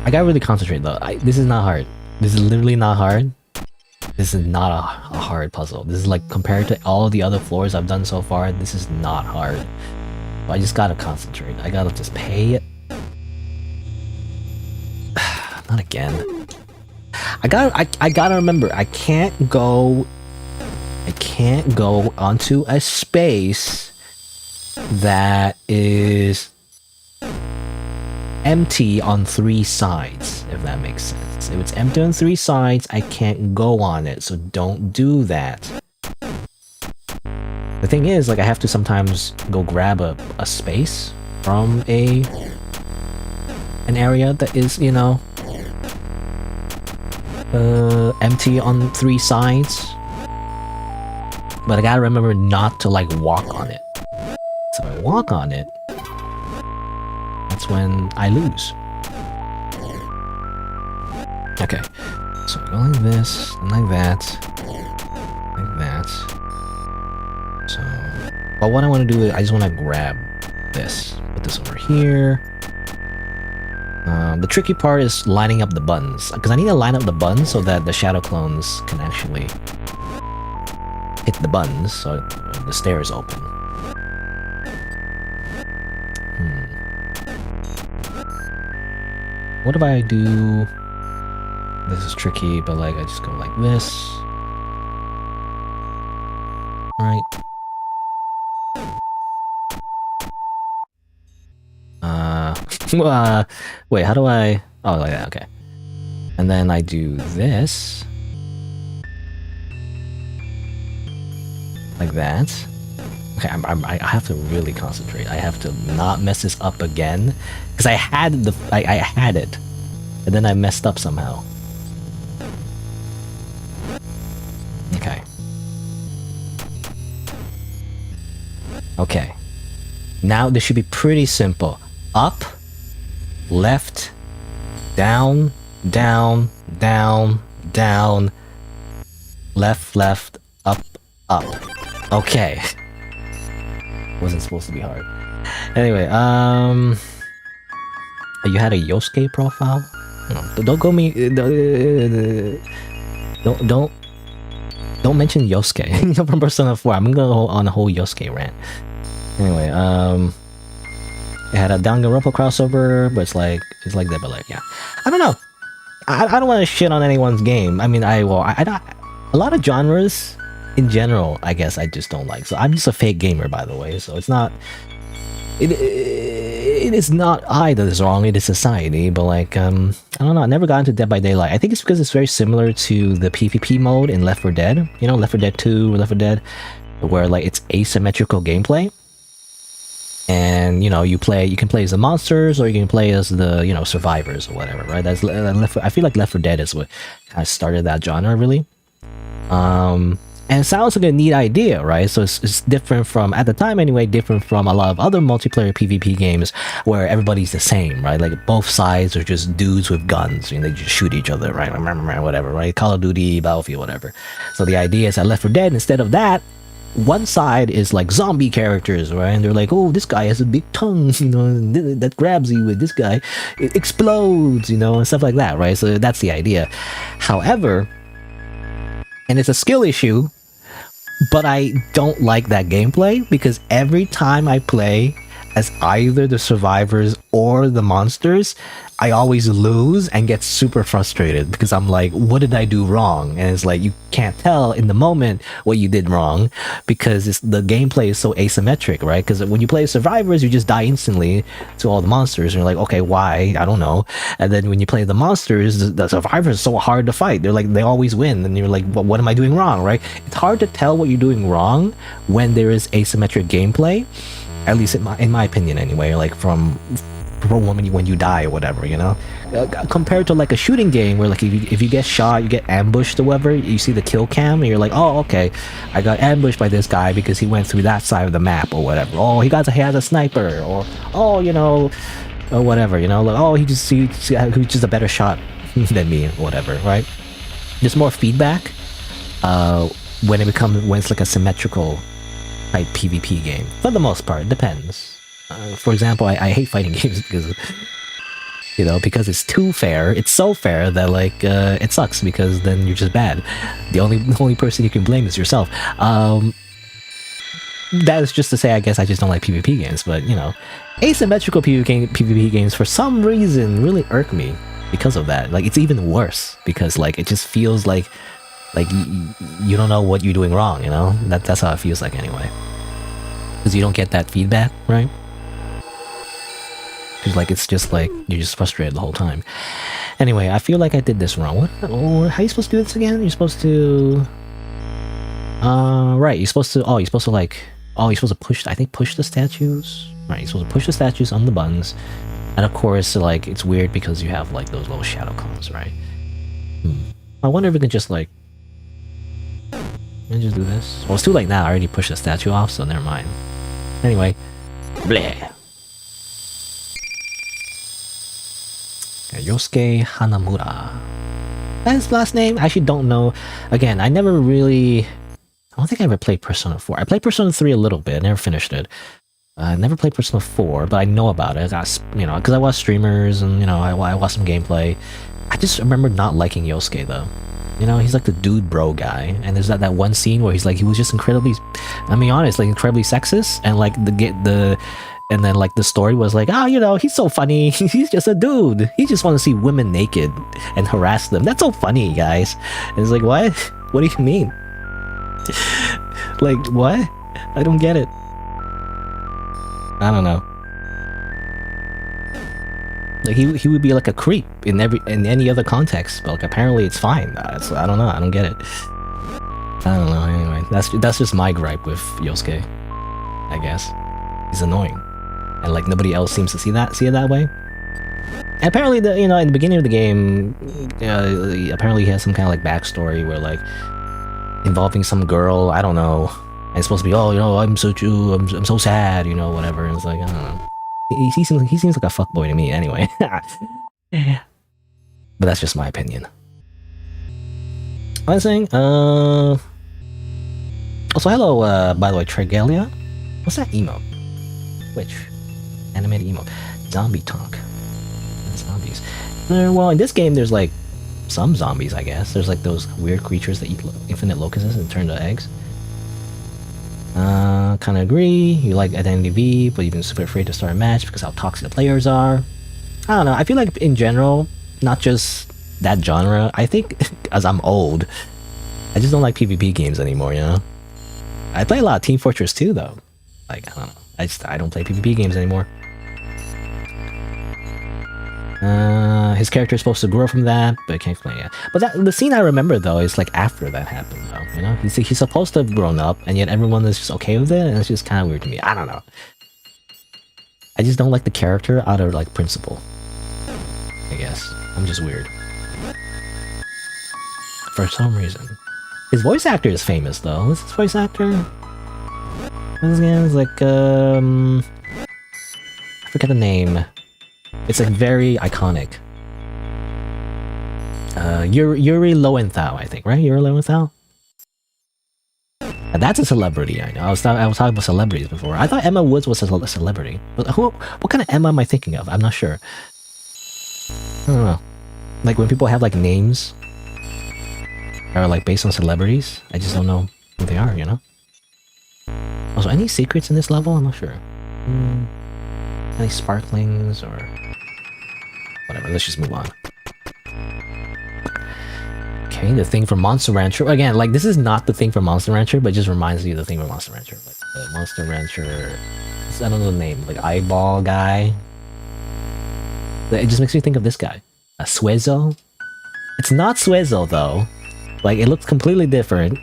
I gotta really concentrate though. This is not hard. This is literally not hard. This is not a hard puzzle. This is like, compared to all the other floors I've done so far, this is not hard. So I just gotta concentrate. I gotta just pay it. Not again. I gotta remember, I can't go onto a space that is empty on 3 sides, if that makes sense. If it's empty on 3 sides, I can't go on it, so don't do that. The thing is, like, I have to sometimes go grab a space from an area that is, you know, empty on 3 sides. But I gotta remember not to, like, walk on it. So if I walk on it, that's when I lose. Okay, so I go like this, and like that, like that. So, but what I want to do is I just want to grab this, put this over here. The tricky part is lining up the buttons, because I need to line up the buttons so that the shadow clones can actually hit the buttons so the stairs open. What if I do... This is tricky, but like I just go like this. Right. Wait, how do I... Oh, like that, okay. And then I do this. Like that. Okay, I have to really concentrate. I have to not mess this up again. Because I had I had it. And then I messed up somehow. Okay. Okay. Now this should be pretty simple. Up, left, down, down, down, down, left, left, up, up. Okay. Wasn't supposed to be hard. Anyway, you had a Yosuke profile? No, don't go me. Don't mention Yosuke from Persona 4. I'm gonna go on a whole Yosuke rant. Anyway, it had a Danganronpa crossover, but it's like that. But like, yeah, I don't know. I don't want to shit on anyone's game. I mean, I don't. A lot of genres in general, I guess I just don't like. So I'm just a fake gamer, by the way. So it's not. It is not I that is wrong. It is society. But like, I don't know. I never got into Dead by Daylight. I think it's because it's very similar to the PvP mode in Left 4 Dead. You know, Left 4 Dead 2 or Left 4 Dead, where like it's asymmetrical gameplay. And you know, you can play as the monsters, or you can play as the, you know, survivors or whatever, right? That's I feel like Left 4 Dead is what kind of started that genre, really. And it sounds like a neat idea, right? So it's different from, at the time anyway, different from a lot of other multiplayer PvP games where everybody's the same, right? Like both sides are just dudes with guns and they just shoot each other, right? Whatever, right? Call of Duty, Battlefield, whatever. So the idea is that Left 4 Dead, instead of that, one side is like zombie characters, right? And they're like, oh, this guy has a big tongue, you know, that grabs you. With this guy, it explodes, you know, and stuff like that, right? So that's the idea. However, and it's a skill issue, but I don't like that gameplay because every time I play as either the survivors or the monsters, I always lose and get super frustrated because I'm like, what did I do wrong? And it's like, you can't tell in the moment what you did wrong because the gameplay is so asymmetric, right? Because when you play survivors, you just die instantly to all the monsters. And you're like, okay, why? I don't know. And then when you play the monsters, the survivors are so hard to fight. They're like, they always win. And you're like, well, what am I doing wrong, right? It's hard to tell what you're doing wrong when there is asymmetric gameplay. At least in my opinion anyway, like from when you die or whatever, you know, compared to like a shooting game where like if you get shot, you get ambushed or whatever, you see the kill cam and you're like, oh, okay, I got ambushed by this guy because he went through that side of the map or whatever. Oh, he has a sniper, or oh, you know, or whatever, you know, like, oh, he's just a better shot than me or whatever, right? There's more feedback when it's like a symmetrical type PvP game. For the most part, it depends. For example, I hate fighting games because, you know, because it's too fair. It's so fair that like it sucks because then you're just bad. The only person you can blame is yourself. That is just to say, I guess I just don't like PvP games. But you know, asymmetrical PvP games for some reason really irk me because of that. Like it's even worse because like it just feels like you don't know what you're doing wrong. You know, that's how it feels like anyway. Because you don't get that feedback, right? Because like it's just like you're just frustrated the whole time. Anyway, I feel like I did this wrong. What? How are you supposed to do this again? You're supposed to. Right. You're supposed to. Oh, you're supposed to like. Oh, you're supposed to push. I think push the statues. Right. You're supposed to push the statues on the buttons, and of course, like it's weird because you have like those little shadow clones, right? I wonder if we can just like. Let me just do this. Well, it's too late now. I already pushed the statue off, so never mind. Anyway, bleh. Yosuke Hanamura. That's his last name? I actually don't know. Again, I never really... I don't think I ever played Persona 4. I played Persona 3 a little bit. I never finished it. I never played Persona 4, but I know about it. You know, because I watch streamers and, you know, I watch some gameplay. I just remember not liking Yosuke, though. You know, he's like the dude bro guy. And there's that one scene where he's like, he was just incredibly... I mean, honest, like, incredibly sexist. And, like, and then, like, the story was like, oh, you know, he's so funny. He's just a dude. He just wants to see women naked and harass them. That's so funny, guys. And it's like, what? What do you mean? Like, what? I don't get it. I don't know. Like, he would be like a creep in any other context, but like apparently it's fine. I don't know. I don't get it. I don't know. Anyway, that's just my gripe with Yosuke. I guess he's annoying. And like nobody else seems to see it that way. And apparently, in the beginning of the game, apparently he has some kind of like backstory where like involving some girl. I don't know. And it's supposed to be, oh, you know, I'm so sad, you know, whatever. And it's like, I don't know. He seems like a fuckboy to me, anyway. But that's just my opinion. I was saying, also hello, by the way, Tregelia. What's that emote? Which? Animated emote. Zombie talk. Zombies. Well, in this game, there's like some zombies, I guess. There's like those weird creatures that eat infinite locusts and turn to eggs. Kind of agree. You like Identity V, but you've been super afraid to start a match because how toxic the players are. I don't know. I feel like in general, not just that genre. I think as I'm old, I just don't like PvP games anymore. You know. I play a lot of Team Fortress 2 though. Like I don't know. I don't play PvP games anymore. His character is supposed to grow from that, but I can't explain it. But the scene I remember though is like after that happened though, you know? He's supposed to have grown up, and yet everyone is just okay with it, and it's just kind of weird to me. I don't know. I just don't like the character out of like principle. I guess. I'm just weird. For some reason. His voice actor is famous though. What's his voice actor? His name is like, I forget the name. It's like very iconic. Yuri Lowenthal, I think, right? Yuri Lowenthal? That's a celebrity, I know. I was talking about celebrities before. I thought Emma Woods was a celebrity. But what kind of Emma am I thinking of? I'm not sure. I don't know. Like when people have like names that are like based on celebrities, I just don't know who they are, you know? Also, any secrets in this level? I'm not sure. Any sparklings or whatever? Let's just move on. Okay, the thing from Monster Rancher. Again, like this is not the thing from Monster Rancher, but it just reminds me of the thing from Monster Rancher. Like the Monster Rancher. I don't know the name. Like eyeball guy. It just makes me think of this guy. A Suezo. It's not Suezo though. Like it looks completely different.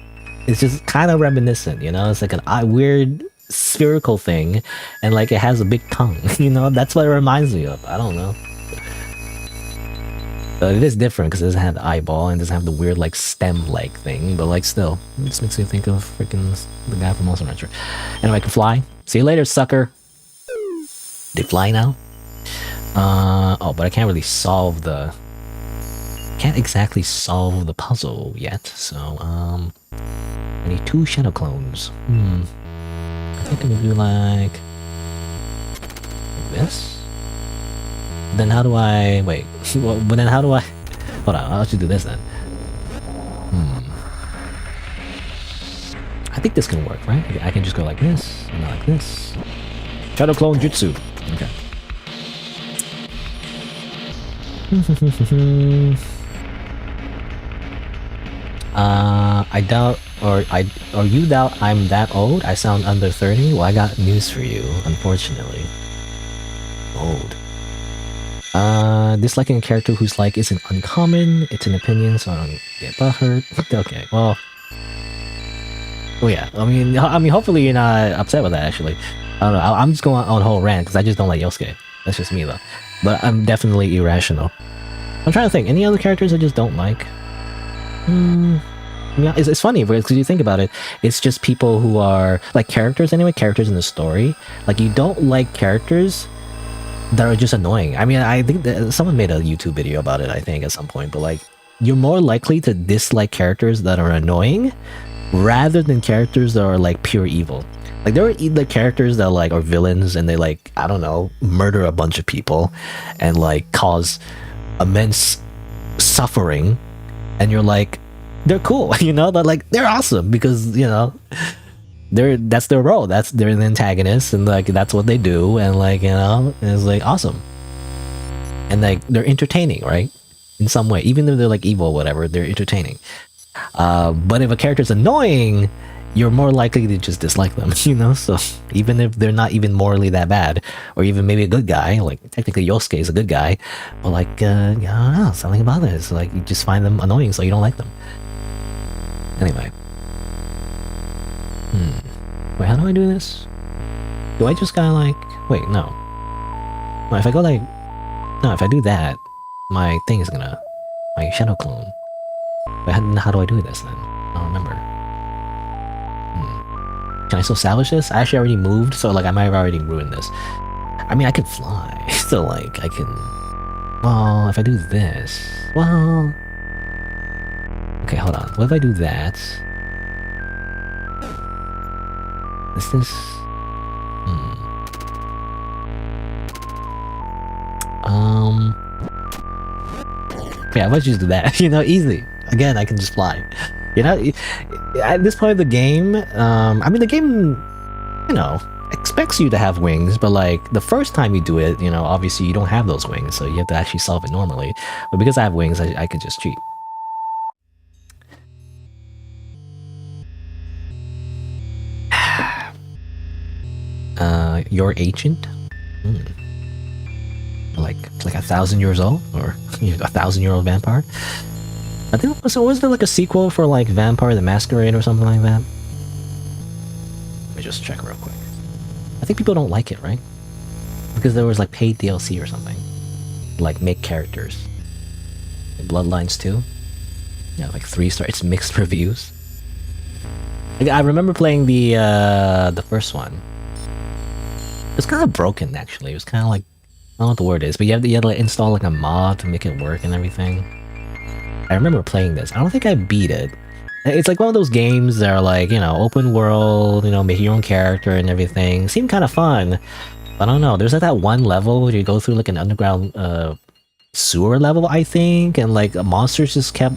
It's just kind of reminiscent, you know? It's like a weird spherical thing, and like it has a big tongue, you know? That's what it reminds me of. I don't know. But it is different because it doesn't have the eyeball and doesn't have the weird like stem-like thing, but like still, it just makes me think of freaking the guy from Monster Rancher. Anyway, I can fly. See you later, sucker. They fly now? Oh, but I can't really solve the... Can't exactly solve the puzzle yet, so, I need 2 shadow clones. I think I'm gonna do like this. Then how do I... Wait, well, but then how do I... Hold on, I'll just do this then. I think this can work, right? I can just go like this, and like this. Shadow clone jutsu. Okay. I doubt, or you doubt I'm that old? I sound under 30? Well, I got news for you, unfortunately. Old. Disliking a character whose like isn't uncommon. It's an opinion, so I don't get butthurt. Okay, well. Oh yeah, I mean, hopefully you're not upset with that. Actually, I don't know. I'm just going on a whole rant because I just don't like Yosuke. That's just me though. But I'm definitely irrational. I'm trying to think. Any other characters I just don't like? Yeah, it's funny because you think about it. It's just people who are like characters anyway. Characters in the story. Like you don't like characters that are just annoying. I mean, I think that someone made a YouTube video about it. I think at some point, but like you're more likely to dislike characters that are annoying rather than characters that are like pure evil. Like there are like characters that like are villains and they like, I don't know, murder a bunch of people and like cause immense suffering, and you're like, they're cool, you know, but like they're awesome because, you know, that's their role. They're the antagonists and like that's what they do, and like, you know, it's like awesome. And like they're entertaining, right? In some way, even though they're like evil or whatever, they're entertaining. But if a character's annoying, you're more likely to just dislike them, you know? So even if they're not even morally that bad, or even maybe a good guy, like technically Yosuke is a good guy, but like, I don't know, something about it. It's like you just find them annoying, so you don't like them. Anyway. Wait, how do I do this? Do I just gotta like... Wait, no. Well, if I go like... No, if I do that, my thing is gonna... My shadow clone. Wait, how do I do this then? I don't remember. Can I still salvage this? I actually already moved, so like I might have already ruined this. I mean, I could fly. So like, I can... Well, if I do this... Well... Okay, hold on. What if I do that? Is this... Yeah, let's just do that. You know, easy. Again, I can just fly. You know, at this point of the game, I mean, the game, you know, expects you to have wings, but like the first time you do it, you know, obviously you don't have those wings, so you have to actually solve it normally. But because I have wings, I can just cheat. You're ancient? Like 1,000 years old, or 1,000-year-old vampire? I think so. Was there like a sequel for like Vampire the Masquerade or something like that? Let me just check real quick. I think people don't like it, right? Because there was like paid DLC or something, like make characters. Bloodlines 2. Yeah, like 3-star. It's mixed reviews. I remember playing the first one. It's kind of broken actually. It was kind of like, I don't know what the word is, but you had to like install like a mod to make it work and everything. I remember playing this. I don't think I beat it. It's like one of those games that are like, you know, open world, you know, make your own character and everything. Seemed kind of fun. But I don't know. There's like that one level where you go through like an underground sewer level, I think, and like monsters just kept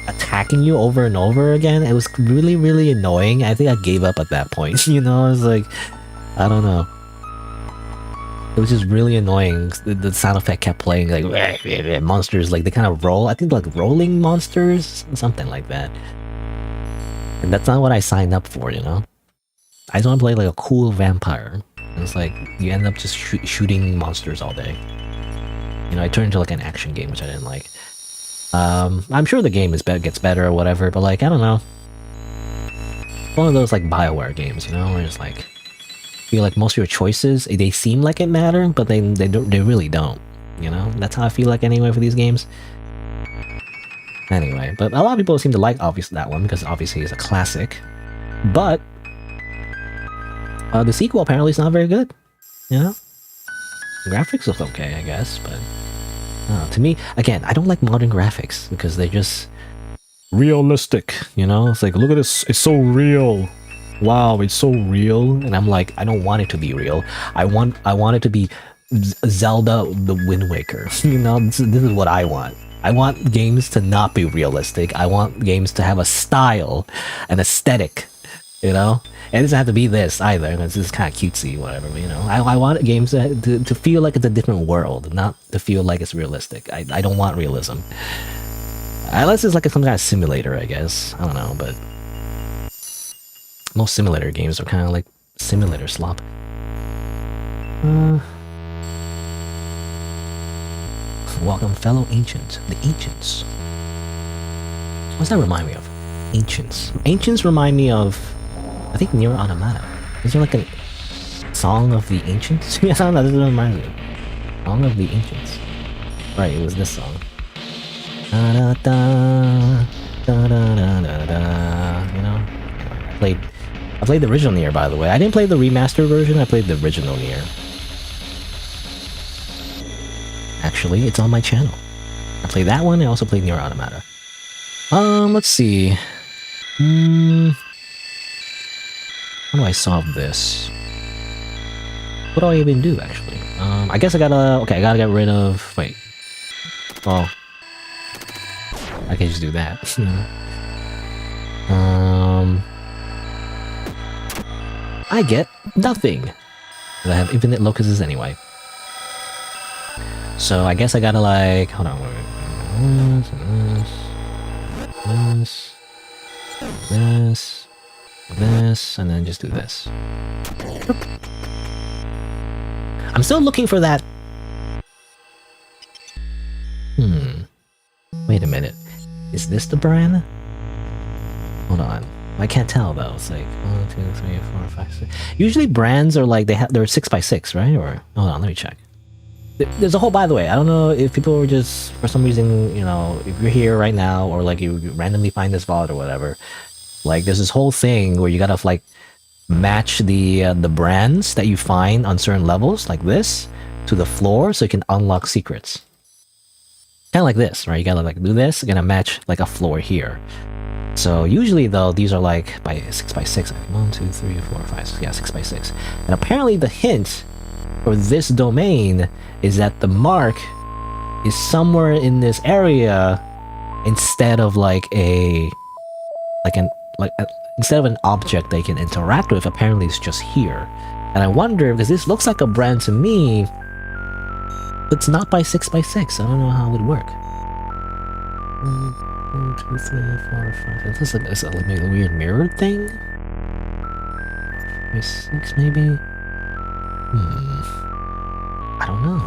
attacking you over and over again. It was really, really annoying. I think I gave up at that point. You know, I was like, I don't know. It was just really annoying. The sound effect kept playing, like monsters, like they kind of roll. I think like rolling monsters, something like that. And that's not what I signed up for, you know. I just want to play like a cool vampire. And it's like you end up just shooting monsters all day. You know, I turned into like an action game, which I didn't like. I'm sure the game gets better or whatever, but like I don't know. One of those like BioWare games, you know, where it's like. Feel like most of your choices, they seem like it matter, but they really don't, you know. That's how I feel like anyway for these games. Anyway, but a lot of people seem to like obviously that one because obviously it's a classic, but the sequel apparently is not very good, you know. Graphics look okay, I guess, but to me, again, I don't like modern graphics because they're just realistic, you know. It's like, look at this, it's so real. Wow, it's so real, and I'm like, I don't want it to be real. I want it to be Zelda the Wind Waker. You know, this is what I want. I want games to not be realistic. I want games to have a style, an aesthetic, you know? And it doesn't have to be this either, because it's kind of cutesy, whatever, you know? I want games to feel like it's a different world, not to feel like it's realistic. I don't want realism. Unless it's like some kind of simulator, I guess. I don't know, but... most simulator games are kind of like simulator slop. welcome fellow ancients. The ancients. What does that remind me of? Ancients. Ancients remind me of, I think, Nier Automata. Is there like a Song of the Ancients? Yeah, that doesn't remind me. Song of the Ancients. Right, it was this song. Da da da da da da da da. You know, I played the original Nier, by the way. I didn't play the remastered version. I played the original Nier. Actually, it's on my channel. I played that one. I also played Nier Automata. Let's see. How do I solve this? What do I even do, actually? I guess I gotta get rid of... Wait. Oh. I can just do that. I get nothing. I have infinite locusts anyway. So I guess I gotta like... Hold on, wait. This, and then just do this. I'm still looking for that... Wait a minute. Is this the brand? Hold on. I can't tell though. It's like 1, 2, 3, 4, 5, 6. Usually brands are like they're 6x6, right? Or hold on, let me check. There's a whole, by the way, I don't know if people were just, for some reason, you know, if you're here right now, or like you randomly find this VOD or whatever, like there's this whole thing where you gotta like match the brands that you find on certain levels, like this, to the floor so you can unlock secrets. Kind of like this, right? You gotta like do this, you're gonna match like a floor here. So usually though, these are like by 6x6. 1, 2, 3, 4, 5, 6, yeah, 6x6. And apparently the hint for this domain is that the mark is somewhere in this area instead of like instead of an object they can interact with. Apparently it's just here. And I wonder, because this looks like a brand to me, but it's not by 6x6. I don't know how it would work. 1, 2, 3, 4, 5. Is this like maybe a weird mirror thing? By 6 maybe? I don't know.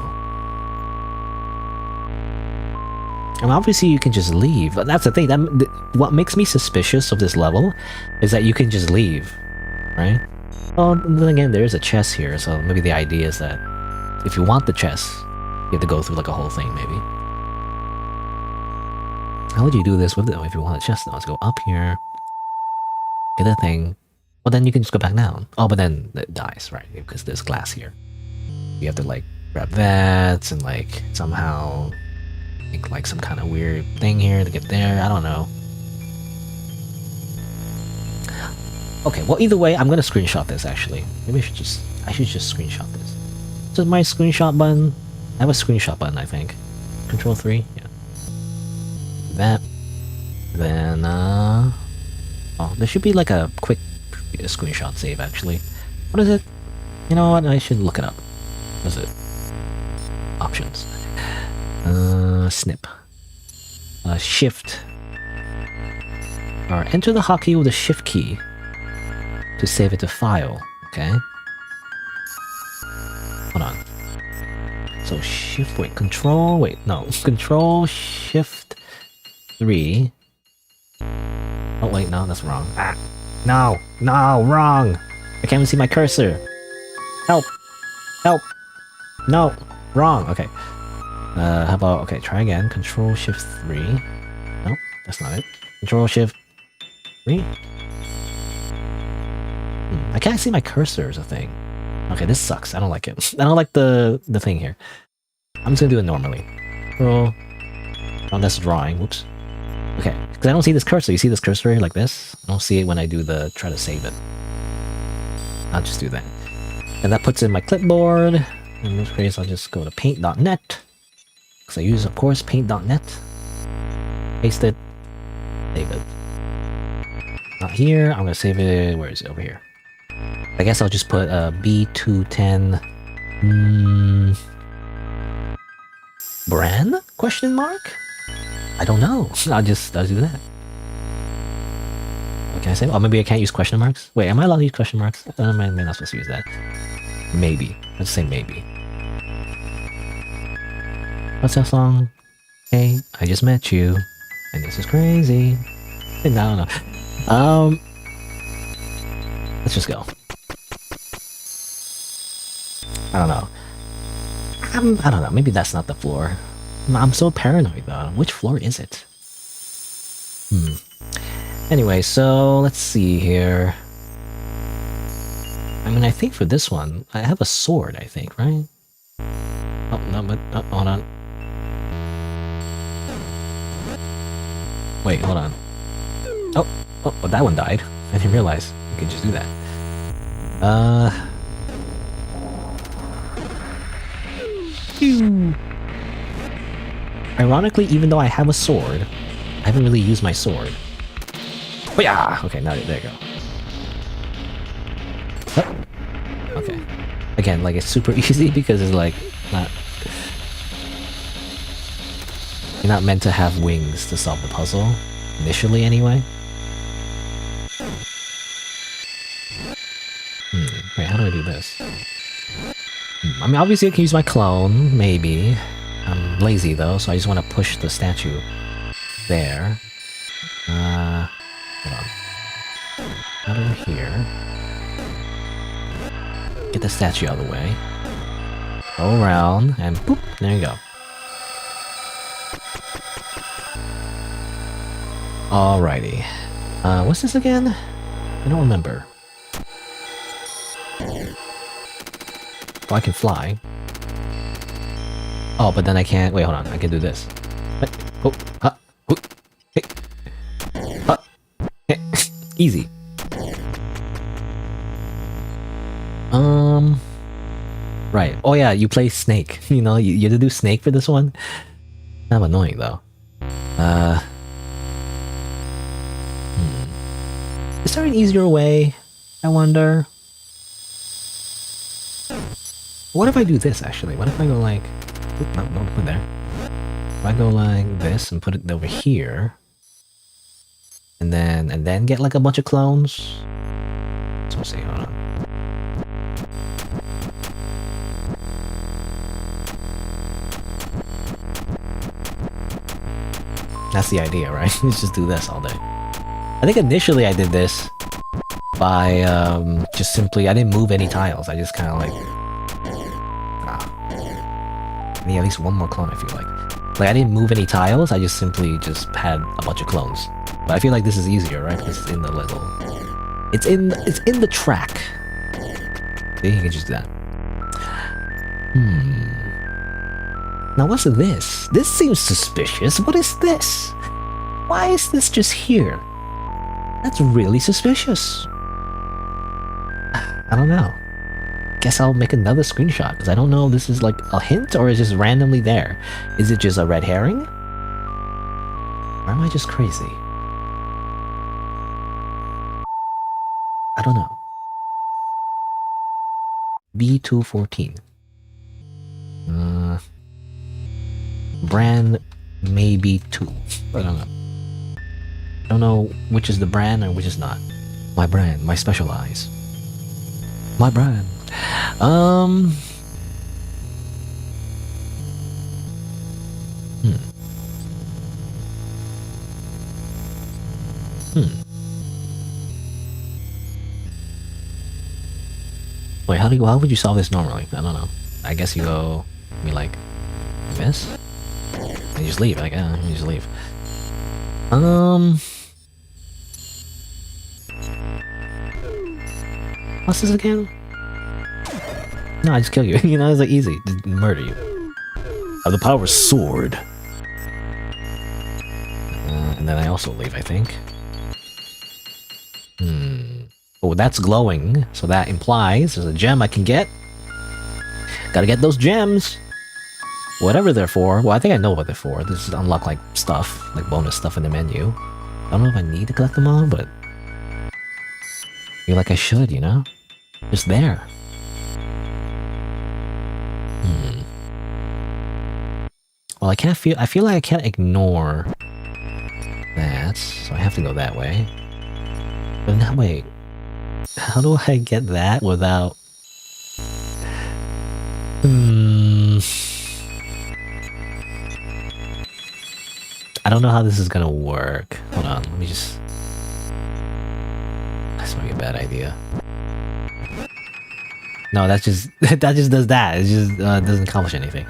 And obviously you can just leave. That's the thing. What makes me suspicious of this level is that you can just leave, right? Well, then again, there is a chest here, so maybe the idea is that if you want the chest, you have to go through like a whole thing, maybe. How would you do this with it if you want a chest? Now let's go up here, get a thing. Well, then you can just go back down. Oh, but then it dies, right? Because there's glass here. You have to like grab that and like somehow make like some kind of weird thing here to get there. I don't know. Okay, well either way, I'm gonna screenshot this actually. Maybe I should just screenshot this. This is my screenshot button. I have a screenshot button, I think. Control 3, yeah. That. Then oh, there should be like a quick screenshot save actually. What is it? You know what? I should look it up. What is it? Options. Snip. Shift. Or enter the hotkey with the shift key to save it to file. Okay. Hold on. So shift, wait, control, wait, no. Control, shift, 3. Oh wait, no, that's wrong. Ah, no, wrong. I can't even see my cursor. Help, help. No, wrong, okay. How about, okay, try again. Control, shift, 3. Nope, that's not it. Control, shift, 3. I can't see my cursor as a thing. Okay, this sucks. I don't like it. I don't like the thing here. I'm just gonna do it normally. Oh, that's drawing. Whoops. Okay, because I don't see this cursor. You see this cursor here like this? I don't see it when I do try to save it. I'll just do that. And that puts in my clipboard. In this case, I'll just go to paint.net. Because I use, of course, paint.net. Paste it. Save it. Not here. I'm gonna save it. Where is it? Over here. I guess I'll just put B210 brand? Question mark? I don't know. I'll do that. What can I say? Oh, maybe I can't use question marks? Wait, am I allowed to use question marks? Am I not supposed to use that? Maybe. Let's say maybe. What's that song? Hey, I just met you, and this is crazy. No. Let's just go. I don't know. I don't know. Maybe that's not the floor. I'm so paranoid though. Which floor is it? Anyway, so let's see here. I mean, I think for this one, I have a sword, I think, right? Oh, no, but... Oh, hold on. Wait, hold on. Oh, that one died. I didn't realize you could just do that. Phew. Ironically, even though I have a sword, I haven't really used my sword. Oh yeah! Okay, now there you go. Oh. Okay. Again, like it's super easy because it's like not... You're not meant to have wings to solve the puzzle. Initially, anyway. Wait, how do I do this? I mean, obviously I can use my clone, maybe. I'm lazy though, so I just want to push the statue there. Hold on. Out of here. Get the statue out of the way. Go around, and boop, there you go. Alrighty. What's this again? I don't remember. Oh, I can fly. Oh, but then I can't... Wait, hold on. I can do this. Oh, hey. Easy. Right. Oh yeah, you play Snake. You know, you had to do Snake for this one? Kind of annoying, though. Is there an easier way? I wonder. What if I do this, actually? What if I go like... Oop, no, don't put there. If I go like this and put it over here... And then get like a bunch of clones? So we'll see, hold on. That's the idea, right? Let's just do this all day. I think initially I did this by just simply... I didn't move any tiles, I just kind of like... I need at least one more clone, I feel like. Like, I didn't move any tiles, I just simply just had a bunch of clones. But I feel like this is easier, right? Because it's in the little... It's in the track. See, you can just do that. Now what's this? This seems suspicious. What is this? Why is this just here? That's really suspicious. I don't know. Guess I'll make another screenshot, because I don't know if this is like a hint or is just randomly there. Is it just a red herring? Or am I just crazy? I don't know. B214. Brand maybe 2. I don't know. I don't know which is the brand and which is not. My brand, my special eyes. My brand. Wait, how would you solve this normally? I don't know. I guess you go, I mean, like this? And you just leave, like, you just leave. What's this again? No, I just kill you. You know, it's like easy. Just murder you. Of the power sword. And then I also leave, I think. Oh, that's glowing. So that implies there's a gem I can get. Gotta get those gems. Whatever they're for. Well, I think I know what they're for. This is unlock like stuff, like bonus stuff in the menu. I don't know if I need to collect them all, but I feel like I should, you know? Just there. Well, I feel like I can't ignore that, so I have to go that way. But now, wait. How do I get that without... I don't know how this is gonna work. Hold on, let me just... This might be a bad idea. No, that's just... that just does that. It just doesn't accomplish anything.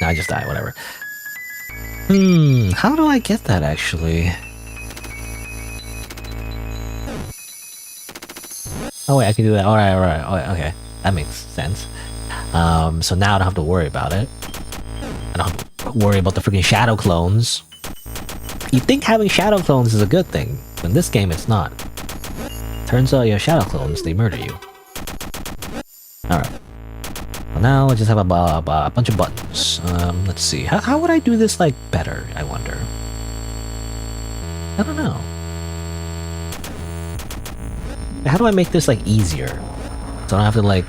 I just died, whatever. How do I get that actually? Oh wait, I can do that. Alright. Oh, okay. That makes sense. So now I don't have to worry about it. I don't have to worry about the freaking shadow clones. You'd think having shadow clones is a good thing, but in this game it's not. Turns out your shadow clones, they murder you. Alright. Well, now I just have a bunch of buttons. Let's see. How would I do this, like, better, I wonder? I don't know. How do I make this, like, easier? So I don't have to, like...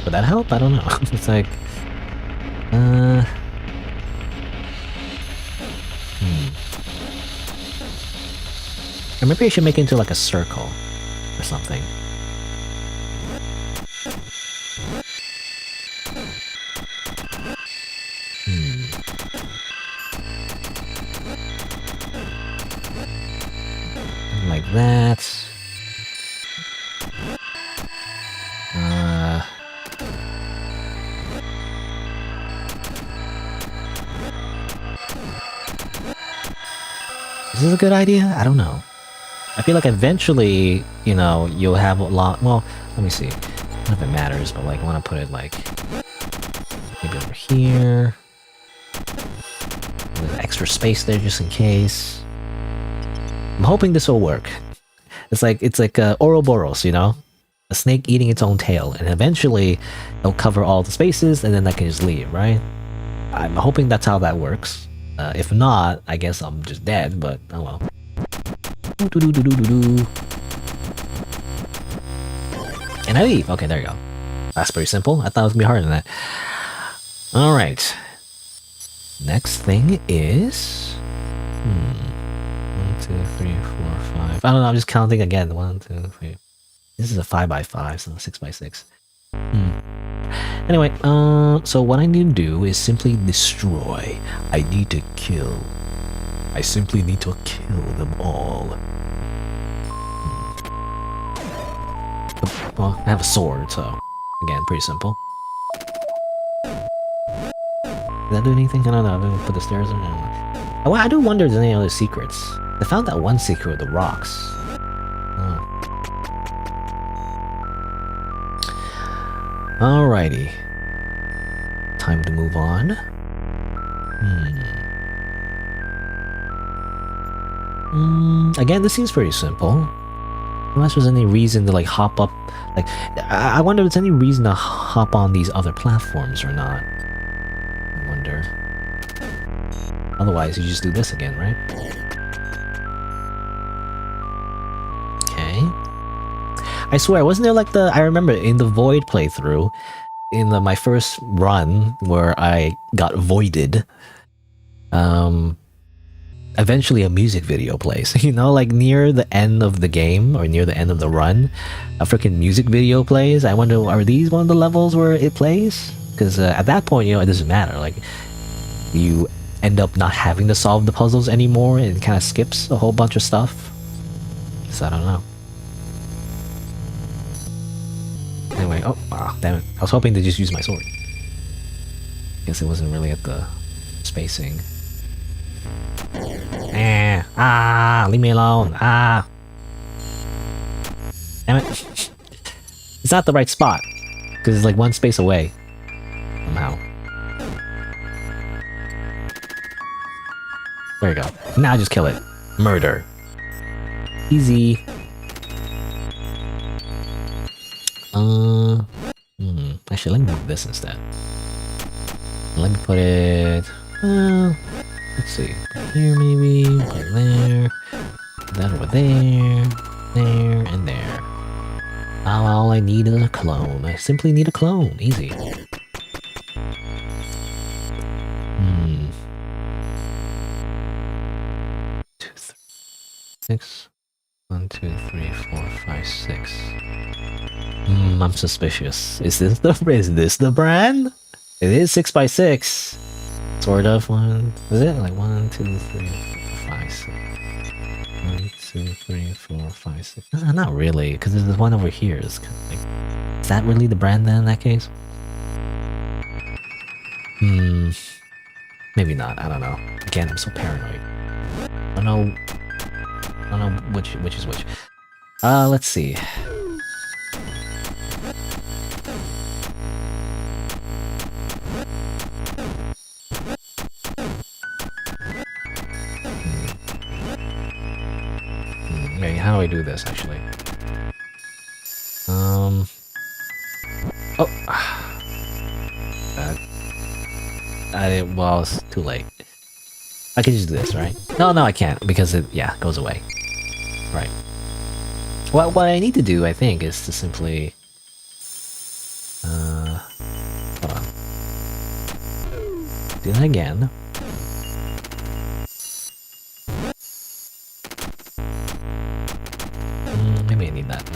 Would that help? I don't know. It's like... Or maybe I should make it into like a circle or something. Like that. Is this a good idea? I don't know. I feel like eventually, you know, you'll have a lot... Well, let me see. I don't know if it matters, but like I want to put it like... Maybe over here. There's extra space there just in case. I'm hoping this will work. It's like Ouroboros, you know? A snake eating its own tail, and eventually it'll cover all the spaces, and then I can just leave, right? I'm hoping that's how that works. If not, I guess I'm just dead, but oh well. And I leave. Okay, there you go. That's pretty simple. I thought it was gonna be harder than that. Alright. Next thing is... 1, 2, 3, 4, 5. I don't know, I'm just counting again. 1, 2, 3. This is a 5x5, so 6x6. Anyway, so what I need to do is simply destroy. I need to kill. I simply need to kill them all. Well, I have a sword, so again, pretty simple. Did that do anything? I don't know. I'm gonna put the stairs in. I do wonder if there's any other secrets. I found that one secret with the rocks. Alrighty. Time to move on. Again, this seems pretty simple. Unless there's any reason to like hop up. Like, I wonder if there's any reason to hop on these other platforms or not. I wonder. Otherwise, you just do this again, right? Okay. I swear, wasn't there like I remember in the Void playthrough, in my first run where I got voided, eventually a music video plays, you know, like near the end of the game or near the end of the run, a freaking music video plays. I wonder, are these one of the levels where it plays? Because at that point, you know, it doesn't matter. Like, you end up not having to solve the puzzles anymore, and it kind of skips a whole bunch of stuff. So I don't know. Anyway, oh, damn it. I was hoping to just use my sword. Guess it wasn't really at the spacing. Leave me alone. Damn it. It's not the right spot. Because it's like one space away. Somehow. There you go. Now just kill it. Murder. Easy. Actually, let me move this instead. Let me put it... Let's see. Here maybe, right there. That over there, there, and there. Now all I need is a clone. I simply need a clone. Easy. Hmm. 2, 3, 6. 1, 2, 3, 4, 5, 6. I'm suspicious. Is this the brand? It is 6x6. Sort of one. Is it like 1, 2, 3, 4, 5, 6? 1, 2, 3, 4, 5, 6. Not really, because there's one over here. It's kind of like, is that really the brand then in that case? Maybe not. I don't know. Again, I'm so paranoid. I don't know which is which. Let's see. Wait, how do I do this actually? Oh. Well, it's too late. I can just do this, right? No, I can't because it, yeah, goes away. Right. What I need to do, I think, is to simply... hold on. Do that again. Maybe I need that.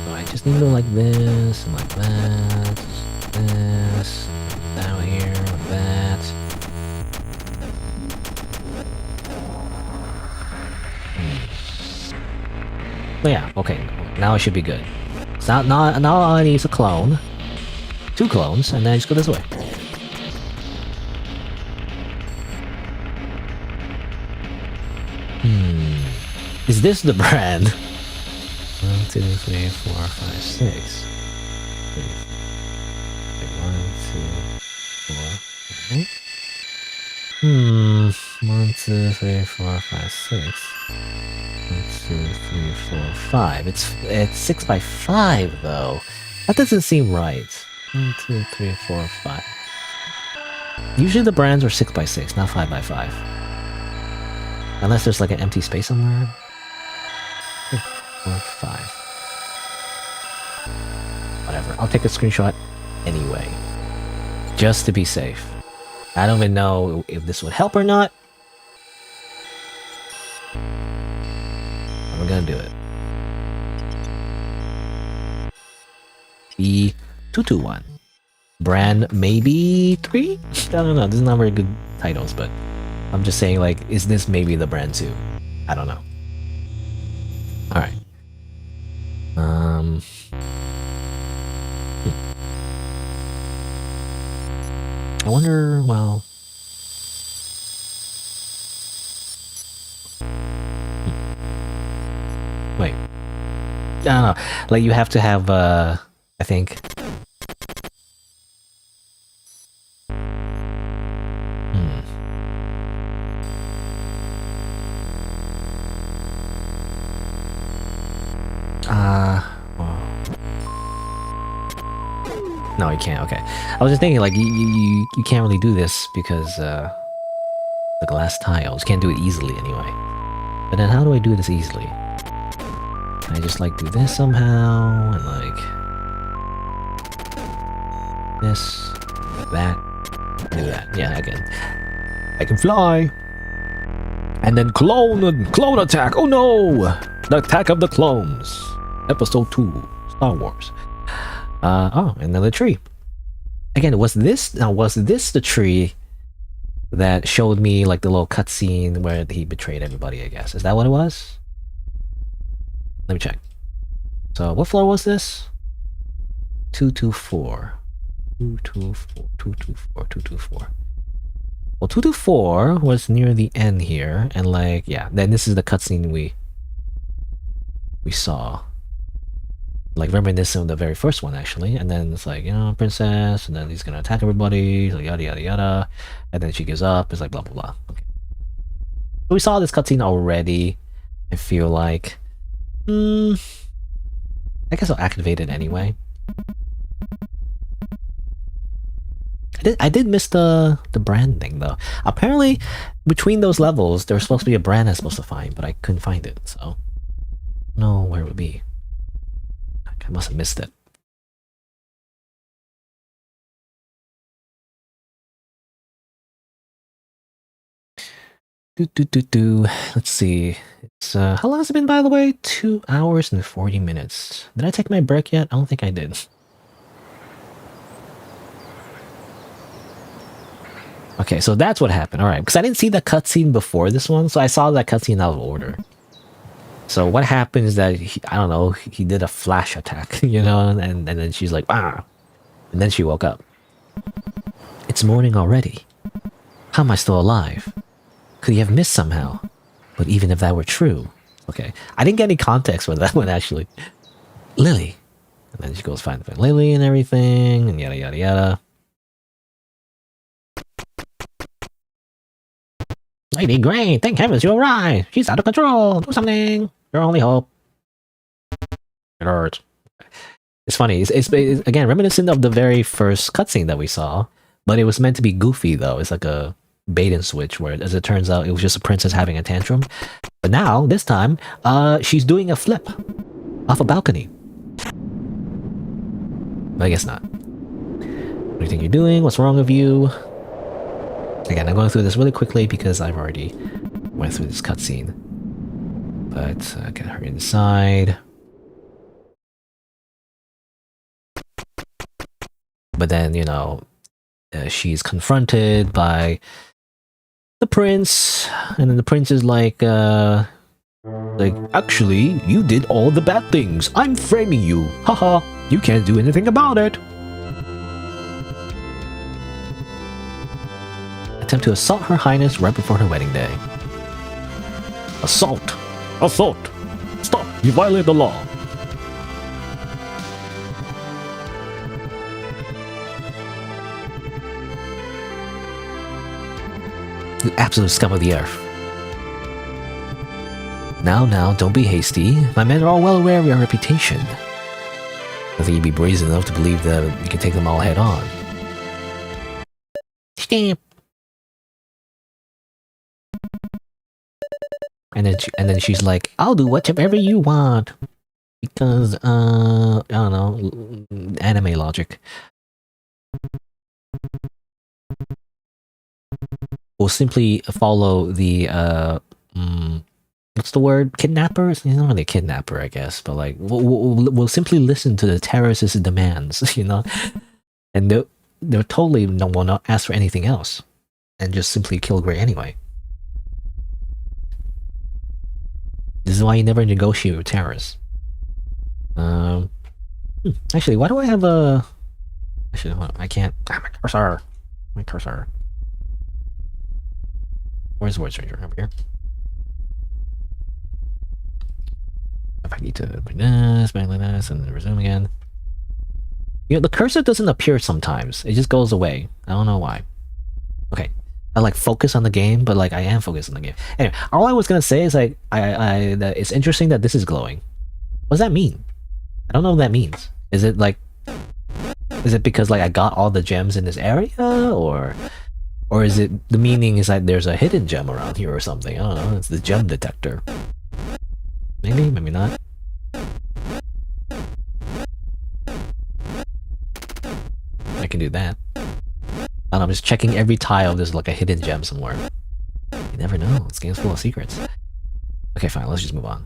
So I just need to go like this, and like that, this, down here, like that. But yeah, okay, now I should be good. So now all I need is a clone. 2 clones, and then I just go this way. Is this the brand? 1, 2, 3, 4, 5, 6. 1, 2, 3, 4, 5, 6. 1, 2, 3, 4, 5. It's 6x5 though. That doesn't seem right. 1, 2, 3, 4, 5. Usually the brands are 6x6, not 5x5. Unless there's like an empty space somewhere. 3, 4, 5. Whatever. I'll take a screenshot anyway. Just to be safe. I don't even know if this would help or not. We're gonna do it. B221. Brand maybe 3? I don't know. This is not very good titles, but I'm just saying, like, is this maybe the brand 2? I don't know. Alright. I wonder, well... Wait. I don't know. Like, you have to have, I think... No, you can't. Okay, I was just thinking like you can't really do this because the glass tiles can't do it easily anyway. But then how do I do this easily? I just like do this somehow and like this, like that, do that. Yeah, again, I can fly. And then clone attack. Oh no, the attack of the clones. Episode 2, Star Wars. Oh, another tree. Again, was this the tree that showed me like the little cutscene where he betrayed everybody, I guess? Is that what it was? Let me check. So what floor was this? 224. 224, 224, 224. Well, 224 was near the end here, and like, yeah, then this is the cutscene we saw. Like reminiscent of the very first one actually, and then it's like, you know, princess, and then he's gonna attack everybody, so yada yada yada, and then she gives up. It's like blah blah blah. Okay, so we saw this cutscene already. I feel like, I guess I'll activate it anyway. I did miss the branding though. Apparently, between those levels, there was supposed to be a brand I was supposed to find, but I couldn't find it. So, no, where it would be? I must have missed it. Let's see. It's how long has it been, by the way? 2 hours and 40 minutes. Did I take my break yet? I don't think I did. Okay, so that's what happened. All right, because I didn't see the cutscene before this one, so I saw that cutscene out of order. So what happened is that I don't know. He did a flash attack, you know, and then she's like, ah, and then she woke up. It's morning already. How am I still alive? Could he have missed somehow? But even if that were true, okay, I didn't get any context with that one actually. Lily, and then she goes find Lily and everything, and yada yada yada. Lady Gray, thank heavens you arrived. She's out of control. Do something. Your only hope. It hurts. It's funny. It's again reminiscent of the very first cutscene that we saw, but it was meant to be goofy though. It's like a bait and switch where, as it turns out, it was just a princess having a tantrum. But now, this time, she's doing a flip off a balcony. But I guess not. What do you think you're doing? What's wrong with you? Again, I'm going through this really quickly because I've already went through this cutscene. But get her inside. But then, you know, she's confronted by the prince, and then the prince is like, actually, you did all the bad things. I'm framing you. Haha, you can't do anything about it. Attempt to assault her highness right before her wedding day. Assault! Assault! Stop! You violate the law! You absolute scum of the earth. Now, don't be hasty. My men are all well aware of your reputation. I think you'd be brazen enough to believe that you can take them all head on. Stamp! And then she's like, I'll do whatever you want. Because, I don't know, anime logic. We'll simply follow the, what's the word? Kidnappers? He's not really a kidnapper, I guess, but like, we'll simply listen to the terrorist's demands, you know? And they'll totally will not ask for anything else. And just simply kill Gray anyway. This is why you never negotiate with terrorists. Actually, why do I have a... Actually, I can't... Ah, my cursor! My cursor. Where's Voice Ranger? Over here. If I need to bring this, back like this, and then resume again. You know, the cursor doesn't appear sometimes. It just goes away. I don't know why. Okay. I like focus on the game, but like I am focused on the game. Anyway, all I was gonna say is like that it's interesting that this is glowing. What does that mean? I don't know what that means. Is it because like I got all the gems in this area, or is it the meaning is like there's a hidden gem around here or something? I don't know. It's the gem detector. Maybe, maybe not. I can do that. And I'm just checking every tile if there's like a hidden gem somewhere. You never know. This game's full of secrets. Okay, fine. Let's just move on.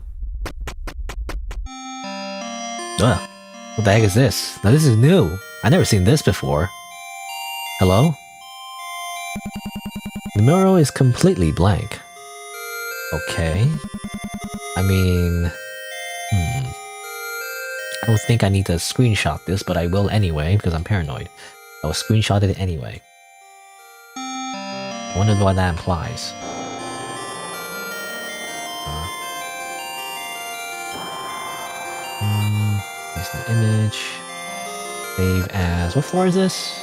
Ugh. What the heck is this? Now this is new. I've never seen this before. Hello? The mural is completely blank. Okay. I mean... I don't think I need to screenshot this, but I will anyway, because I'm paranoid. I will screenshot it anyway. I wonder what that implies. Here's the image. Save as... What floor is this?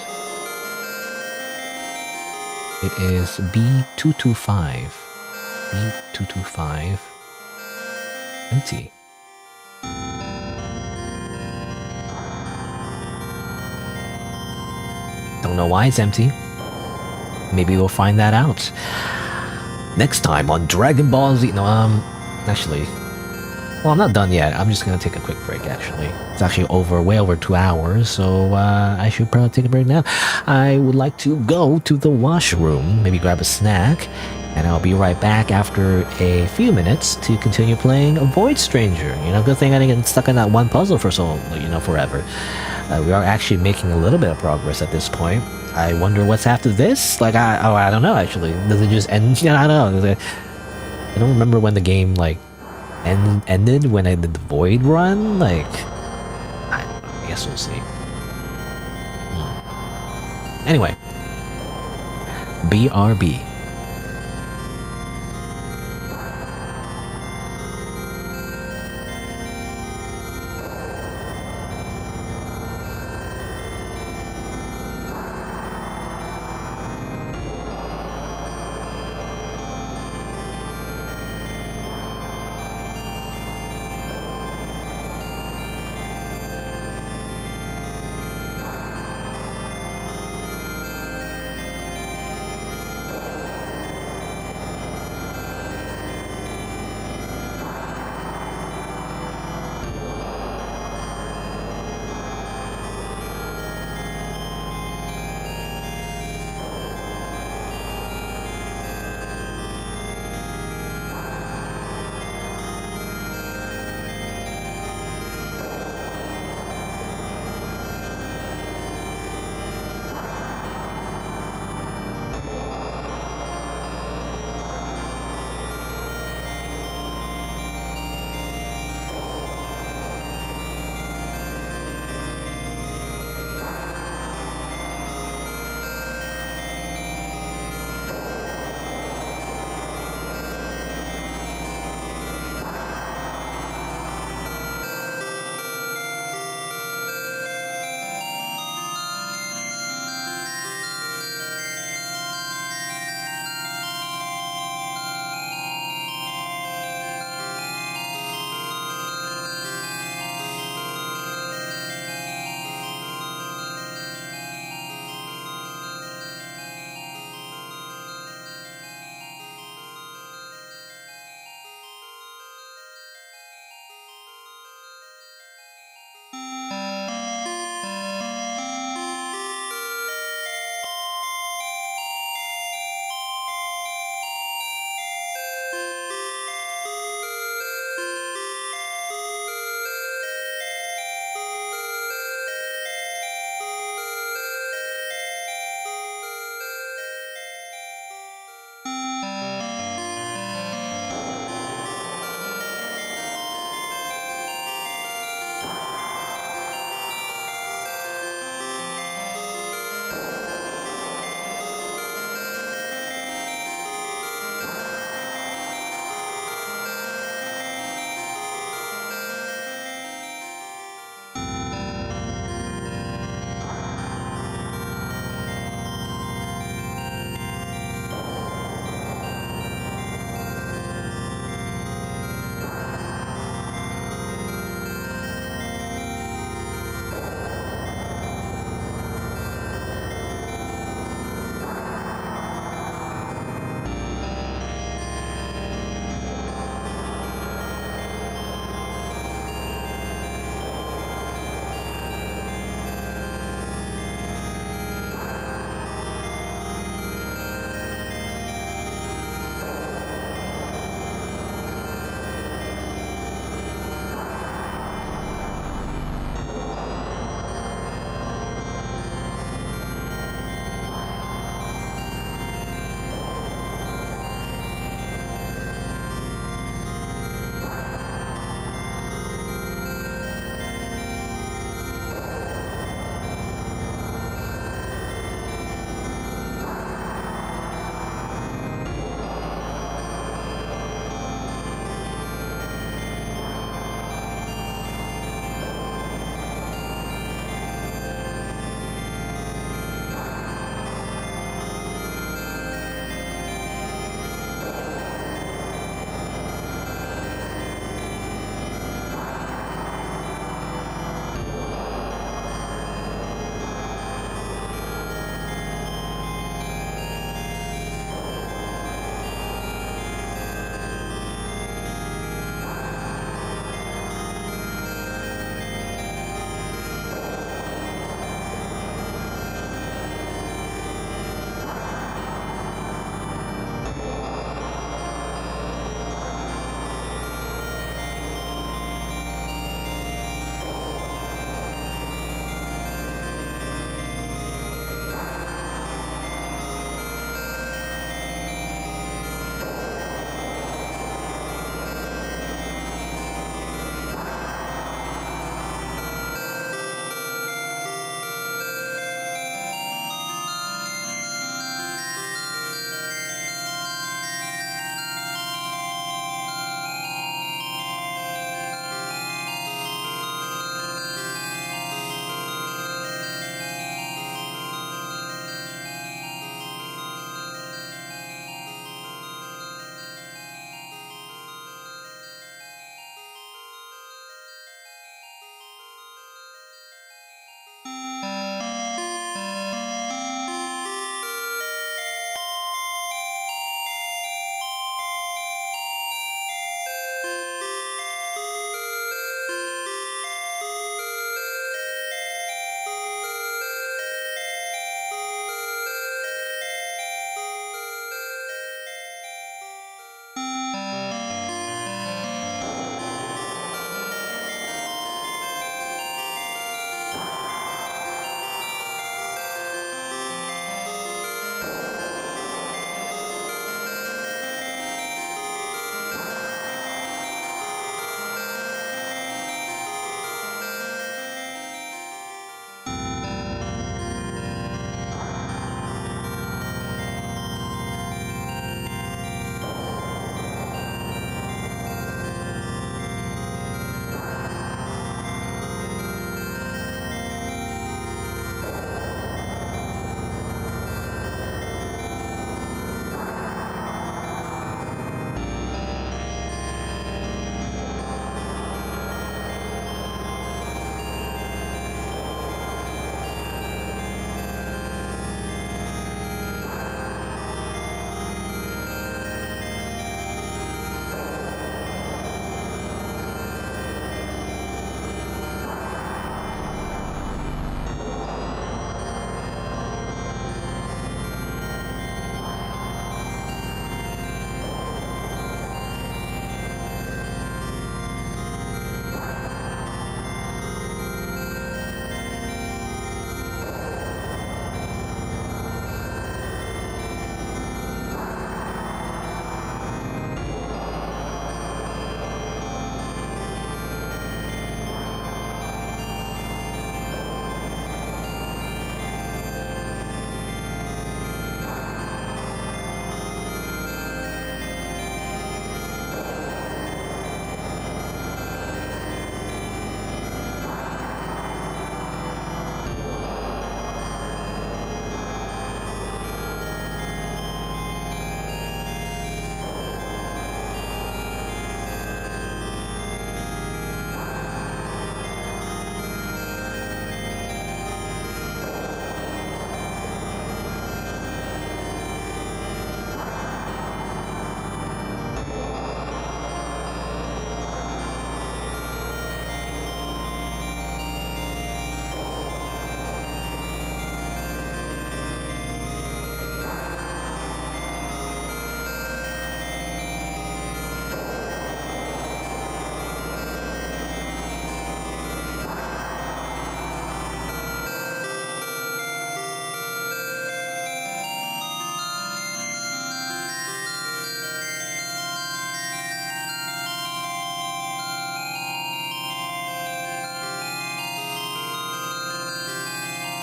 It is B225. B225. Empty. Don't know why it's empty. Maybe we'll find that out next time on Dragon Ball Z. No, actually, well, I'm not done yet. I'm just gonna take a quick break, actually. It's actually way over 2 hours, so I should probably take a break now. I would like to go to the washroom, maybe grab a snack, and I'll be right back after a few minutes to continue playing Void Stranger. You know, good thing I didn't get stuck in that one puzzle for forever. We are actually making a little bit of progress at this point. I wonder what's after this? Like, I don't know, actually. Does it just end? I don't know. I don't remember when the game, like, ended when I did the Void run. Like, I don't know. I guess we'll see. Anyway. BRB.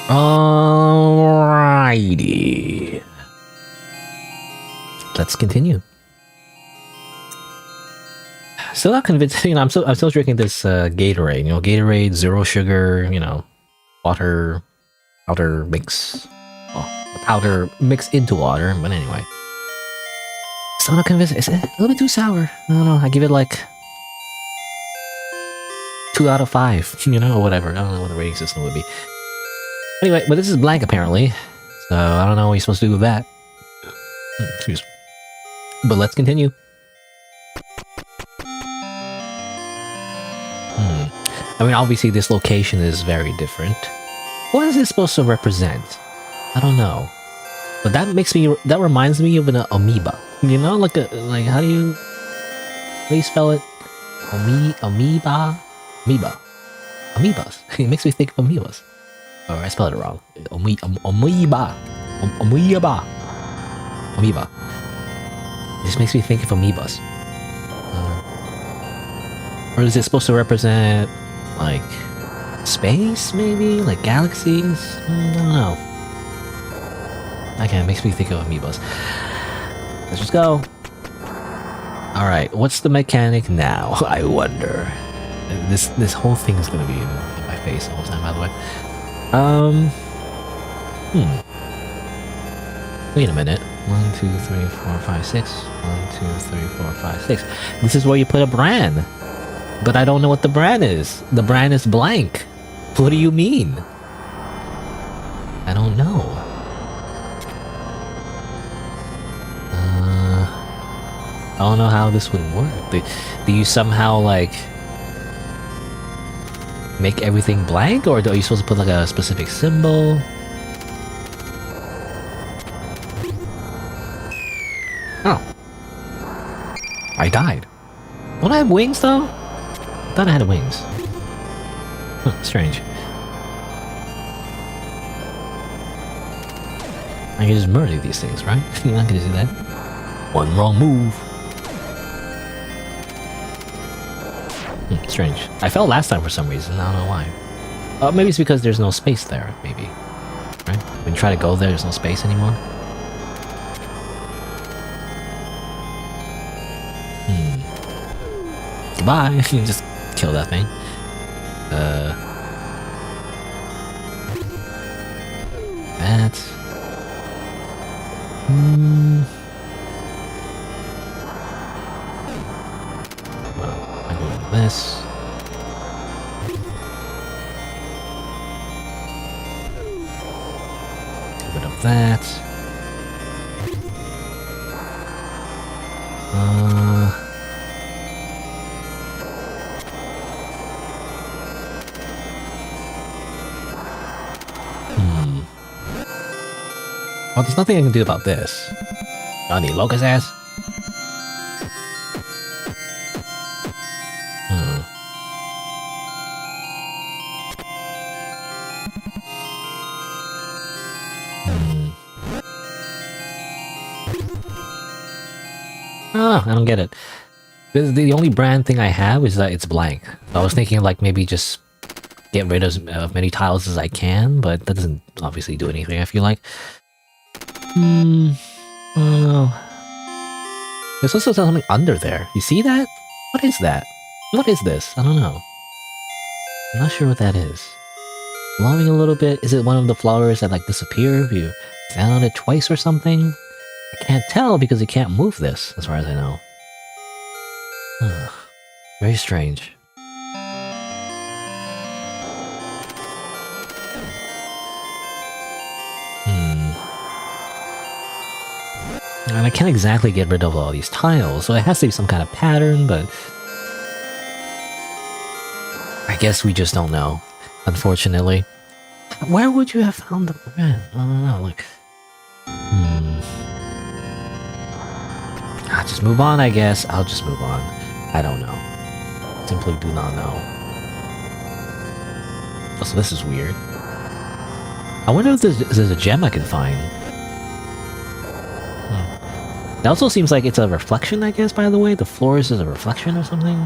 Alrighty. Let's continue. Still not convinced. You know, I'm still drinking this Gatorade. You know, Gatorade, zero sugar. You know, water, powder mix. Oh, powder mixed into water. But anyway, still not convinced. It's a little bit too sour. I don't know. I give it like 2 out of 5. You know, or whatever. I don't know what the rating system would be. Anyway, but this is blank apparently. So I don't know what you're supposed to do with that. Excuse me. But let's continue. I mean, obviously this location is very different. What is this supposed to represent? I don't know. But that reminds me of an amoeba. You know, like how do you spell it? Amoeba? Amoebas. It makes me think of amoebas. Oh, I spelled it wrong. Amoeba. Amoeba. This makes me think of amoebas. Or is it supposed to represent, like, space, maybe? Like galaxies? I don't know. Okay, it makes me think of amoebas. Let's just go. Alright, what's the mechanic now? I wonder. This whole thing is gonna be in my face all the time, by the way. Wait a minute. 1, 2, 3, 4, 5, 6. 1, 2, 3, 4, 5, 6. This is where you put a brand. But I don't know what the brand is. The brand is blank. What do you mean? I don't know. I don't know how this would work. Do you somehow, like, make everything blank? Or are you supposed to put, like, a specific symbol? Oh. I died. Don't I have wings, though? I thought I had wings. Huh, strange. I can just murder these things, right? You're not gonna do that. One wrong move. Strange. I fell last time for some reason. I don't know why. Maybe it's because there's no space there, maybe. Right? When you try to go there, there's no space anymore. Goodbye. You can just kill that thing. That. Well, I go with this. Get rid of that. Well, there's nothing I can do about this. Johnny Locust ass. I don't get it. The only brand thing I have is that it's blank. So I was thinking like maybe just get rid of as many tiles as I can, but that doesn't obviously do anything, I feel like. I don't know. There's also something under there. You see that? What is that? What is this? I don't know. I'm not sure what that is. Glowing a little bit. Is it one of the flowers that like disappear if you stand on it twice or something? I can't tell because you can't move this, as far as I know. Very strange. And I can't exactly get rid of all these tiles, so it has to be some kind of pattern, but I guess we just don't know, unfortunately. Where would you have found the brand? I don't know, like... I'll just move on, I guess. I'll just move on. I don't know. Simply do not know. Also, this is weird. I wonder if there's a gem I can find. It also seems like it's a reflection, I guess, by the way. The floors is a reflection or something.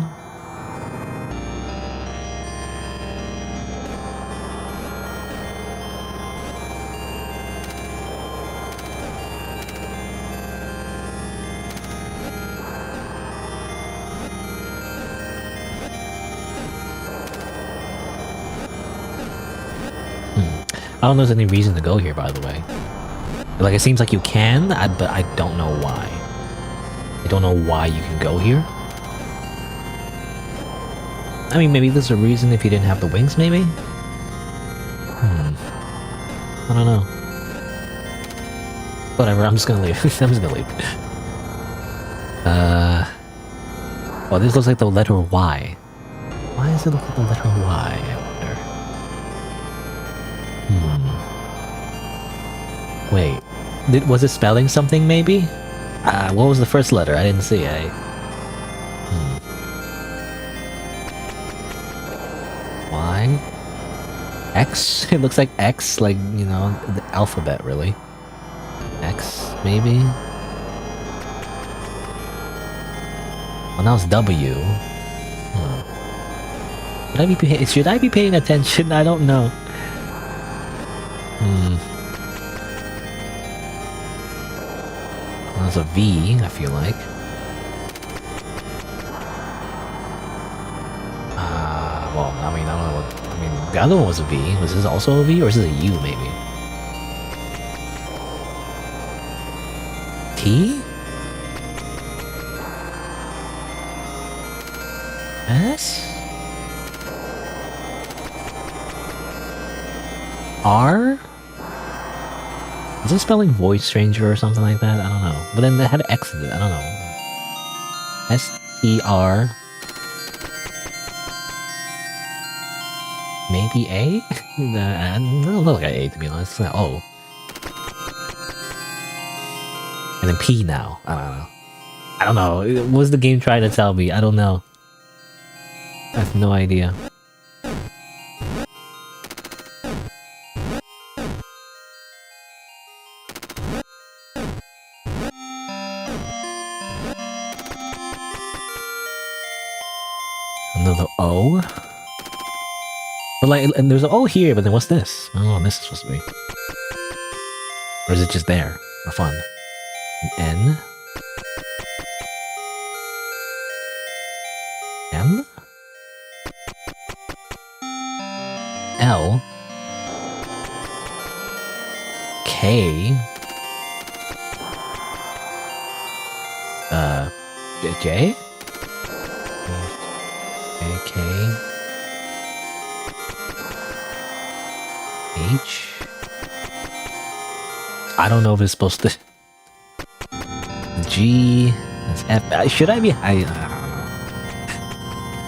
I don't know if there's any reason to go here, by the way. Like, it seems like you can, but I don't know why. I don't know why you can go here. I mean, maybe there's a reason if you didn't have the wings, maybe? I don't know. Whatever, I'm just gonna leave. I'm just gonna leave. Well, this looks like the letter Y. Why does it look like the letter Y, I wonder? Wait. Was it spelling something, maybe? What was the first letter? I didn't see. Y? X? It looks like X, like, you know, the alphabet, really. X, maybe? Well, now it's W. Should I be paying attention? I don't know. Well, there's a V, I feel like. Well, I mean, I don't know what... I mean, the other one was a V. Was this also a V, or is this a U, maybe? T? S? R? Is it spelling Void Stranger or something like that? I don't know. But then they had to exit it. I don't know. S-T-R. Maybe A? I don't look like A, to be honest. It's like O. And then P now. I don't know. I don't know. What's the game trying to tell me? I don't know. I have no idea. Another O? But like, and there's an O here, but then what's this? Oh, this is supposed to be. Or is it just there? For fun? An N? M? L? K? J? K? H? I don't know if it's supposed to... G... That's F... Should I be... I don't know.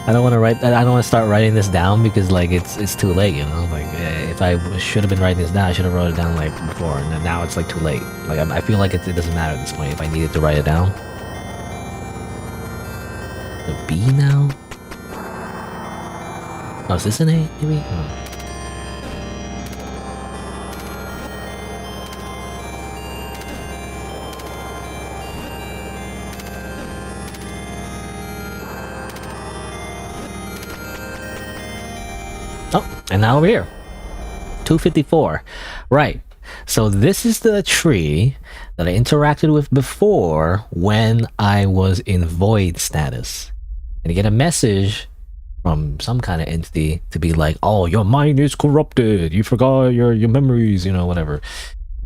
I don't want to write... I don't want to start writing this down because, like, it's too late, you know? Like, if I should have been writing this down, I should have wrote it down, like, before, and then now it's, like, too late. Like, I feel like it doesn't matter at this point if I needed to write it down. The B now? Oh, is this an A, maybe? Oh. Oh, and now we're here. 254. Right. So this is the tree that I interacted with before when I was in void status. And you get a message from some kind of entity to be like, oh, your mind is corrupted. You forgot your memories, you know, whatever.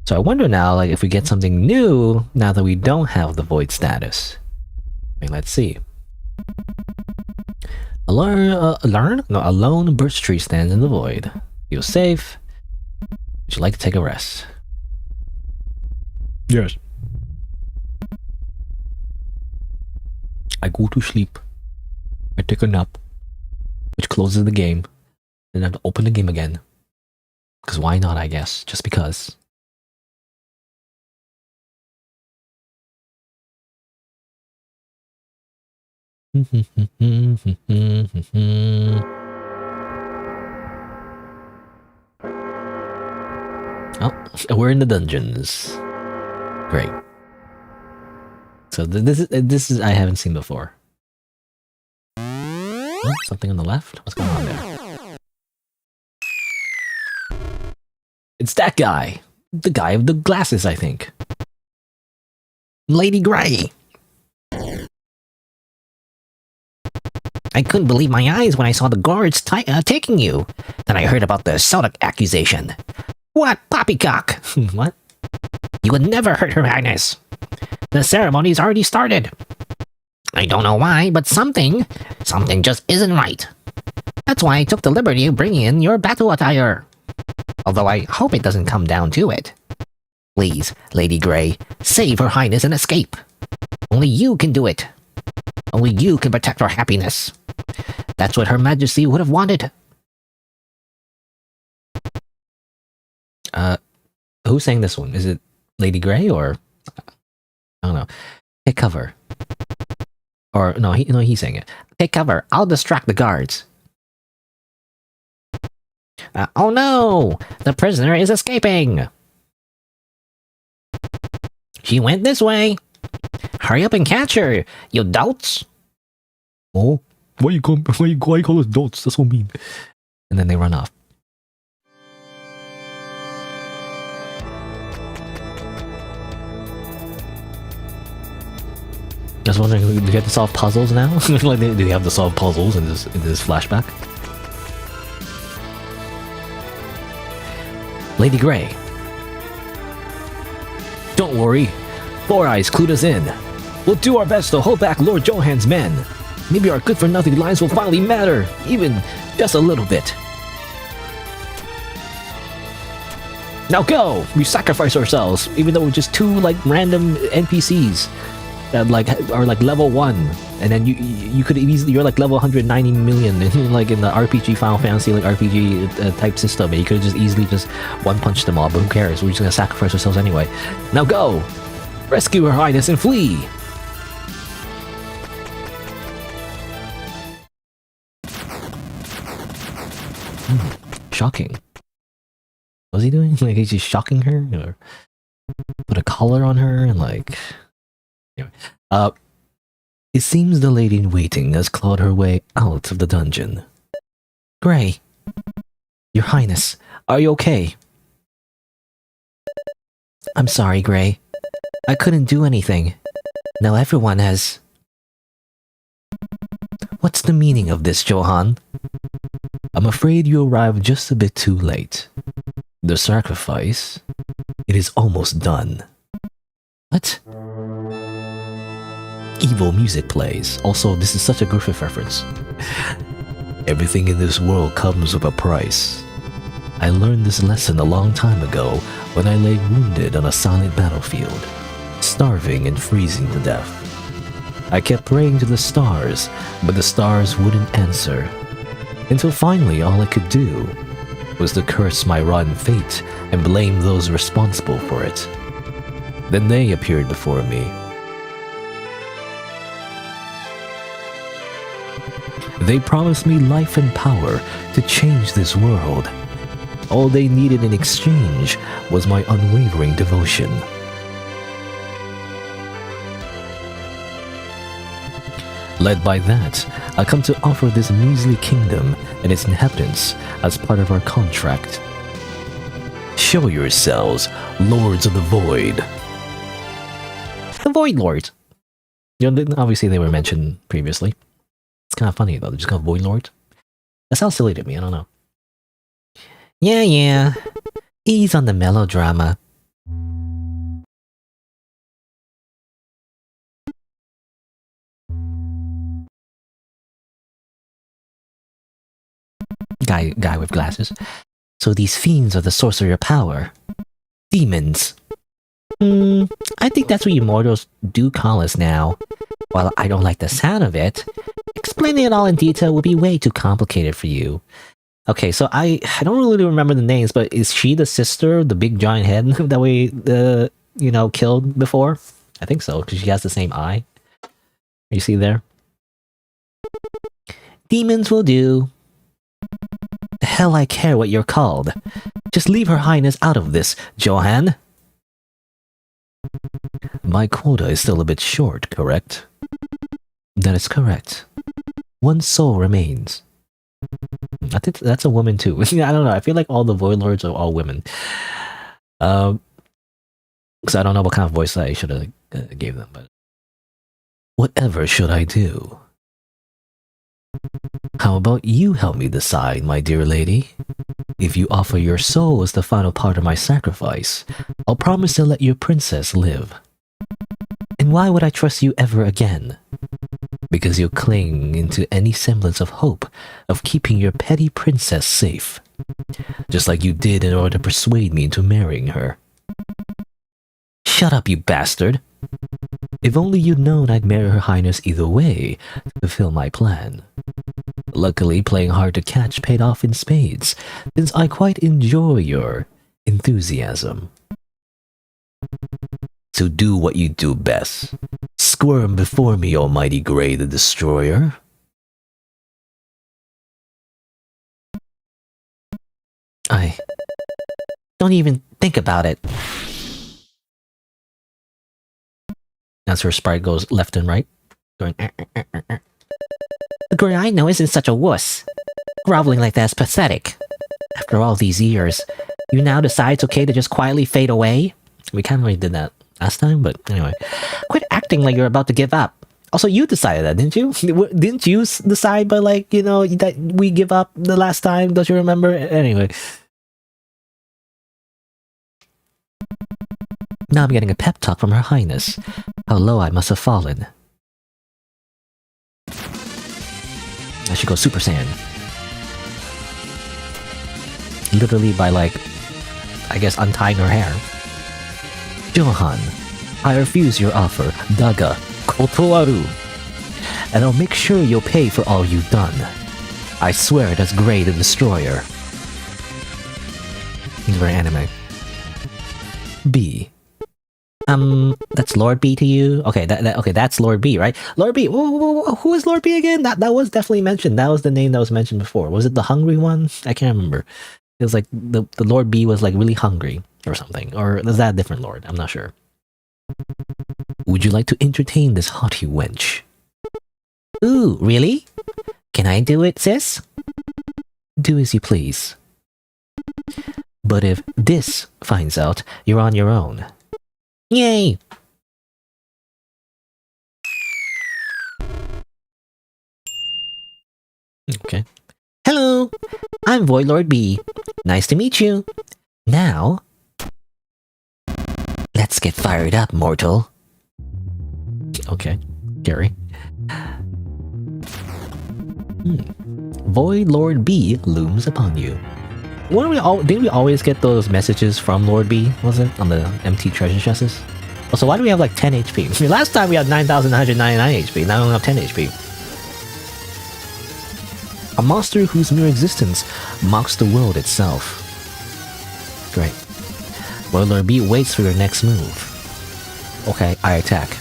So I wonder now, like, if we get something new now that we don't have the void status. I mean, let's see. A lone birch tree stands in the void. Feel safe. Would you like to take a rest? Yes. I go to sleep. I take a nap, which closes the game. Then I have to open the game again. Because why not, I guess. Just because. Oh, we're in the dungeons. Great. So this is I haven't seen before. Oh, something on the left? What's going on there? It's that guy. The guy with the glasses, I think. Lady Grey. I couldn't believe my eyes when I saw the guards taking you. Then I heard about the Sodic accusation. What? Poppycock? What? You would never hurt Her Highness. The ceremony's already started. I don't know why, but something just isn't right. That's why I took the liberty of bringing in your battle attire. Although I hope it doesn't come down to it. Please, Lady Grey, save Her Highness and escape. Only you can do it. Only you can protect her happiness. That's what Her Majesty would have wanted. Who's saying this one? Is it Lady Grey or... I don't know. Take cover. Or, no, he's saying it. Take cover. I'll distract the guards. Oh no! The prisoner is escaping! She went this way! Hurry up and catch her, you dolts! Oh, why you call us dolts? That's so mean. And then they run off. I was wondering, do you have to solve puzzles now? Like, do you have to solve puzzles in this flashback? Lady Grey. Don't worry. Four Eyes clued us in. We'll do our best to hold back Lord Johan's men. Maybe our good-for-nothing lives will finally matter, even just a little bit. Now go! We sacrifice ourselves, even though we're just two, like, random NPCs that, like, are, like, level 1. And then you could easily, you're, like, level 190 million, like, in the RPG Final Fantasy, like, RPG type system, and you could just easily just one-punch them all, but who cares? We're just gonna sacrifice ourselves anyway. Now go! Rescue Her Highness and flee! Shocking. What's he doing? Like, he's just shocking her? Or put a collar on her and, like... Anyway. It seems the lady in waiting has clawed her way out of the dungeon. Grey. Your Highness, are you okay? I'm sorry, Grey. I couldn't do anything. Now everyone has... What's the meaning of this, Johan? I'm afraid you arrived just a bit too late. The sacrifice... It is almost done. What? Evil music plays. Also, this is such a Griffith reference. Everything in this world comes with a price. I learned this lesson a long time ago when I lay wounded on a silent battlefield, starving and freezing to death. I kept praying to the stars, but the stars wouldn't answer. Until finally all I could do was to curse my rotten fate and blame those responsible for it. Then they appeared before me. They promised me life and power to change this world. All they needed in exchange was my unwavering devotion. Led by that, I come to offer this measly kingdom and its inhabitants as part of our contract. Show yourselves, Lords of the Void. The Void Lords. You know, obviously they were mentioned previously. It's kind of funny though, they're just called Void Lords. That sounds silly to me, I don't know. Yeah. Ease on the melodrama. Guy with glasses. So these fiends are the source of your power. Demons. I think that's what you mortals do call us now. While I don't like the sound of it, explaining it all in detail would be way too complicated for you. Okay, so I don't really remember the names, but is she the sister, the big giant head that we, killed before? I think so, because she has the same eye. You see there? Demons will do. The hell I care what you're called. Just leave Her Highness out of this, Johan. My quota is still a bit short, correct? That is correct. One soul remains. I think that's a woman too. I don't know. I feel like all the Void Lords are all women. Because I don't know what kind of voice I should have gave them. But whatever should I do? How about you help me decide, my dear lady? If you offer your soul as the final part of my sacrifice, I'll promise to let your princess live. And why would I trust you ever again? Because you'll cling into any semblance of hope of keeping your petty princess safe. Just like you did in order to persuade me into marrying her. Shut up, you bastard! If only you'd known I'd marry Her Highness either way to fulfill my plan. Luckily, playing hard to catch paid off in spades, since I quite enjoy your enthusiasm. So do what you do best. Squirm before me, Almighty Grey the Destroyer. I don't even think about it. As her sprite goes left and right, going. The girl I know isn't such a wuss. Groveling like that's pathetic. After all these years, you now decide it's okay to just quietly fade away? We kind of already did that last time, but anyway. Quit acting like you're about to give up. Also, you decided that, didn't you? Didn't you decide by, like, you know, that we give up the last time? Don't you remember? Anyway. Now I'm getting a pep talk from Her Highness. How low I must have fallen. I should go Super Saiyan. Literally by, like, I guess untying her hair. Johan, I refuse your offer, Daga, Kotowaru. And I'll make sure you'll pay for all you've done. I swear it as Grey the Destroyer. He's very anime. B. That's Lord B to you? Okay, okay, that's Lord B, right? Lord B, who is Lord B again? That was definitely mentioned. That was the name that was mentioned before. Was it the hungry one? I can't remember. It was like, the Lord B was like really hungry or something. Or is that a different Lord? I'm not sure. Would you like to entertain this haughty wench? Ooh, really? Can I do it, sis? Do as you please. But if this finds out, you're on your own. Yay! Okay. Hello! I'm Void Lord B. Nice to meet you. Now, let's get fired up, mortal. Okay, Gary. Void Lord B looms upon you. Didn't we always get those messages from Lord B, was it? On the empty treasure chests? Also, why do we have like 10 HP? I mean, last time we had 9,999 HP, now we only have 10 HP. A monster whose mere existence mocks the world itself. Great. Void Lord B waits for your next move. Okay, I attack.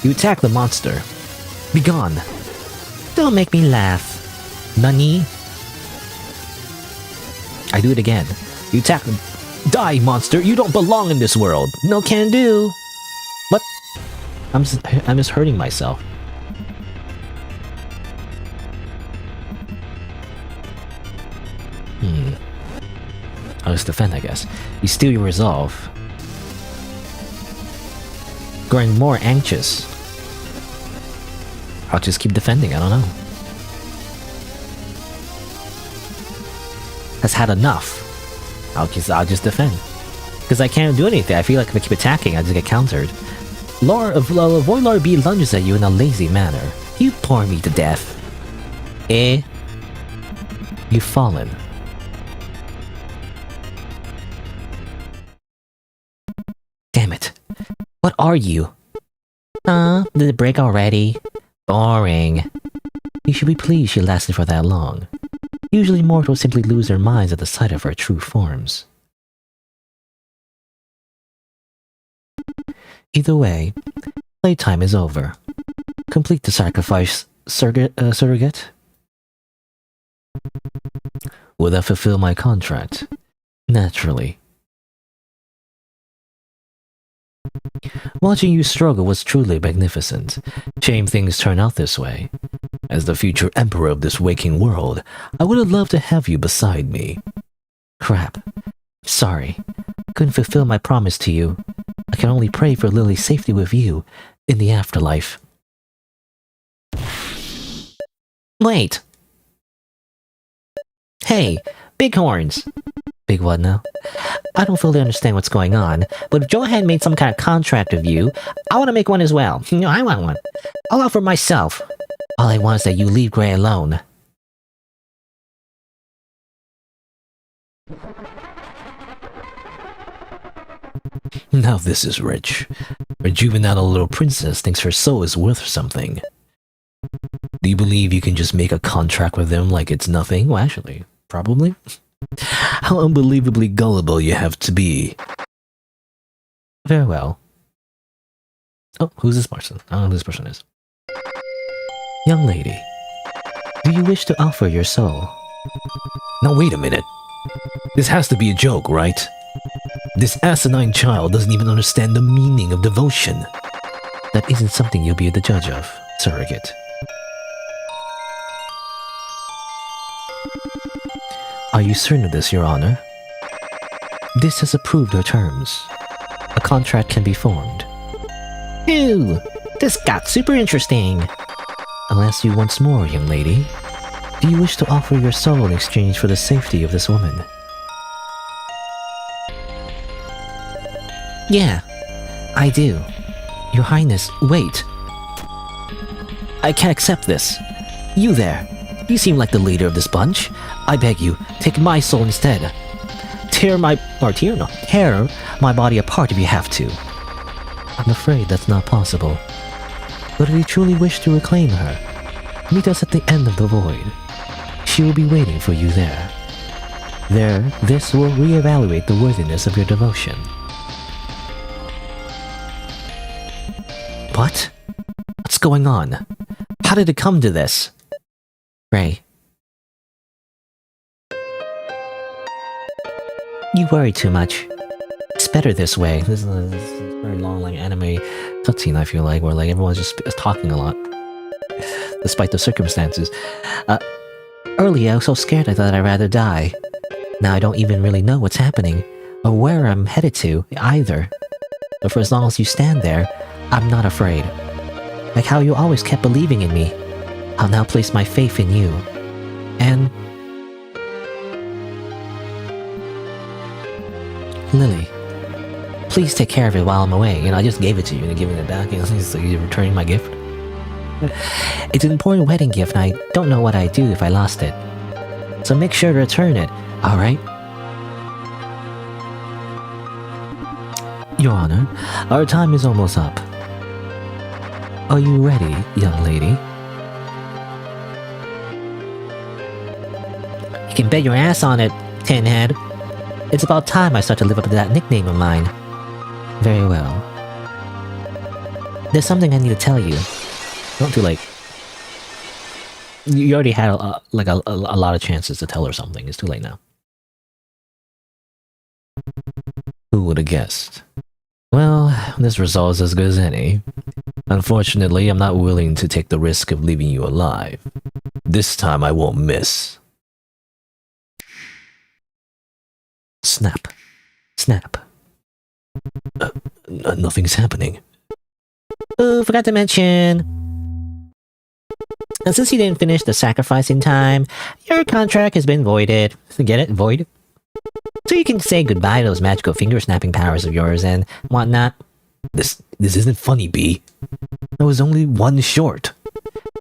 You attack the monster. Be gone. Don't make me laugh. Nani? I do it again. You attack them. Die, monster! You don't belong in this world! No can do! What? I'm just hurting myself. I'll just defend, I guess. You steal your resolve. Growing more anxious. I'll just keep defending, I don't know. Has had enough. I'll just defend. Because I can't do anything. I feel like if I keep attacking, I just get countered. Void Lord B lunges at you in a lazy manner. You bore me to death. You've fallen. Damn it. What are you? Did it break already? Boring. You should be pleased she lasted for that long. Usually mortals simply lose their minds at the sight of her true forms. Either way, playtime is over. Complete the sacrifice, surrogate. Will that fulfill my contract? Naturally. Watching you struggle was truly magnificent. Shame things turn out this way. As the future emperor of this waking world, I would have loved to have you beside me. Crap. Sorry. Couldn't fulfill my promise to you. I can only pray for Lily's safety with you in the afterlife. Wait! Hey, Big horns. Big what now? I don't fully understand what's going on, but if Johan made some kind of contract with you, I want to make one as well. You know, I want one. I'll offer myself. All I want is that you leave Gray alone. Now this is rich. A juvenile little princess thinks her soul is worth something. Do you believe you can just make a contract with them like it's nothing? Well, actually, probably. How unbelievably gullible you have to be. Very well. Oh, who's this person? I don't know who this person is. Young lady, do you wish to offer your soul? Now wait a minute. This has to be a joke, right? This asinine child doesn't even understand the meaning of devotion. That isn't something you'll be the judge of, surrogate. Are you certain of this, Your Honor? This has approved her terms. A contract can be formed. Ew! This got super interesting! I'll ask you once more, young lady. Do you wish to offer your soul in exchange for the safety of this woman? Yeah, I do. Your Highness, wait. I can't accept this. You there. You seem like the leader of this bunch. I beg you, take my soul instead. Tear my body apart if you have to. I'm afraid that's not possible. But if you truly wish to reclaim her, meet us at the end of the void. She will be waiting for you there. There, this will reevaluate the worthiness of your devotion. What? What's going on? How did it come to this? Ray. You worry too much. It's better this way. This is a very long, like, anime cutscene, I feel like, where like everyone's just talking a lot. Despite the circumstances. Earlier I was so scared I thought I'd rather die. Now I don't even really know what's happening, or where I'm headed to, either. But for as long as you stand there, I'm not afraid. Like how you always kept believing in me. I'll now place my faith in you. And... Lily, please take care of it while I'm away. You know, I just gave it to you and giving it back. You know, so you're returning my gift. It's an important wedding gift and I don't know what I'd do if I lost it. So make sure to return it, alright? Your Honor, our time is almost up. Are you ready, young lady? You can bet your ass on it, Tinhead. It's about time I start to live up to that nickname of mine. Very well. There's something I need to tell you. Don't do like... You already had a lot of chances to tell her something. It's too late now. Who would have guessed? Well, this result's as good as any. Unfortunately, I'm not willing to take the risk of leaving you alive. This time I won't miss. Snap. Snap. Nothing's happening. Oh, forgot to mention. And since you didn't finish the sacrifice in time, your contract has been voided. Get it? Void? So you can say goodbye to those magical finger-snapping powers of yours and whatnot. This isn't funny, B. I was only one short.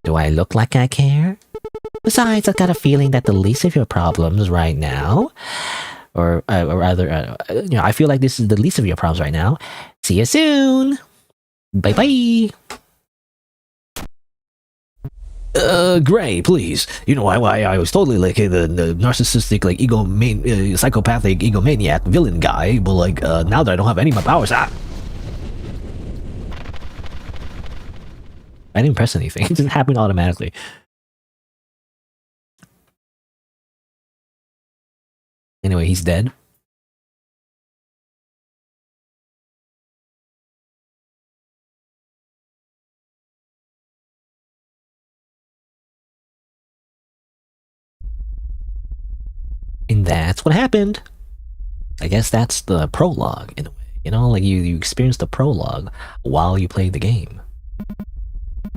Do I look like I care? Besides, I've got a feeling that the least of your problems right now... Or rather, you know, I feel like this is the least of your problems right now. See you soon! Bye-bye! Gray, please. You know, I was totally like the narcissistic, like, psychopathic, egomaniac villain guy, but like, now that I don't have any of my powers, I didn't press anything. It just happened automatically. Anyway, he's dead. And that's what happened. I guess that's the prologue, in a way. You know, like you experience the prologue while you play the game.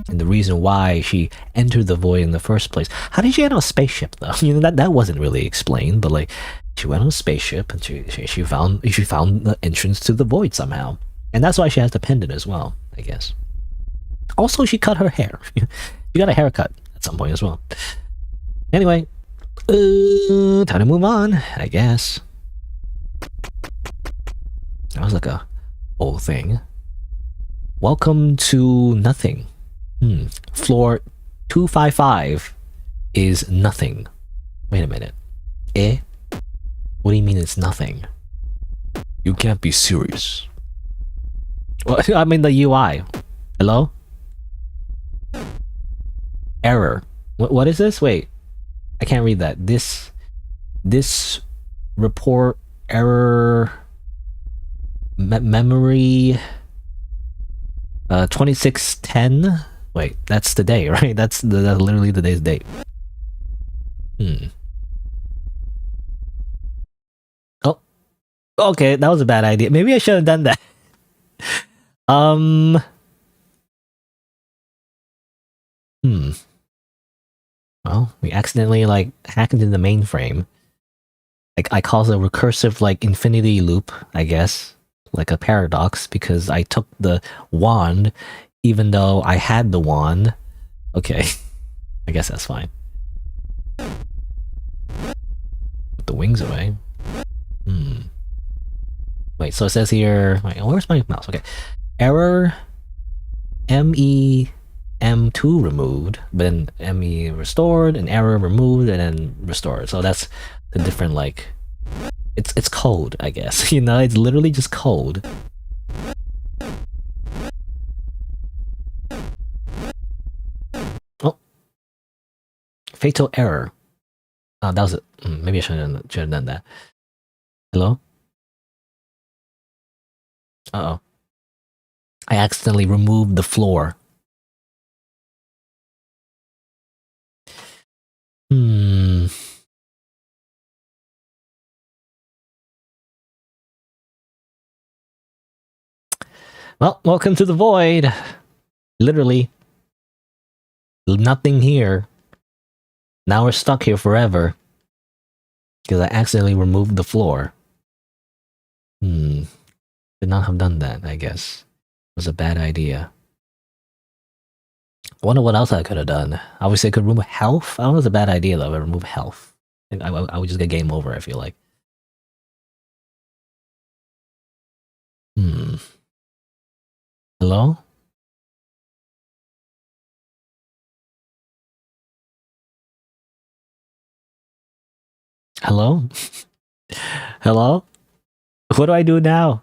And and the reason why she entered the void in the first place. How did she get on a spaceship though? That wasn't really explained, but like she went on a spaceship and she found the entrance to the void somehow, and that's why she has the pendant as well, I guess. Also, she cut her hair. She got a haircut at some point as well. Anyway, time to move on, I guess. That was like a whole thing. Welcome to nothing. Floor 255 is nothing. Wait a minute. Eh? What do you mean it's nothing? You can't be serious. Well, I mean the UI. Hello? Error. What is this? Wait. I can't read that. This report error memory 2610. Wait, that's the day, right? That's literally today's date. Oh, okay, that was a bad idea. Maybe I should have done that. Well, we accidentally like hacked into the mainframe. Like I caused a recursive like infinity loop, I guess, like a paradox, because I took the wand even though I had the wand. Okay, I guess that's fine. Put the wings away. Wait, so it says here. Wait, where's my mouse? Okay, error MEM2 removed, but then ME restored, and error removed, and then restored. So that's the different like. It's code, I guess. It's literally just code. Oh, fatal error. Oh, that was it. Maybe I should have done that. Hello? Uh-oh. I accidentally removed the floor. Well, welcome to the void. Literally. Nothing here. Now we're stuck here forever. Because I accidentally removed the floor. Should not have done that, I guess. It was a bad idea. I wonder what else I could have done. Obviously I could remove health. I don't know if it's a bad idea though, but remove health. I would just get game over, I feel like. Hello? Hello? Hello? What do I do now?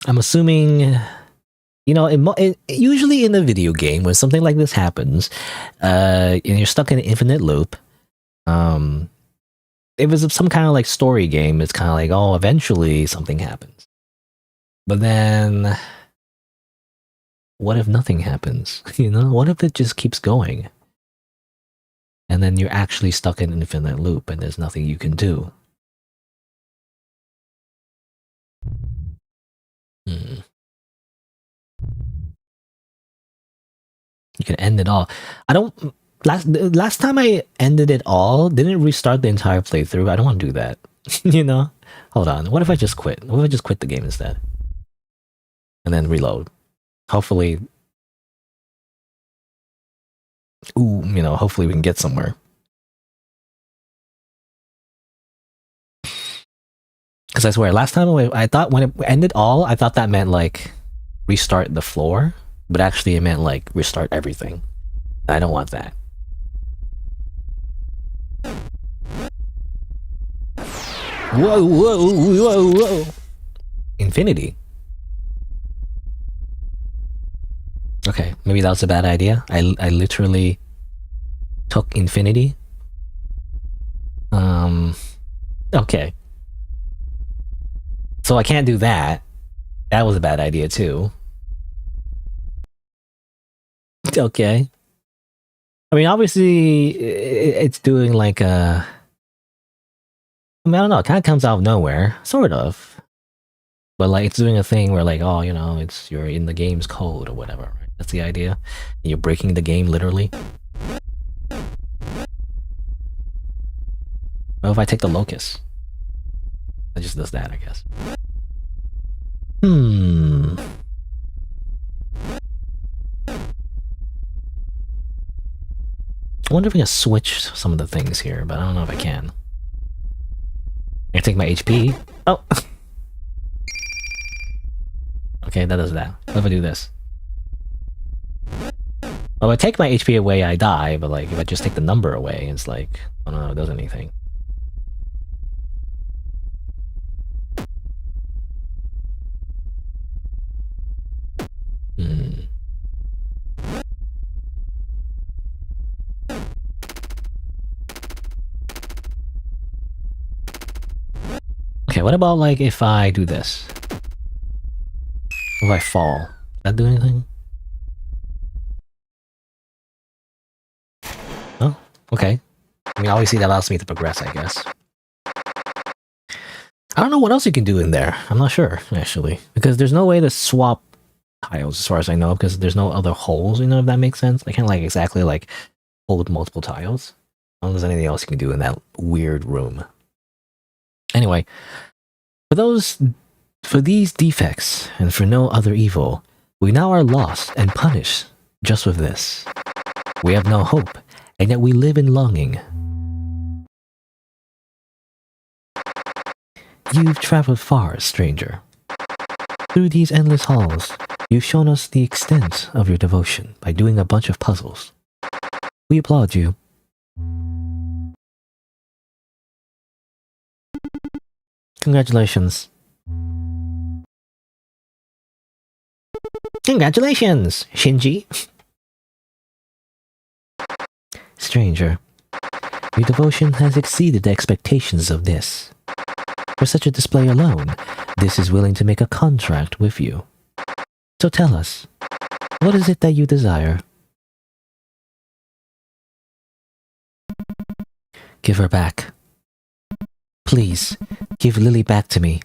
I'm assuming, usually in a video game, when something like this happens, and you're stuck in an infinite loop, if it's some kind of like story game, it's kind of like, oh, eventually something happens. But then, what if nothing happens? What if it just keeps going? And then you're actually stuck in an infinite loop and there's nothing you can do. You can end it all. I don't... Last time I ended it all, didn't restart the entire playthrough. I don't want to do that. Hold on. What if I just quit? What if I just quit the game instead? And then reload. Hopefully... Ooh, hopefully we can get somewhere. Because I swear, last time I thought when it ended all, I thought that meant like restart the floor, but actually it meant like restart everything. I don't want that. Whoa, whoa, whoa, whoa. Infinity. Okay, maybe that was a bad idea. I literally took infinity. Okay. So I can't do that. That was a bad idea too. Okay. I mean, obviously, it's doing like a... I mean, I don't know. It kind of comes out of nowhere, sort of. But like, it's doing a thing where like, oh, you know, you're in the game's code or whatever. Right? That's the idea. You're breaking the game literally. Well, if I take the locus, it just does that, I guess. I wonder if I can switch some of the things here, but I don't know if I can. I take my HP. Oh! Okay, that does that. What if I do this? Well, if I take my HP away, I die, but like, if I just take the number away, it's like, I don't know, it does anything. Okay, what about like if I do this? If I fall, does that do anything? Oh, okay. I mean, obviously that allows me to progress, I guess. I don't know what else you can do in there. I'm not sure, actually. Because there's no way to swap tiles, as far as I know, because there's no other holes, you know, if that makes sense. I can't, like, exactly, like, hold multiple tiles. I don't know if there's anything else you can do in that weird room. Anyway, for these defects, and for no other evil, we now are lost and punished just with this. We have no hope, and yet we live in longing. You've traveled far, stranger. Through these endless halls, you've shown us the extent of your devotion by doing a bunch of puzzles. We applaud you. Congratulations. Congratulations, Shinji! Stranger, your devotion has exceeded the expectations of this. For such a display alone, this is willing to make a contract with you. So tell us, what is it that you desire? Give her back. Please, give Lily back to me.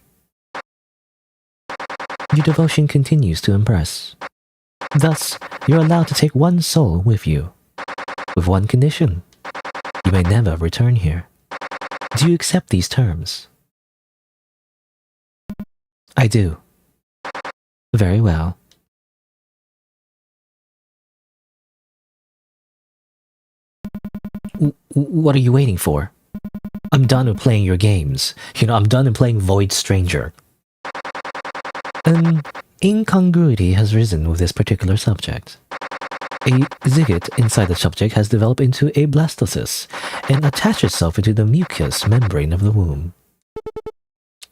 Your devotion continues to impress. Thus, you're allowed to take one soul with you. With one condition. You may never return here. Do you accept these terms? I do. Very well. What are you waiting for? I'm done with playing your games. You know, I'm done with playing Void Stranger. An incongruity has risen with this particular subject. A zygote inside the subject has developed into a blastocyst and attached itself into the mucous membrane of the womb.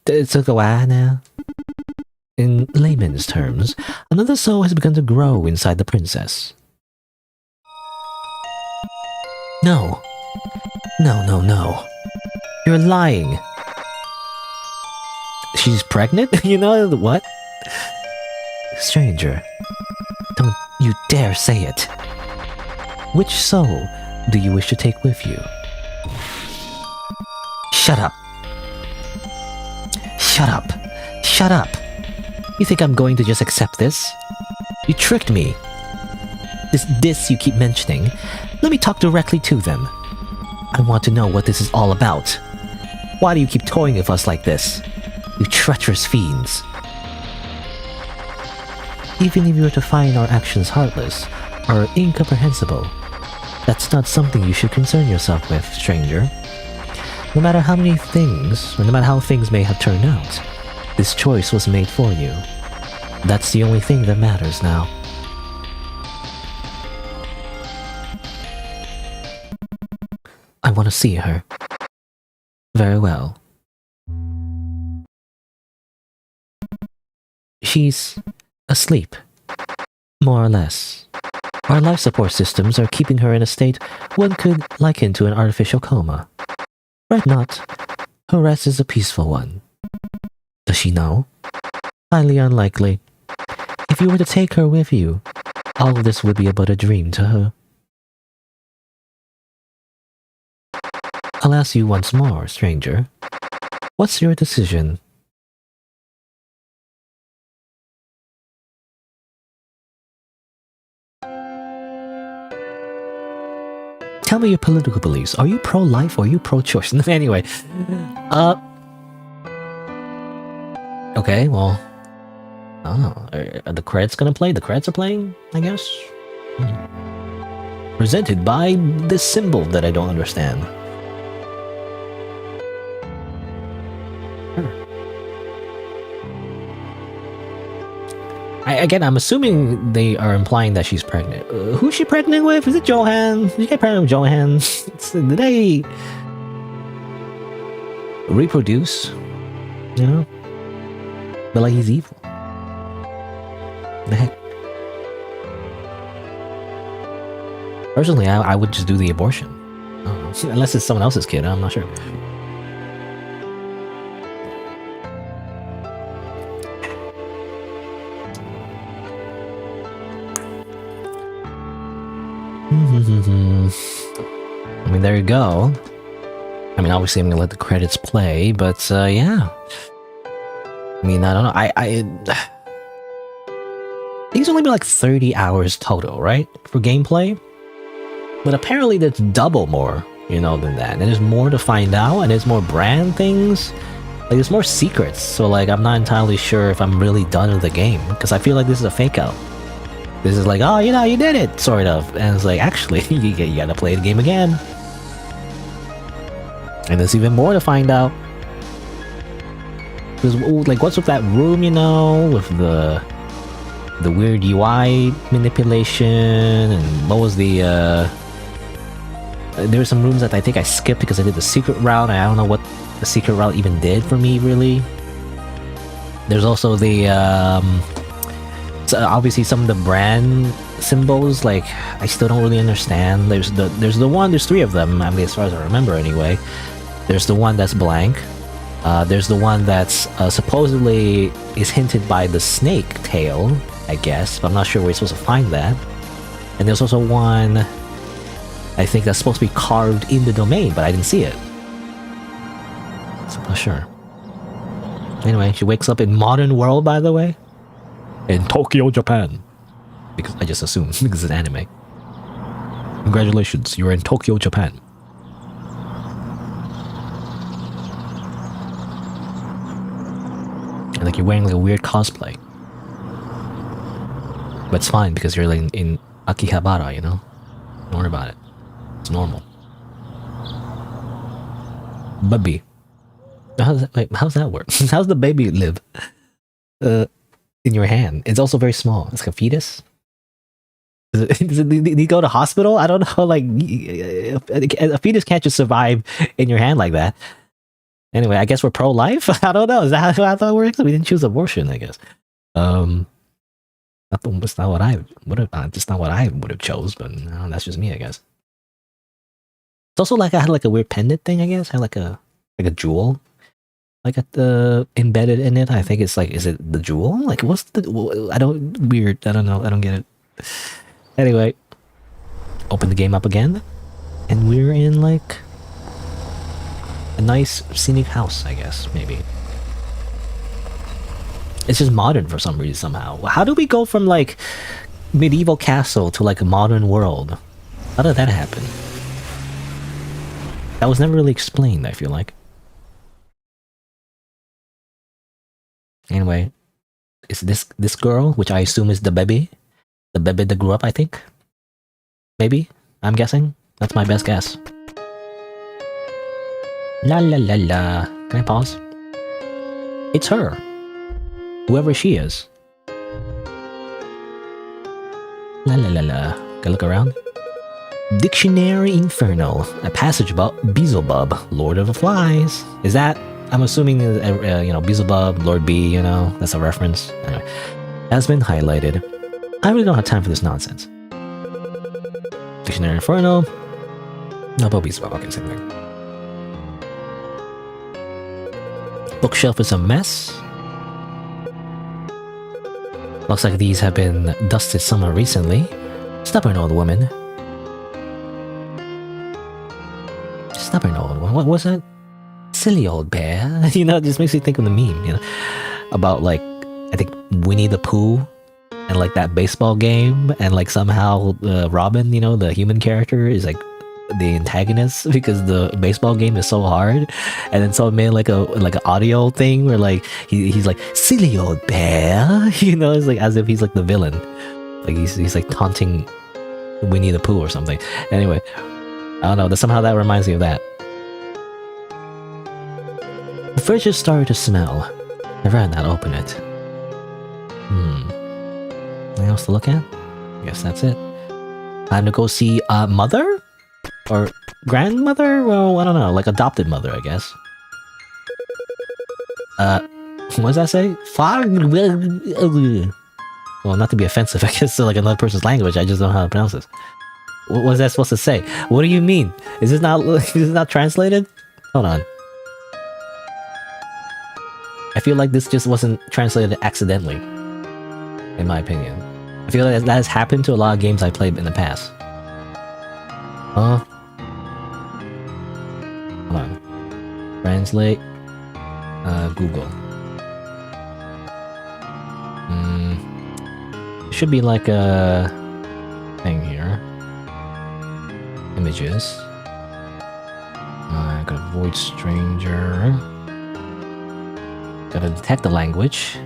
It's a now. In layman's terms, another soul has begun to grow inside the princess. No. No. You're lying. She's pregnant? You know what? Stranger, don't you dare say it. Which soul do you wish to take with you? Shut up. Shut up. Shut up. You think I'm going to just accept this? You tricked me. This you keep mentioning. Let me talk directly to them. I want to know what this is all about. Why do you keep toying with us like this? You treacherous fiends. Even if you were to find our actions heartless or incomprehensible, that's not something you should concern yourself with, stranger. No matter how things may have turned out, this choice was made for you. That's the only thing that matters now. I want to see her. Very well. She's asleep, more or less. Our life support systems are keeping her in a state one could liken to an artificial coma. Fret not, her rest is a peaceful one. Does she know? Highly unlikely. If you were to take her with you, all of this would be but a dream to her. I'll ask you once more, stranger. What's your decision? Tell me your political beliefs. Are you pro-life or are you pro-choice? Anyway, okay, well, are the credits gonna play? The credits are playing, I guess. Presented by this symbol that I don't understand. Again, I'm assuming they are implying that she's pregnant. Who's she pregnant with? Is it Johan? Did she get pregnant with Johan? Did they reproduce? You know? But like he's evil. The heck? Personally, I would just do the abortion. Unless it's someone else's kid, I'm not sure. I mean, there you go. I mean, obviously I'm gonna let the credits play, but yeah. I mean, I don't know. I think it's only been like 30 hours total, right? For gameplay? But apparently there's double more, you know, than that. And there's more to find out, and there's more brand things. Like, there's more secrets, so like, I'm not entirely sure if I'm really done with the game. Because I feel like this is a fake out. This is like, oh, you know, you did it, sort of. And it's like, actually, you gotta play the game again. And there's even more to find out. Because, like, what's with that room, you know, with the weird UI manipulation, and what was the, there were some rooms that I think I skipped because I did the secret route, and I don't know what the secret route even did for me, really. There's also the, so obviously some of the brand symbols, like, I still don't really understand. There's three of them, I mean, as far as I remember anyway. There's the one that's blank. There's the one that's supposedly is hinted by the snake tail, I guess, but I'm not sure where you're supposed to find that. And there's also one, I think, that's supposed to be carved in the domain, but I didn't see it. So I'm not sure. Anyway, she wakes up in modern world, by the way. In Tokyo, Japan. Because I just assume, because it's anime. Congratulations, you're in Tokyo, Japan. And like you're wearing like a weird cosplay. But it's fine because you're like in Akihabara, you know? Don't worry about it. It's normal. Baby. How's that work? How's the baby live? In your hand. It's also very small. It's like a fetus. Did he go to hospital? I don't know. Like, a fetus can't just survive in your hand like that. Anyway, I guess we're pro-life? I don't know. Is that how I thought it works? We didn't choose abortion, I guess. That's not what I would have. Just not what I would have chose. But no, that's just me, I guess. It's also like I had like a weird pendant thing. I guess I had like a jewel, like embedded in it. I think it's like, is it the jewel? Like, what's the? Weird. I don't know. I don't get it. Anyway, open the game up again, and we're in like a nice scenic house, I guess, maybe. It's just modern for some reason somehow. How do we go from like medieval castle to like a modern world? How did that happen? That was never really explained, I feel like. Anyway, is this girl, which I assume is the baby that grew up, I think? Maybe? I'm guessing? That's my best guess. La la la la. Can I pause? It's her. Whoever she is. La la la la. Can I look around? Dictionary Infernal. A passage about Beelzebub, Lord of the Flies. Is that? I'm assuming, you know, Beelzebub, Lord B, you know, that's a reference. Anyway, has been highlighted. I really don't have time for this nonsense. Dictionary Infernal. No, but Beelzebub, okay, same thing. Bookshelf is a mess. Looks like these have been dusted somewhere recently. Stubborn old woman. Stubborn old woman. What was that? silly old bear. You know, it just makes me think of the meme, you know, about like, I think Winnie the Pooh and like that baseball game, and like somehow Robin, you know, the human character is like the antagonist because the baseball game is so hard, and then someone made like an audio thing where like he's like silly old bear, you know, it's like as if he's like the villain, like he's like taunting Winnie the Pooh or something. Anyway, I don't know, somehow that reminds me of that. The fridge has started to smell. I'd rather not open it. Anything else to look at? I guess that's it. Time to go see mother? Or grandmother? Well, I don't know, like adopted mother, I guess. What does that say? Well, not to be offensive, I guess, like another person's language, I just don't know how to pronounce this. What was that supposed to say? What do you mean? Is this not translated? Hold on. I feel like this just wasn't translated accidentally, in my opinion. I feel like that has happened to a lot of games I played in the past. Huh? Hold on. Translate. Google. Should be like a thing here. Images. I gotta avoid stranger. Gotta detect the language.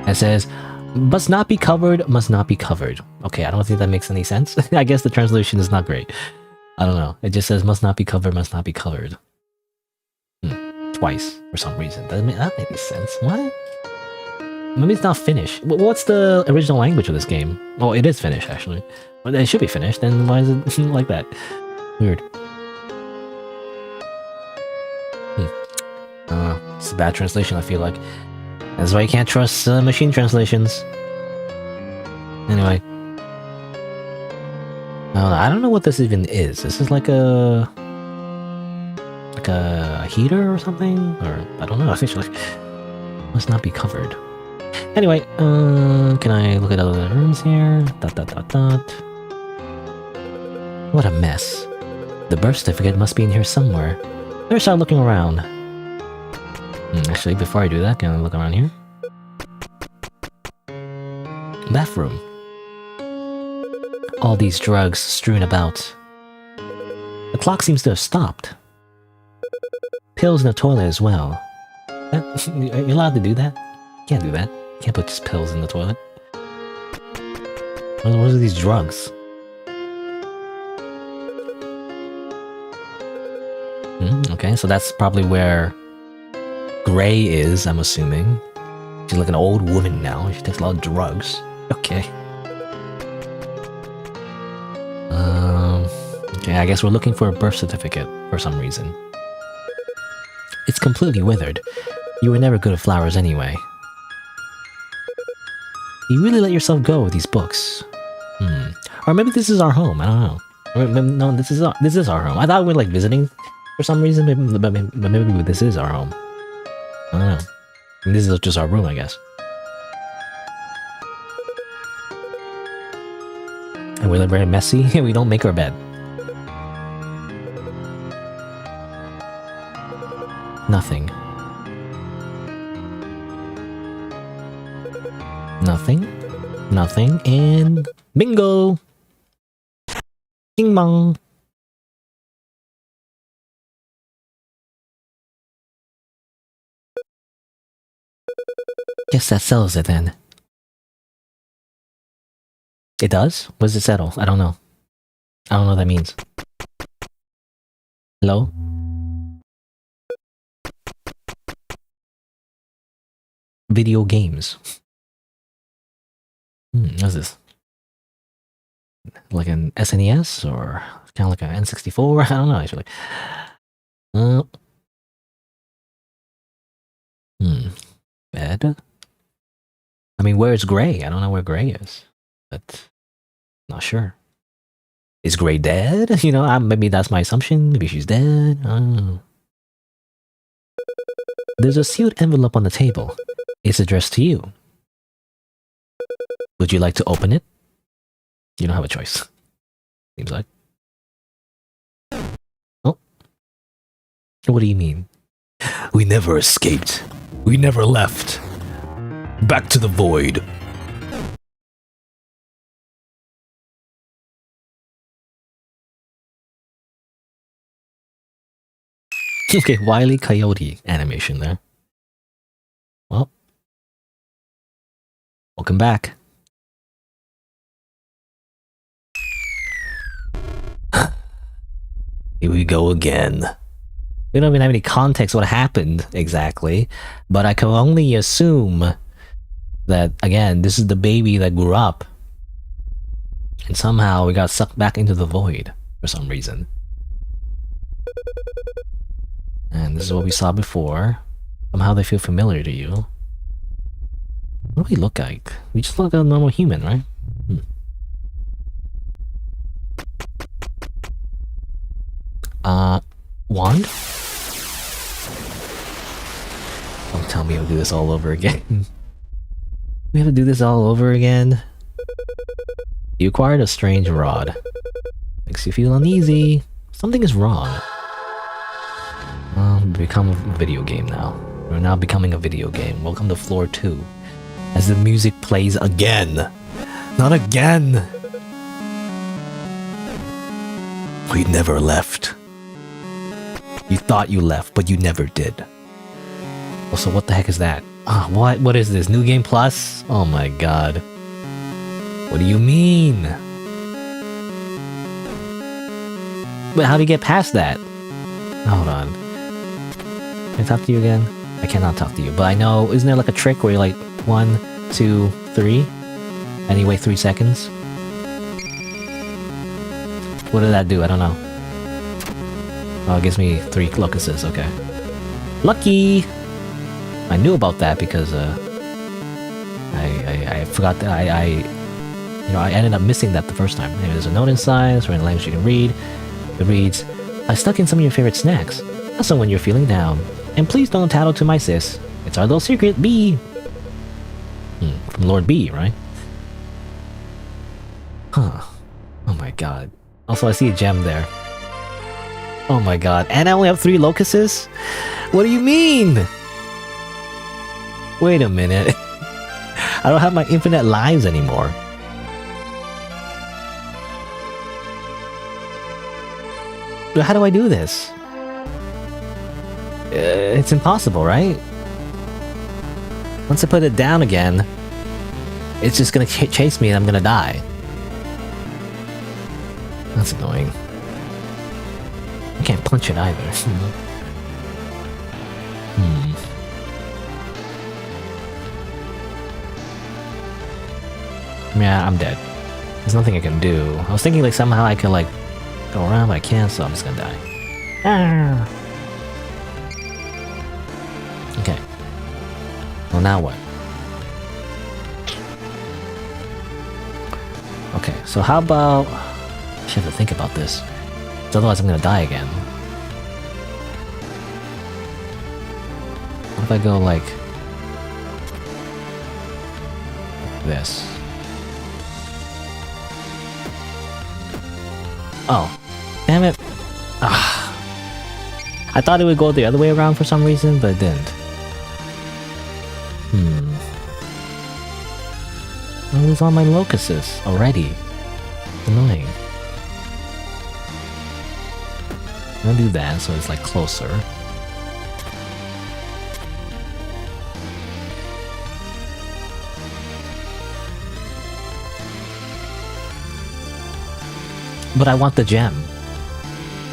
It says, must not be covered, must not be covered. Okay, I don't think that makes any sense. I guess the translation is not great. I don't know. It just says must not be covered, must not be covered. Twice, for some reason. That makes sense. What? Maybe it's not Finnish. What's the original language of this game? Oh, it is Finnish, actually. Well, it should be Finnish, then why is it like that? Weird. It's a bad translation, I feel like. That's why you can't trust machine translations. Anyway. I don't know what this even is. This is like a heater or something? Or, I don't know, I think it's like... Must not be covered. Anyway, can I look at other rooms here? What a mess. The birth certificate must be in here somewhere. Better start looking around. Actually, before I do that, can I look around here? Bathroom. All these drugs strewn about. The clock seems to have stopped. Pills in the toilet as well. Are you allowed to do that? You can't do that. You can't put just pills in the toilet. What are these drugs? Okay, so that's probably where Gray is, I'm assuming. She's like an old woman now. She takes a lot of drugs. Okay. Okay, I guess we're looking for a birth certificate for some reason. It's completely withered. You were never good at flowers anyway. You really let yourself go with these books. Or maybe this is our home, I don't know. Or maybe, no, this is our home. I thought we were like visiting for some reason, maybe this is our home. I don't know. This is just our room, I guess. And we live very messy, and we don't make our bed. Nothing. Nothing. Nothing, and bingo! Ding bong! Guess that settles it then. It does? What does it settle? I don't know. I don't know what that means. Hello? Video games. What's this? Like an SNES or kind of like an N64? I don't know actually. Bed. I mean, where's Gray? I don't know where Gray is, but not sure. Is Gray dead? You know, maybe that's my assumption. Maybe she's dead. I don't know. There's a sealed envelope on the table. It's addressed to you. Would you like to open it? You don't have a choice. Seems like. Oh. What do you mean? We never escaped. We never left. Back to the void. Okay, Wile E. Coyote animation there. Well, welcome back. Here we go again. We don't even have any context what happened exactly, but I can only assume that, again, this is the baby that grew up. And somehow we got sucked back into the void for some reason. And this is what we saw before. Somehow they feel familiar to you. What do we look like? We just look like a normal human, right? Wand? Don't tell me I'll do this all over again. We have to do this all over again? You acquired a strange rod. Makes you feel uneasy. Something is wrong. Well, become a video game now. We're now becoming a video game. Welcome to floor 2. As the music plays again. Not again! We never left. You thought you left, but you never did. Also, what the heck is that? Ah, what is this? New Game Plus? Oh my god. What do you mean? But how do you get past that? Hold on. Can I talk to you again? I cannot talk to you, but I know, isn't there like a trick where you're like 1, 2, 3? And you wait 3 seconds? What did that do? I don't know. Oh, it gives me 3 locuses, okay. Lucky! I knew about that because, I forgot that I ended up missing that the first time. Anyway, there's a note inside, it's in a language you can read. It reads, I stuck in some of your favorite snacks. Also when you're feeling down. And please don't tattle to my sis. It's our little secret, B. From Lord B, right? Huh. Oh my god. Also, I see a gem there. Oh my god. And I only have 3 locuses? What do you mean? Wait a minute. I don't have my infinite lives anymore. But how do I do this? It's impossible, right? Once I put it down again, it's just gonna chase me and I'm gonna die. That's annoying. I can't punch it either. Yeah, I'm dead. There's nothing I can do. I was thinking like somehow I could like go around, but I can't, so I'm just gonna die. Ah. Okay. Well, now what? Okay, so how about... I should have to think about this. Because otherwise I'm gonna die again. What if I go like... this? Oh. Damn it. Ah. I thought it would go the other way around for some reason, but it didn't. I lose all my locuses already. Annoying. I'm gonna do that so it's like closer. But I want the gem.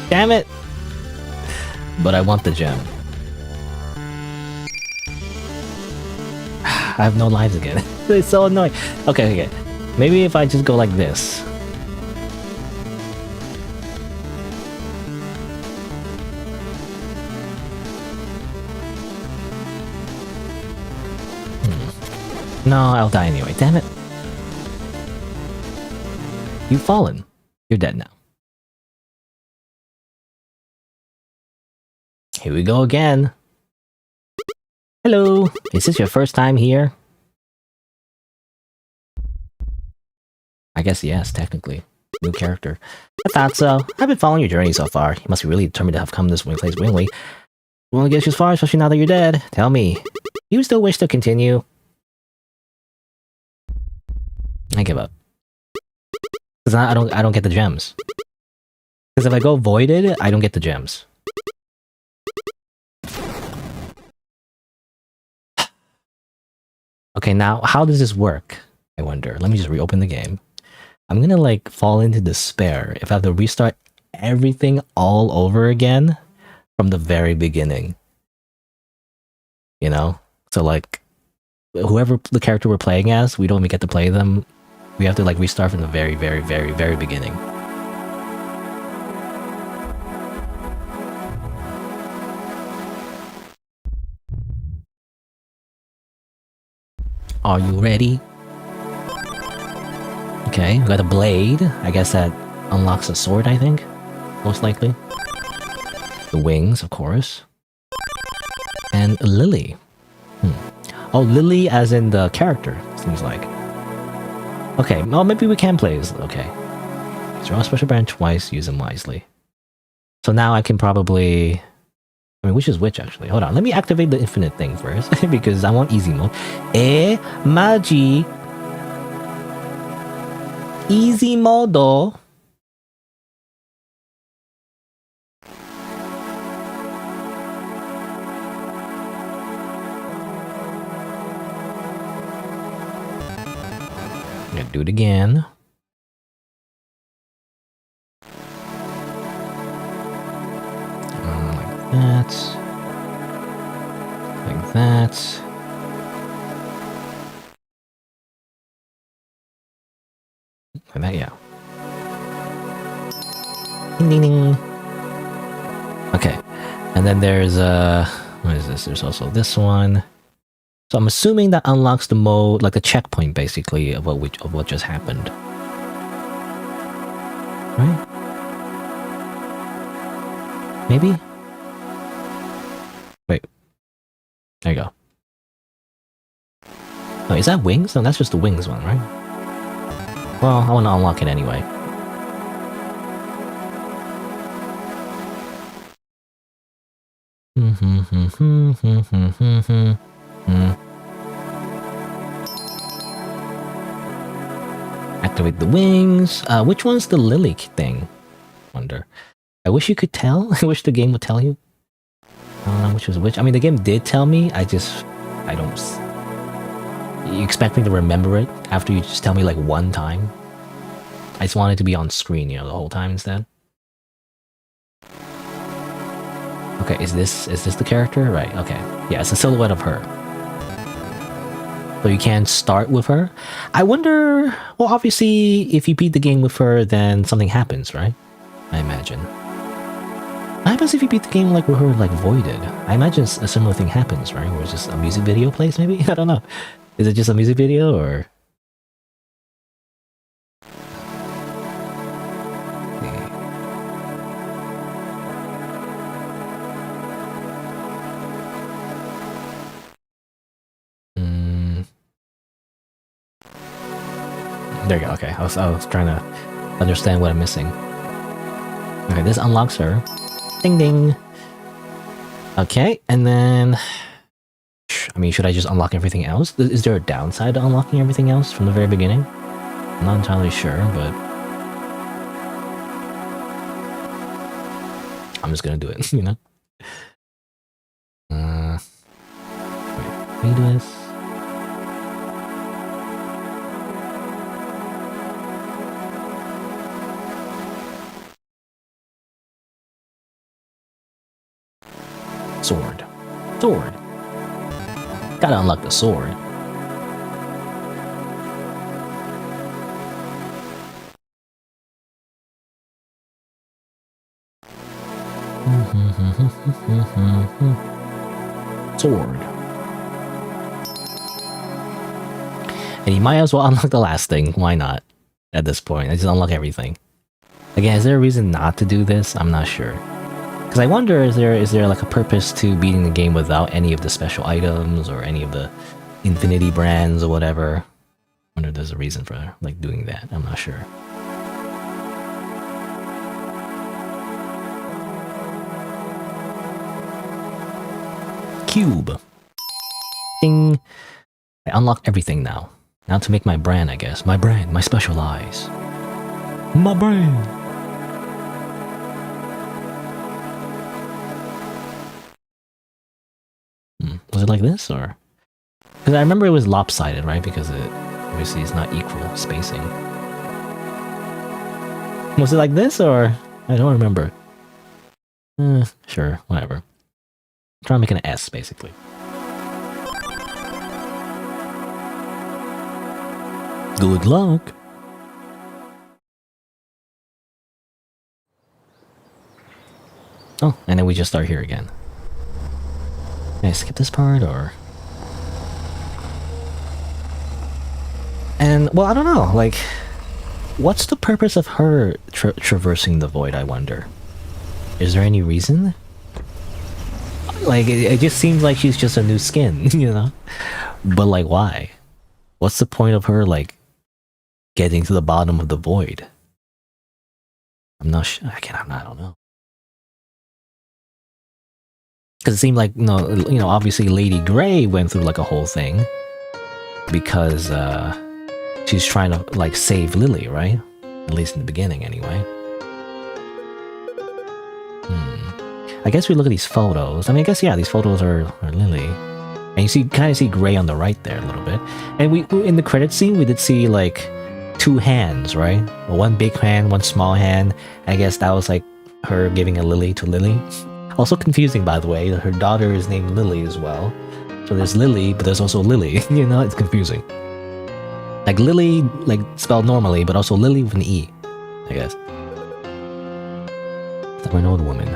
Damn it! But I want the gem. I have no lives again. It's so annoying. Okay. Maybe if I just go like this. No, I'll die anyway. Damn it. You've fallen. You're dead now. Here we go again. Hello. Is this your first time here? I guess yes, technically. New character. I thought so. I've been following your journey so far. You must be really determined to have come this way place willingly. Won't get you as far, especially now that you're dead. Tell me, you still wish to continue? I give up. Because I don't get the gems. Because if I go voided, I don't get the gems. Okay, now how does this work? I wonder. Let me just reopen the game. I'm gonna like fall into despair if I have to restart everything all over again from the very beginning. You know? So like, whoever the character we're playing as, we don't even get to play them. We have to like restart from the very, very, very, very beginning. Are you ready? Okay, we got a blade. I guess that unlocks a sword, I think. Most likely. The wings, of course. And Lily. Oh, Lily as in the character, seems like. Okay, well maybe we can play as... Okay. Draw a special brand twice, use them wisely. So now I can probably... I mean, which is which, actually? Hold on, let me activate the infinite thing first, because I want easy mode. Magi. Easy modo. I'm gonna do it again. Like that. Like that. Like that, yeah. Ding ding ding. Okay. And then there's what is this? There's also this one. So I'm assuming that unlocks the mode, like the checkpoint basically of what just happened. Right? Maybe? Wait. There you go. Oh, is that wings? No, that's just the wings one, right? Well, I want to unlock it anyway. Activate the wings. Which one's the Lily thing? Wonder. I wish you could tell. I wish the game would tell you. I don't know which was which. I mean, the game did tell me. I don't... You expect me to remember it after you just tell me like one time? I just want it to be on screen, you know, the whole time instead. Okay, is this the character? Right, okay. Yeah, it's a silhouette of her. So you can start with her. I wonder... Well, obviously, if you beat the game with her, then something happens, right? I imagine. What happens if you beat the game like with her like voided? I imagine a similar thing happens, right? Where it's just a music video plays, maybe? I don't know. Is it just a music video, or...? There you go, okay. I was trying to understand what I'm missing. Okay, this unlocks her. Ding ding! Okay, and then... I mean, should I just unlock everything else? Is there a downside to unlocking everything else from the very beginning? I'm not entirely sure, but... I'm just gonna do it, you know? Wait, read this. Sword. Sword. Gotta unlock the sword. Sword. And you might as well unlock the last thing. Why not? At this point, I just unlock everything. Again, is there a reason not to do this? I'm not sure. Because I wonder, is there like a purpose to beating the game without any of the special items or any of the Infinity brands or whatever? I wonder if there's a reason for like doing that. I'm not sure. cube. Ding. I unlocked everything now. Now to make my brand, I guess. My brand, my special eyes. My brand. Was it like this, or? Because I remember it was lopsided, right? Because it obviously is not equal spacing. Was it like this, or? I don't remember. Sure, whatever. Try to make an S, basically. Good luck! Oh, and then we just start here again. Can I skip this part, or...? And, well, I don't know, like... What's the purpose of her traversing the void, I wonder? Is there any reason? Like, it just seems like she's just a new skin, you know? But, like, why? What's the point of her, like, getting to the bottom of the void? I'm not sure. I don't know. Because it seemed like, you know, obviously Lady Grey went through, like, a whole thing. Because, she's trying to, like, save Lily, right? At least in the beginning, anyway. I guess we look at these photos. I mean, I guess, yeah, these photos are Lily. And you see, kind of see Grey on the right there a little bit. And we in the credit scene, we did see, like, 2 hands, right? One big hand, one small hand. I guess that was, like, her giving a lily to Lily. Also confusing, by the way. Her daughter is named Lily as well. So there's Lily, but there's also Lily. You know, it's confusing. Like Lily, like spelled normally, but also Lily with an E, I guess. Like an old woman.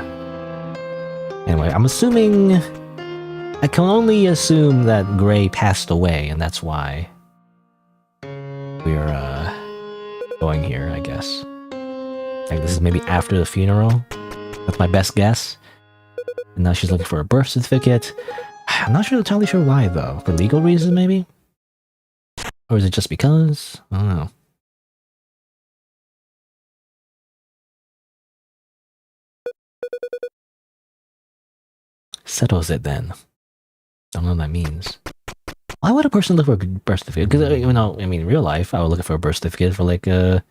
Anyway, I'm assuming... I can only assume that Grey passed away, and that's why we're going here, I guess. Like this is maybe after the funeral. That's my best guess. And now she's looking for a birth certificate. I'm not entirely sure why, though. For legal reasons, maybe? Or is it just because? I don't know. Settles it then. Don't know what that means. Why would a person look for a birth certificate? Because, you know, I mean, in real life, I would look for a birth certificate for like I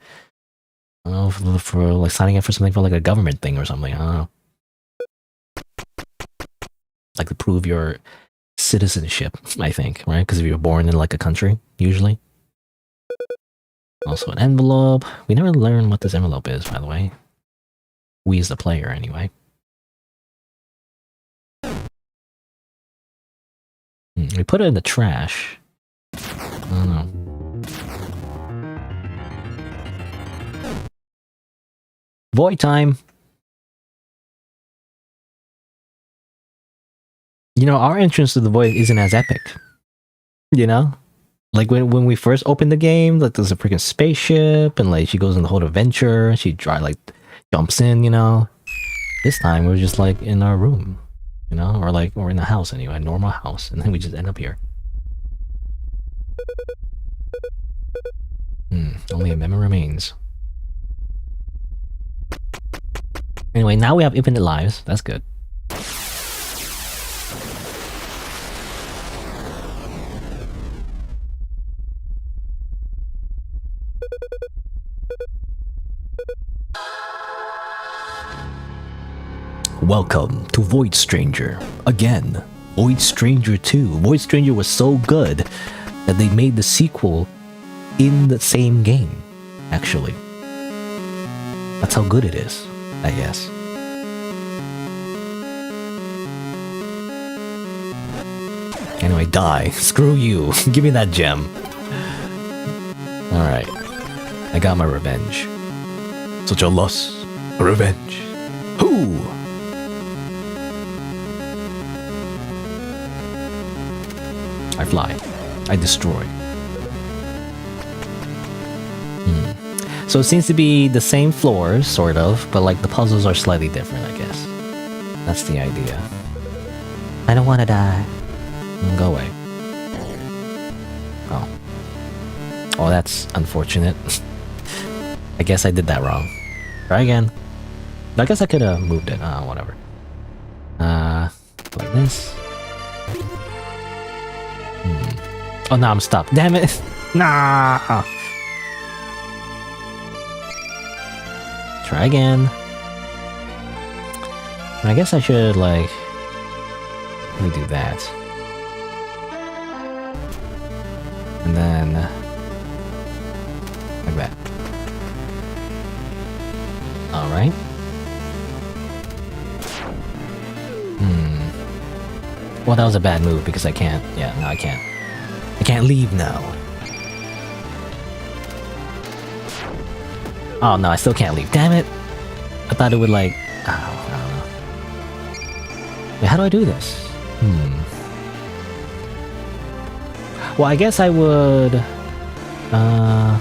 don't know, for like signing up for something for like a government thing or something. I don't know. Like to prove your citizenship, I think, right? Because if you're born in like a country, usually. Also an envelope. We never learn what this envelope is, by the way. We as the player, anyway. We put it in the trash. I don't know. Void time! You know, our entrance to the void isn't as epic. You know? Like when we first opened the game, like there's a freaking spaceship and like she goes on the whole adventure, she jumps in, you know. This time we're just like in our room, you know, or like we're in a house anyway, a normal house, and then we just end up here. Only a memory remains. Anyway, now we have infinite lives. That's good. Welcome to Void Stranger. Again, Void Stranger 2. Void Stranger was so good that they made the sequel in the same game, actually. That's how good it is, I guess. Anyway, die. Screw you. Give me that gem. Alright. I got my revenge. Such a loss. Revenge. Who? I fly. I destroy. So it seems to be the same floors, sort of, but like the puzzles are slightly different, I guess. That's the idea. I don't want to die. Go away. Oh. Oh, that's unfortunate. I guess I did that wrong. Try again. I guess I could have moved it. Whatever. Like this. Oh, now I'm stuck. Damn it. Nah. Try again. I guess I should, like... Let me do that. And then... like that. Alright. Well, that was a bad move because I can't... Yeah, no, I can't. I can't leave now. Oh, no, I still can't leave. Damn it! I thought it would, like... Oh, I don't know. Wait, how do I do this? Well, I guess I would... I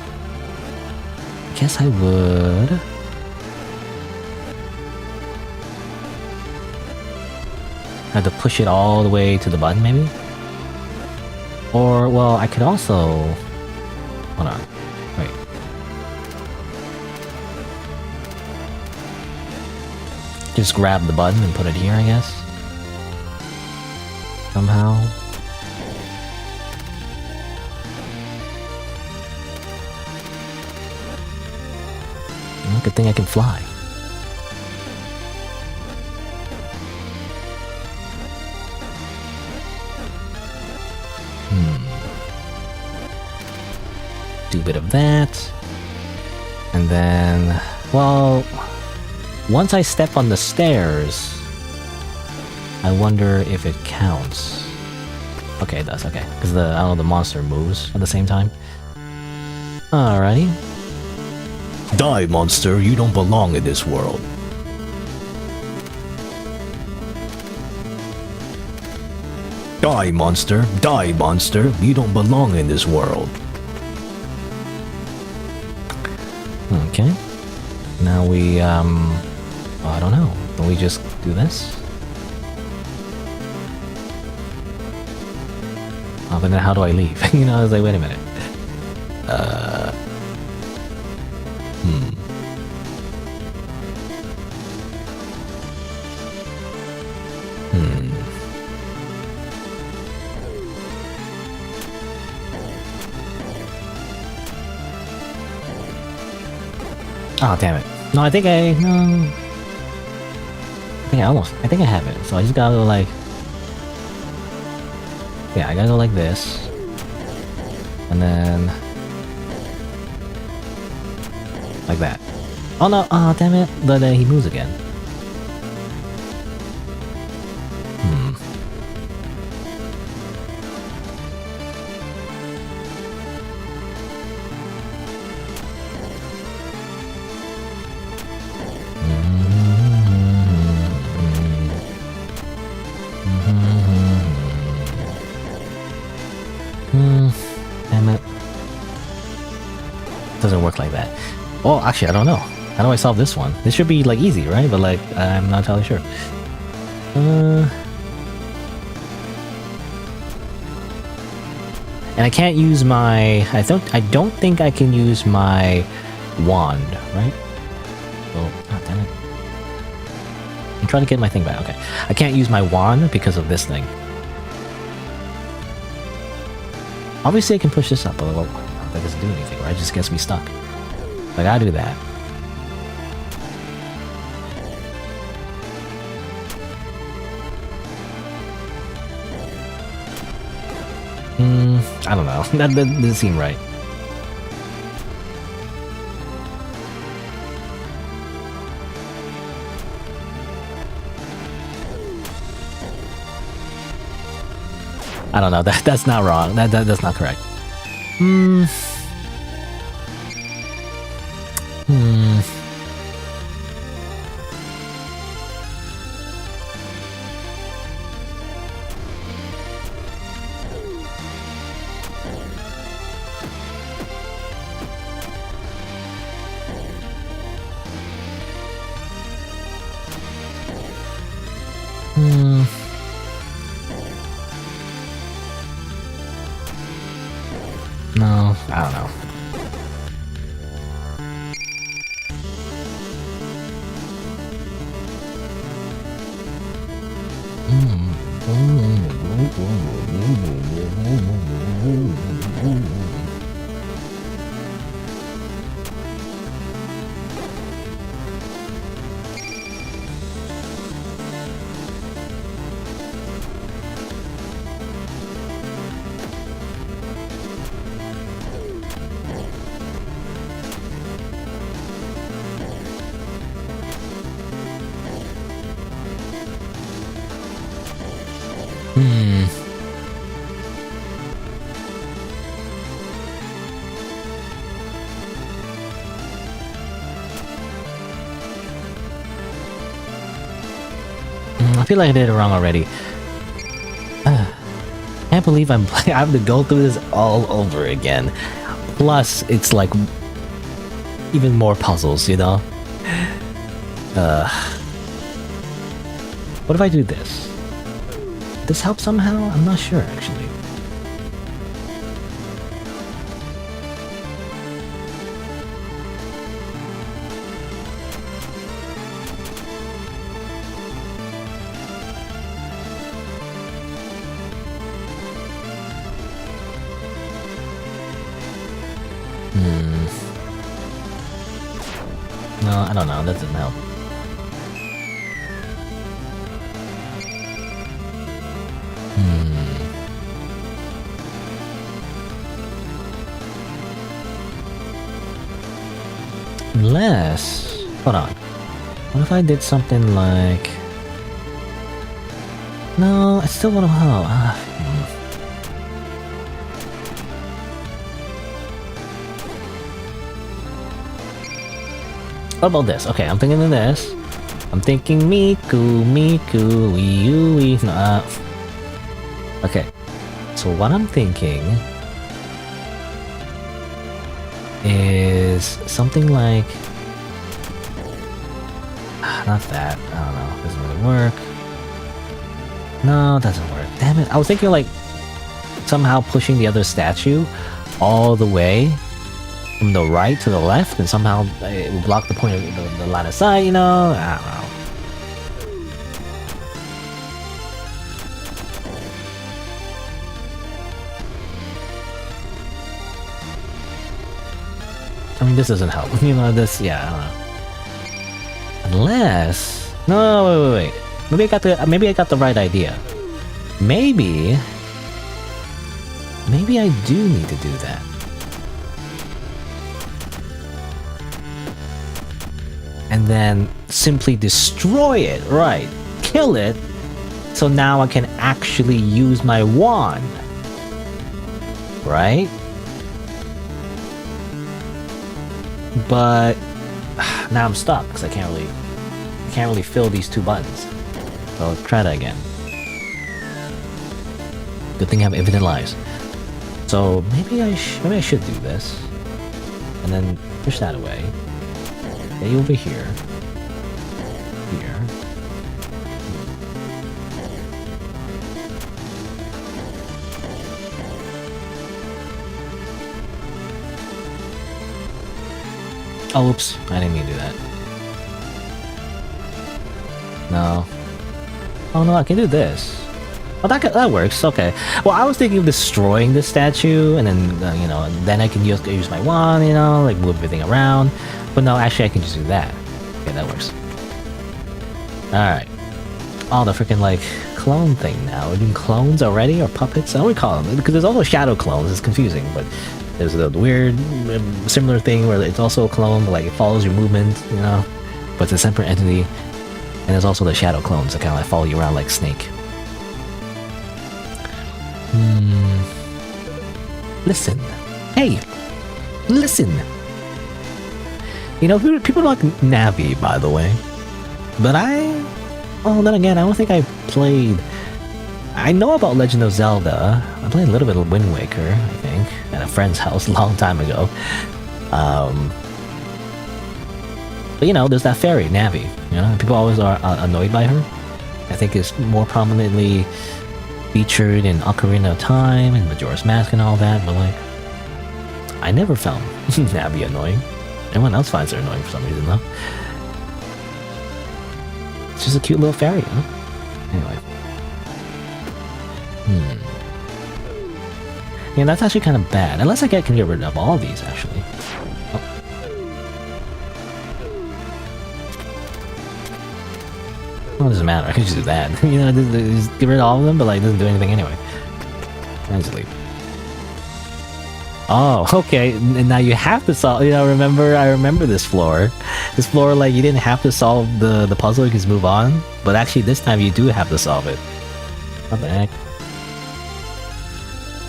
guess I would... have to push it all the way to the button, maybe? Or, well, I could also... Hold on. Wait. Just grab the button and put it here, I guess? Somehow. Good thing I can fly. Do a bit of that. And then... well... once I step on the stairs... I wonder if it counts. Okay, it does, okay. Because the, I don't know, the monster moves at the same time. Alrighty. Die, monster, you don't belong in this world. Die, monster, you don't belong in this world. Okay. Now we, well, I don't know. Can we just do this? Oh, but then how do I leave? You know, I was like, wait a minute. Oh, damn it. No, I think I... no... I think I have it. So I just gotta go like... yeah, I gotta go like this. And then... like that. Oh no! Oh, damn it! But he moves again. Damn it. Doesn't work like that. Oh, actually, I don't know. How do I solve this one? This should be, like, easy, right? But, like, I'm not entirely sure. And I can't use my... I don't think I can use my wand, right? Oh, damn it. I'm trying to get my thing back. Okay. I can't use my wand because of this thing. Obviously, I can push this up, but that doesn't do anything, right? It just gets me stuck. So I gotta do that. I don't know. That doesn't seem right. I don't know. That's not wrong. That's not correct. No, I don't know. feel like I did it wrong already. Can't believe I have to go through this all over again. Plus, it's like even more puzzles, you know? What if I do this? This help somehow? I'm not sure, actually. No, I don't know. That doesn't help. Unless... Hold on. What if I did something like... No, I still want to help. What about this? Okay, I'm thinking of this. I'm thinking Miku, Miku, Wii U, okay. So what I'm thinking is something like... Not that. I don't know. Doesn't really work. No, it doesn't work. Damn it. I was thinking like somehow pushing the other statue all the way from the right to the left, and somehow it will block the point of the line of sight, you know? I don't know. I mean, this doesn't help. You know, this, yeah, I don't know. Unless... No, wait. Maybe I got the right idea. Maybe I do need to do that. And then simply destroy it, right? Kill it, so now I can actually use my wand. Right? But now I'm stuck because I can't really fill these two buttons. So I'll try that again. Good thing I have infinite lives. So maybe I should do this, and then push that away. Stay over here. Here. Oh, oops. I didn't mean to do that. No. Oh no, I can do this. Oh, that works. Okay. Well, I was thinking of destroying the statue, and then you know, then I can use my wand, you know, like move everything around. But no, actually, I can just do that. Okay, that works. All right. Oh, the freaking like clone thing now. We're doing clones already, or puppets? I would call them, because there's also shadow clones. It's confusing, but there's the weird similar thing where it's also a clone, but like it follows your movement, you know, but it's a separate entity. And there's also the shadow clones that kind of like follow you around like Snake. Listen. Hey! Listen! You know, people like Navi, by the way. But well, then again, I don't think I played... I know about Legend of Zelda. I played a little bit of Wind Waker, I think, at a friend's house a long time ago. But you know, there's that fairy, Navi. You know, people always are annoyed by her. I think it's more prominently featured in Ocarina of Time and Majora's Mask and all that, but like, I never found Navi annoying. Everyone else finds her annoying for some reason, though. It's just a cute little fairy, huh? Anyway. Yeah, that's actually kind of bad. Unless I can get rid of all these, actually. Well, it doesn't matter, I can just do that. You know, just get rid of all of them, but like, it doesn't do anything anyway. And just leave. Oh, okay, and now you have to solve, you know, I remember this floor. This floor, like, you didn't have to solve the puzzle, you can just move on. But actually, this time you do have to solve it. What the heck?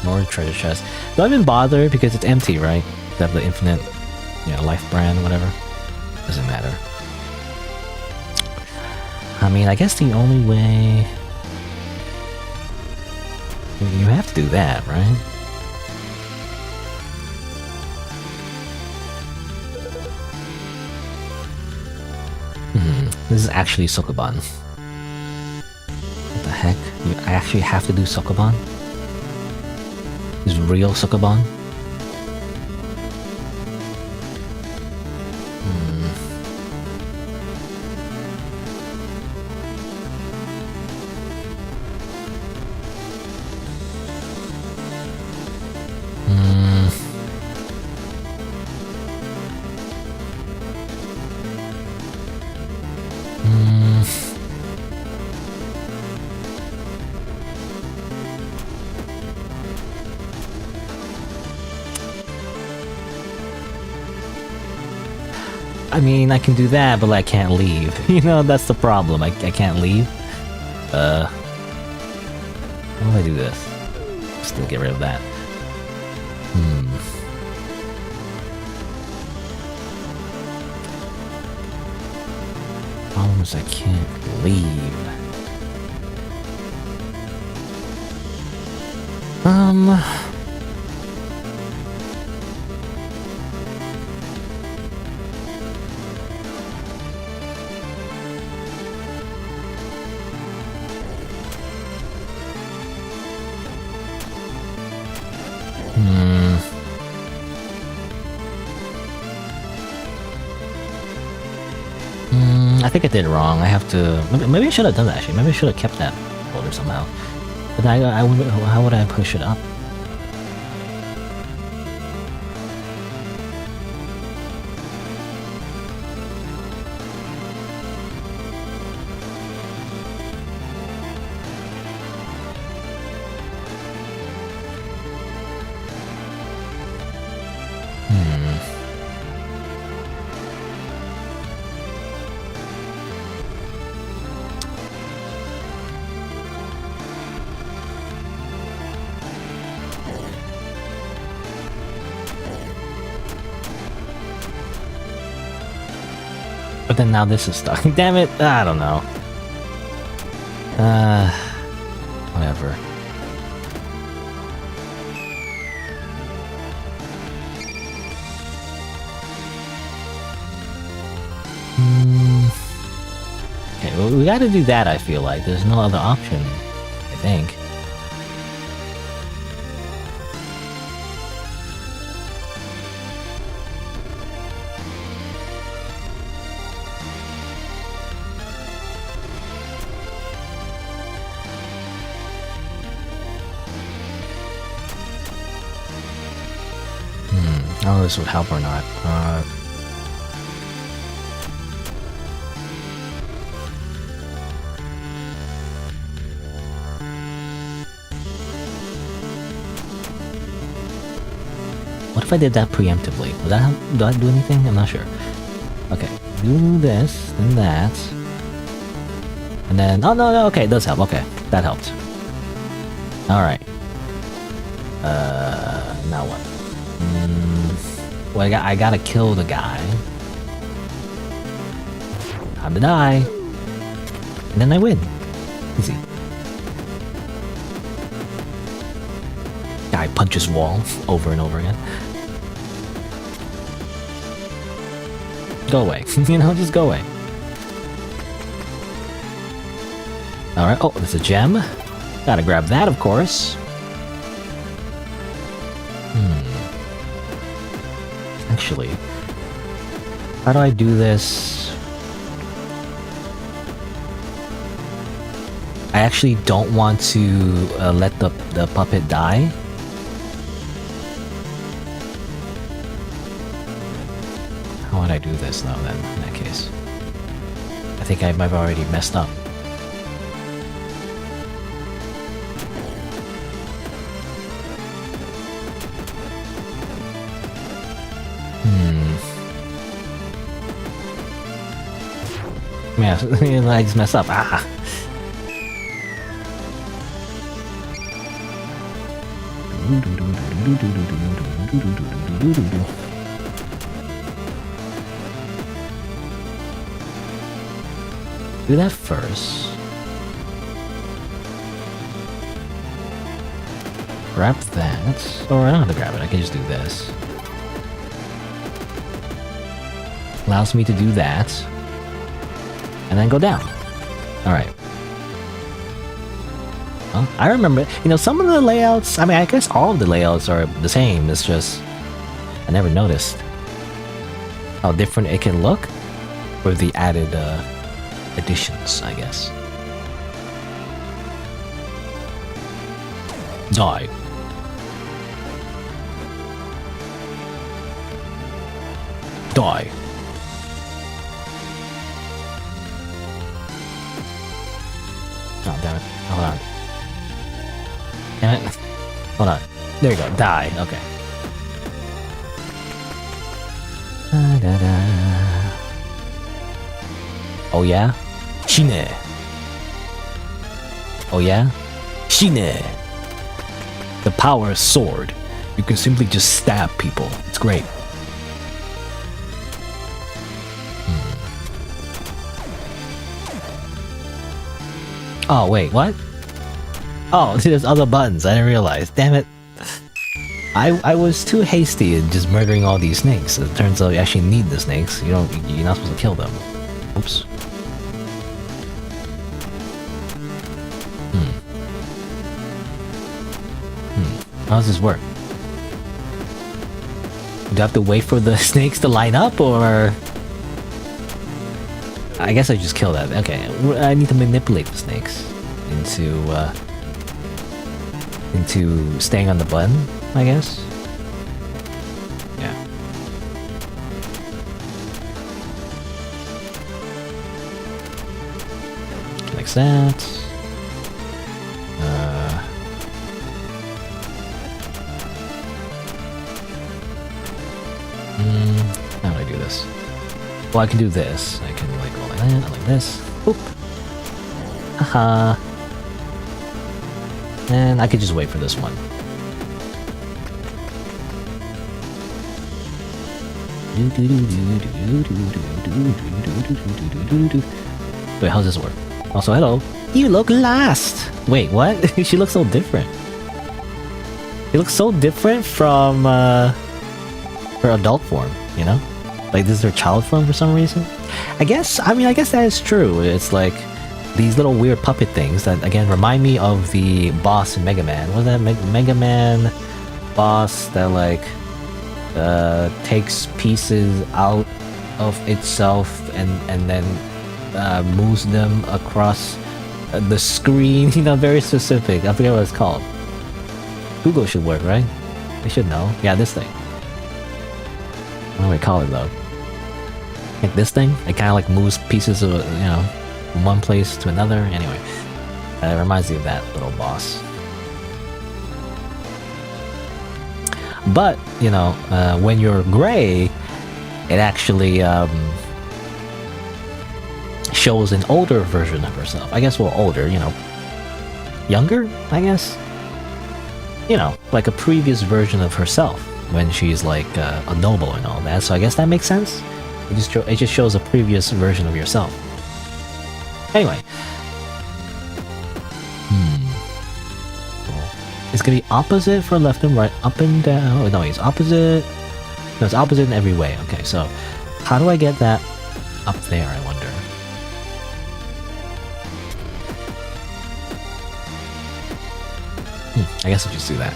More treasure chest. Do I even bother? Because it's empty, right? They have the infinite, you know, life brand, whatever. Doesn't matter. I mean, I guess the only way... You have to do that, right? This is actually Sokoban. What the heck? I actually have to do Sokoban? This is real Sokoban? I mean, I can do that, but I can't leave. You know, that's the problem. I can't leave. How do I do this? Still get rid of that. Problem is I can't leave. I think I did it wrong. I have to... Maybe I should have done that, actually. Maybe I should have kept that folder somehow. But how would I push it up? But then now this is stuck. Damn it! I don't know. Whatever. Okay, well, we gotta do that, I feel like. There's no other option, I think. I don't know if this would help or not. What if I did that preemptively? Would that help? Do I do anything? I'm not sure. Okay, do this, then that. And then... Oh, no, okay, it does help. Okay, that helped. Alright. Now what? Well, I gotta kill the guy. Time to die. And then I win. Easy. Guy punches wall over and over again. Go away. You know, just go away. Alright, oh, there's a gem. Gotta grab that, of course. Actually, how do I do this? I actually don't want to let the puppet die. How would I do this though then, in that case? I think I might have already messed up. Yeah, I just messed up. Ah! Do that first. Grab that. Or I don't have to grab it, I can just do this. Allows me to do that. And then go down. Alright. Well, I remember, you know, some of the layouts, I mean, I guess all of the layouts are the same, it's just, I never noticed how different it can look with the added additions, I guess. Die. Die. Oh, damn it. Hold on. Damn it. Hold on. There you go. Die. Okay. Da, da, da. Oh yeah? Shine. Oh yeah? Shine. The power sword. You can simply just stab people. It's great. Oh, wait, what? Oh, there's other buttons. I didn't realize. Damn it. I was too hasty in just murdering all these snakes. It turns out you actually need the snakes. You're not supposed to kill them. Oops. How does this work? Do I have to wait for the snakes to line up, or... I guess I just kill that. Okay, I need to manipulate the snakes into staying on the button, I guess. Yeah. Like that. How do I do this? Well, I can do this. I can like go like that, like this. Oop. Haha. And I could just wait for this one. Wait, how's this work? Also, hello. You look last. Wait, what? She looks so different. She looks so different from her adult form, you know? Like this is her child form for some reason. I guess that is true. It's like these little weird puppet things that again remind me of the boss in Mega Man. Was that Mega Man boss that like takes pieces out of itself and then moves them across the screen? You know, very specific. I forget what it's called. Google should work, right? They should know. Yeah, this thing. What do we call it though? Like this thing? It kind of like moves pieces of, you know, from one place to another. Anyway, it reminds me of that little boss. But, you know, when you're gray, it actually shows an older version of herself. I guess, well, older, you know. Younger, I guess? You know, like a previous version of herself when she's like a noble and all that. So I guess that makes sense. It just shows a previous version of yourself. Anyway. It's gonna be opposite for left and right, up and down. Oh, no, it's opposite. No, it's opposite in every way. Okay, so how do I get that up there, I wonder? I guess I'll just do that.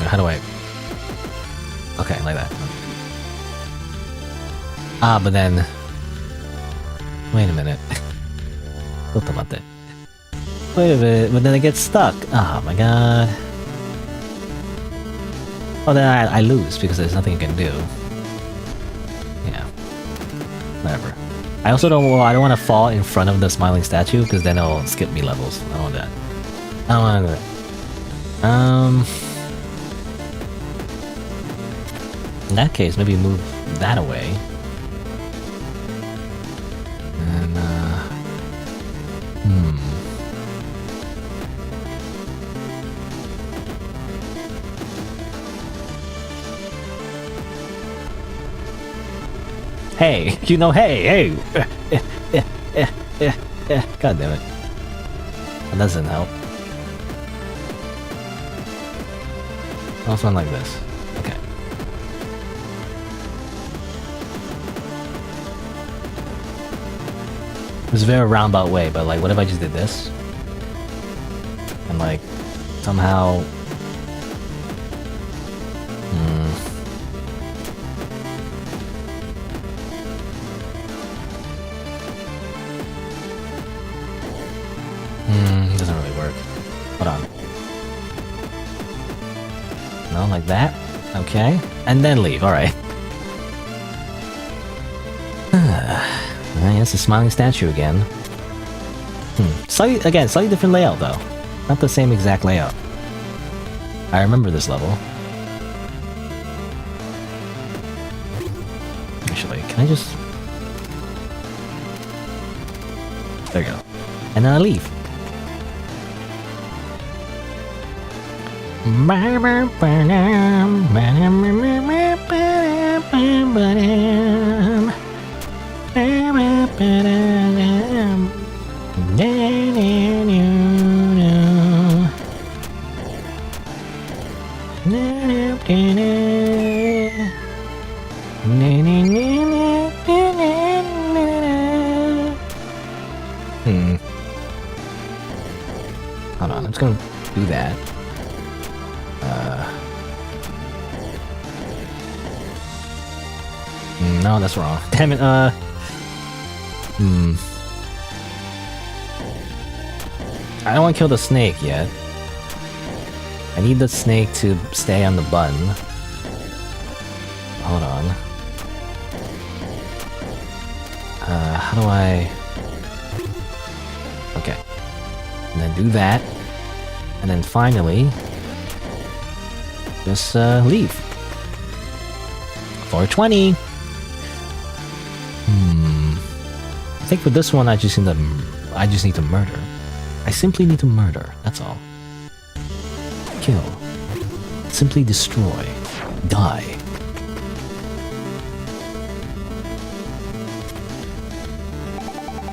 How do I... Okay, like that. Ah, but then... Wait a minute. Wait a minute, but then I get stuck. Oh my god. Oh, then I lose because there's nothing I can do. Yeah. Whatever. I also don't... Well, I don't want to fall in front of the smiling statue because then it'll skip me levels. I don't want that. I don't want to do that. In that case, maybe move that away. And, Hey, you know, hey. God damn it. That doesn't help. Also like this. Okay. It was a very roundabout way, but like, what if I just did this? And like, somehow... doesn't really work. Hold on. No, like that? Okay. And then leave, alright. It's a smiling statue again. Slightly different layout though. Not the same exact layout. I remember this level. Actually, can I just... There you go. And then I leave. Hold on, I'm just gonna do that. No, that's wrong. Damn it, I don't want to kill the snake yet. I need the snake to stay on the button. Hold on. How do I... Okay. And then do that. And then finally... just, leave. 420! I think for this one I just need to murder. I simply need to murder, that's all. Kill. Simply destroy. Die.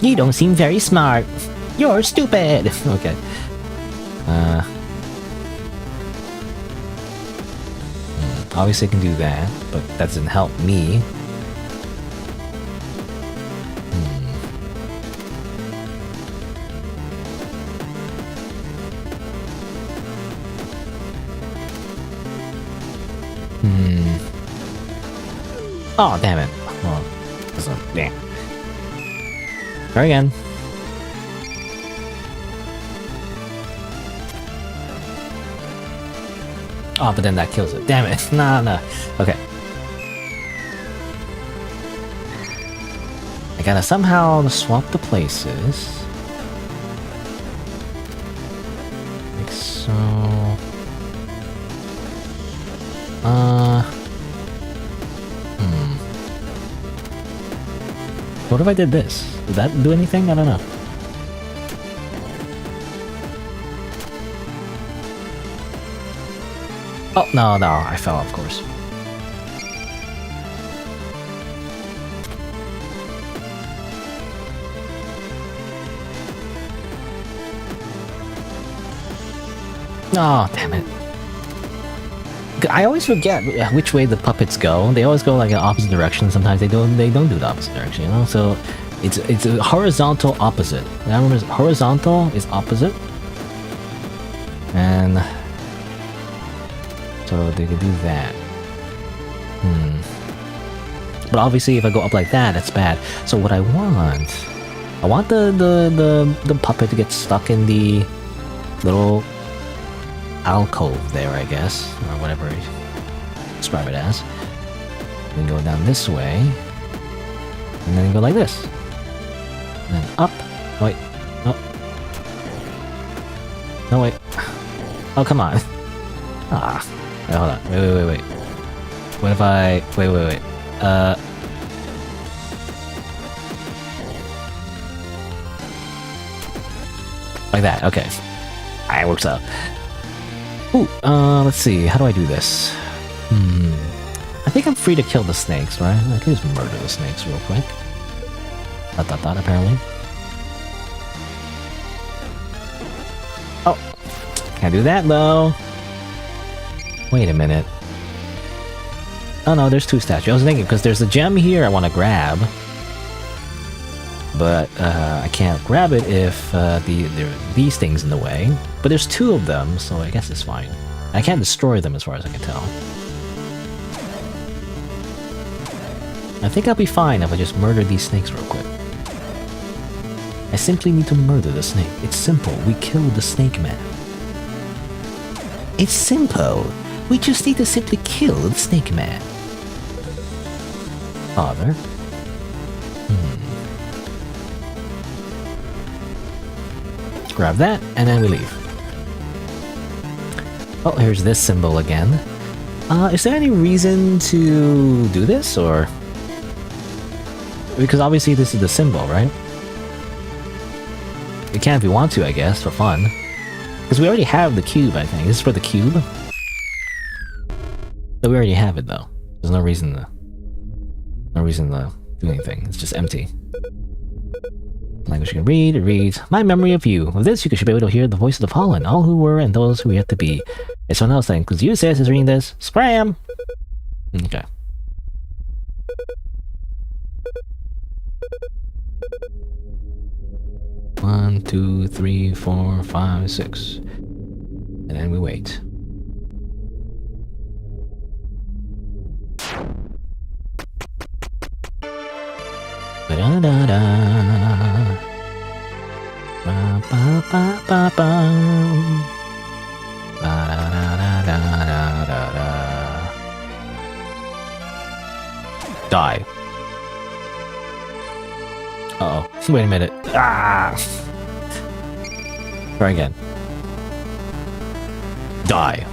You don't seem very smart. You're stupid! Okay. Obviously I can do that, but that doesn't help me. Oh, damn it. Well, damn. Try again. Oh, but then that kills it. Damn it. Nah. Okay. I gotta somehow swap the places. Like so. What if I did this? Did that do anything? I don't know. Oh, no, I fell, of course. Oh, damn it. I always forget which way the puppets go. They always go like an opposite direction. Sometimes they don't do the opposite direction, you know? So it's a horizontal opposite. And I remember horizontal is opposite. And so they can do that. But obviously if I go up like that, that's bad. So what I want the puppet to get stuck in the little alcove there, I guess, or whatever you describe it as. Then go down this way, and then go like this, and then up. Oh, wait, no, wait. Oh, come on. Ah, wait, hold on. Wait. What if I wait? Like that. Okay, it works out. Ooh, let's see, how do I do this? I I think I'm free to kill the snakes, right? I can just murder the snakes real quick. Apparently. Oh, can't do that though. Wait a minute. Oh no, there's two statues. I was thinking, because there's a gem here I want to grab. But I can't grab it if there are these things in the way. But there's two of them, so I guess it's fine. I can't destroy them as far as I can tell. I think I'll be fine if I just murder these snakes real quick. I simply need to murder the snake. It's simple. We kill the snake man. It's simple. We just need to simply kill the snake man. Father? Grab that, and then we leave. Oh, here's this symbol again. Is there any reason to do this, or...? Because obviously this is the symbol, right? You can if you want to, I guess, for fun. Because we already have the cube, I think. This is for the cube. But we already have it, though. There's no reason to... No reason to do anything. It's just empty. Language you can read, it reads, my memory of you. With this, you should be able to hear the voice of the fallen, all who were and those who are yet to be. It's someone else saying, because you says is reading this. Scram! Okay. One, 2, 3, 4, 5, 6. And then we wait. Ba-da-da-da. Ba-ba-ba-ba-ba. Ba-da-da-da-da-da-da. Die. Uh-oh. Wait a minute. Ah! Try again. Die.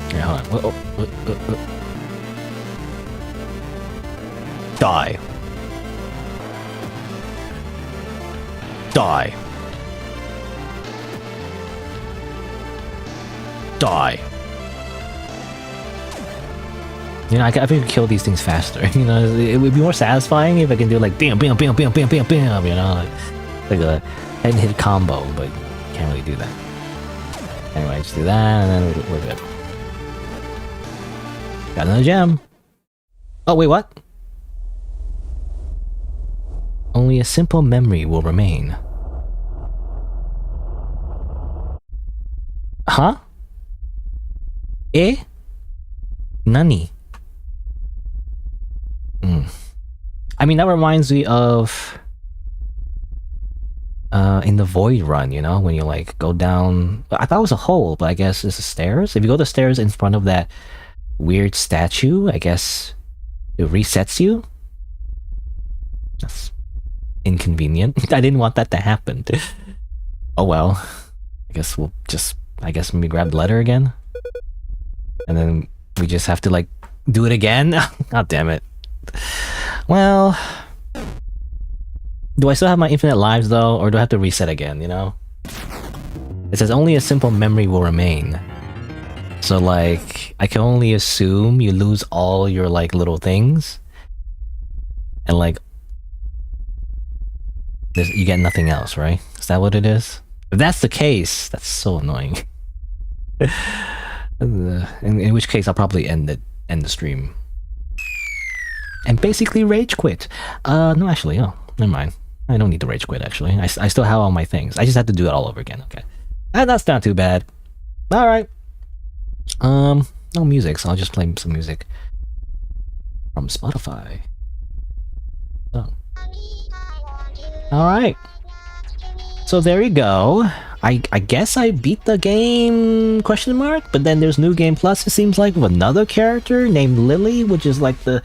Okay, hold on. Die. Die. Die. You know, I think we could kill these things faster. You know, it would be more satisfying if I can do like bam, bam, bam, bam, bam, bam, bam. You know, like a head-hit combo, but you can't really do that. Anyway, just do that, and then we're good. Got another gem. Oh wait, what? Only a simple memory will remain. Huh? Eh? Nani? I mean, that reminds me of in the Void Run, you know, when you like go down. I thought it was a hole, but I guess it's the stairs. If you go the stairs in front of that weird statue, I guess it resets you. That's inconvenient. I didn't want that to happen. Oh well. I guess we'll just. I guess when we grab the letter again, and then we just have to like do it again. God damn it. Well, do I still have my infinite lives though, or do I have to reset again, you know? It says only a simple memory will remain. So like, I can only assume you lose all your like little things. And like, you get nothing else, right? Is that what it is? If that's the case, that's so annoying. In which case, I'll probably end the stream. And basically rage quit. No, actually, oh, never mind. I don't need to rage quit, actually. I still have all my things. I just have to do it all over again, okay. And that's not too bad. Alright. No music, so I'll just play some music from Spotify. Oh. Alright. So there you go. I guess I beat the game, question mark? But then there's New Game Plus, it seems like, with another character named Lily, which is like the...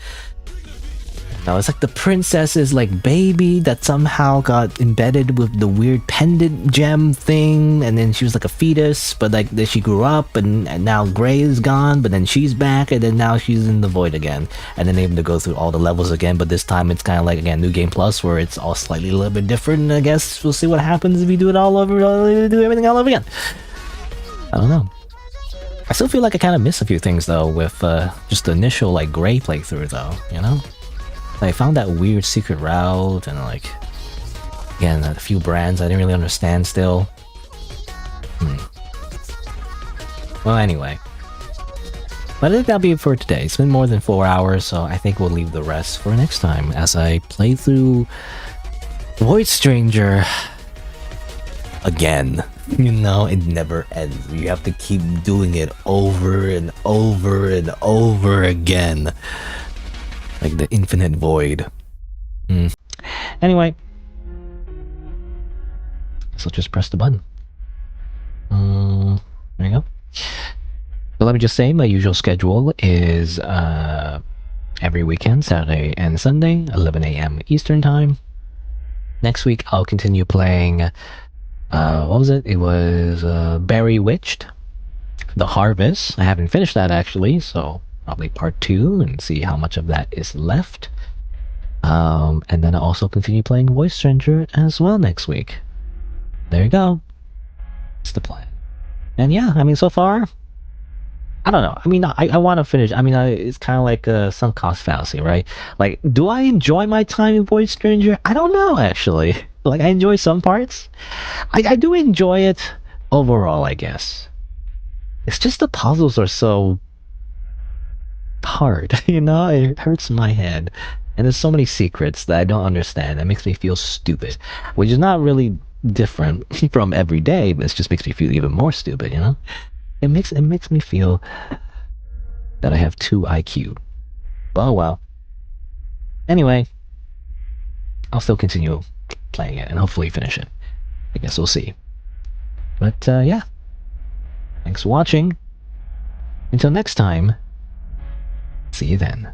No, it's like the princess's like baby that somehow got embedded with the weird pendant gem thing, and then she was like a fetus, but like then she grew up, and now Grey is gone, but then she's back, and then now she's in the void again, and then they have to go through all the levels again, but this time it's kind of like, again, New Game Plus, where it's all slightly a little bit different. I guess we'll see what happens if you do it all over, do everything all over again. I don't know. I still feel like I kind of miss a few things though with just the initial like Gray playthrough though, you know? I found that weird secret route and like, again, a few brands I didn't really understand still. Well, anyway. But I think that'll be it for today. It's been more than 4 hours, so I think we'll leave the rest for next time as I play through Void Stranger again. You know, it never ends. You have to keep doing it over and over and over again. Like the infinite void. Anyway. So just press the button. There you go. So let me just say, my usual schedule is every weekend, Saturday and Sunday, 11 a.m. Eastern Time. Next week, I'll continue playing, what was it? It was Berry Witched, The Harvest. I haven't finished that actually, so probably part 2 and see how much of that is left. And then I'll also continue playing Void Stranger as well next week. There you go. That's the plan. And yeah, I mean, so far, I don't know. I mean, I want to finish. I mean, it's kind of like a sunk cost fallacy, right? Like, do I enjoy my time in Void Stranger? I don't know, actually. Like, I enjoy some parts. I do enjoy it overall, I guess. It's just the puzzles are so hard, you know? It hurts my head. And there's so many secrets that I don't understand. That makes me feel stupid. Which is not really different from every day, but it just makes me feel even more stupid, you know? It makes me feel that I have 2 IQ. Oh well. Anyway, I'll still continue playing it and hopefully finish it. I guess we'll see. But yeah. Thanks for watching. Until next time, see you then.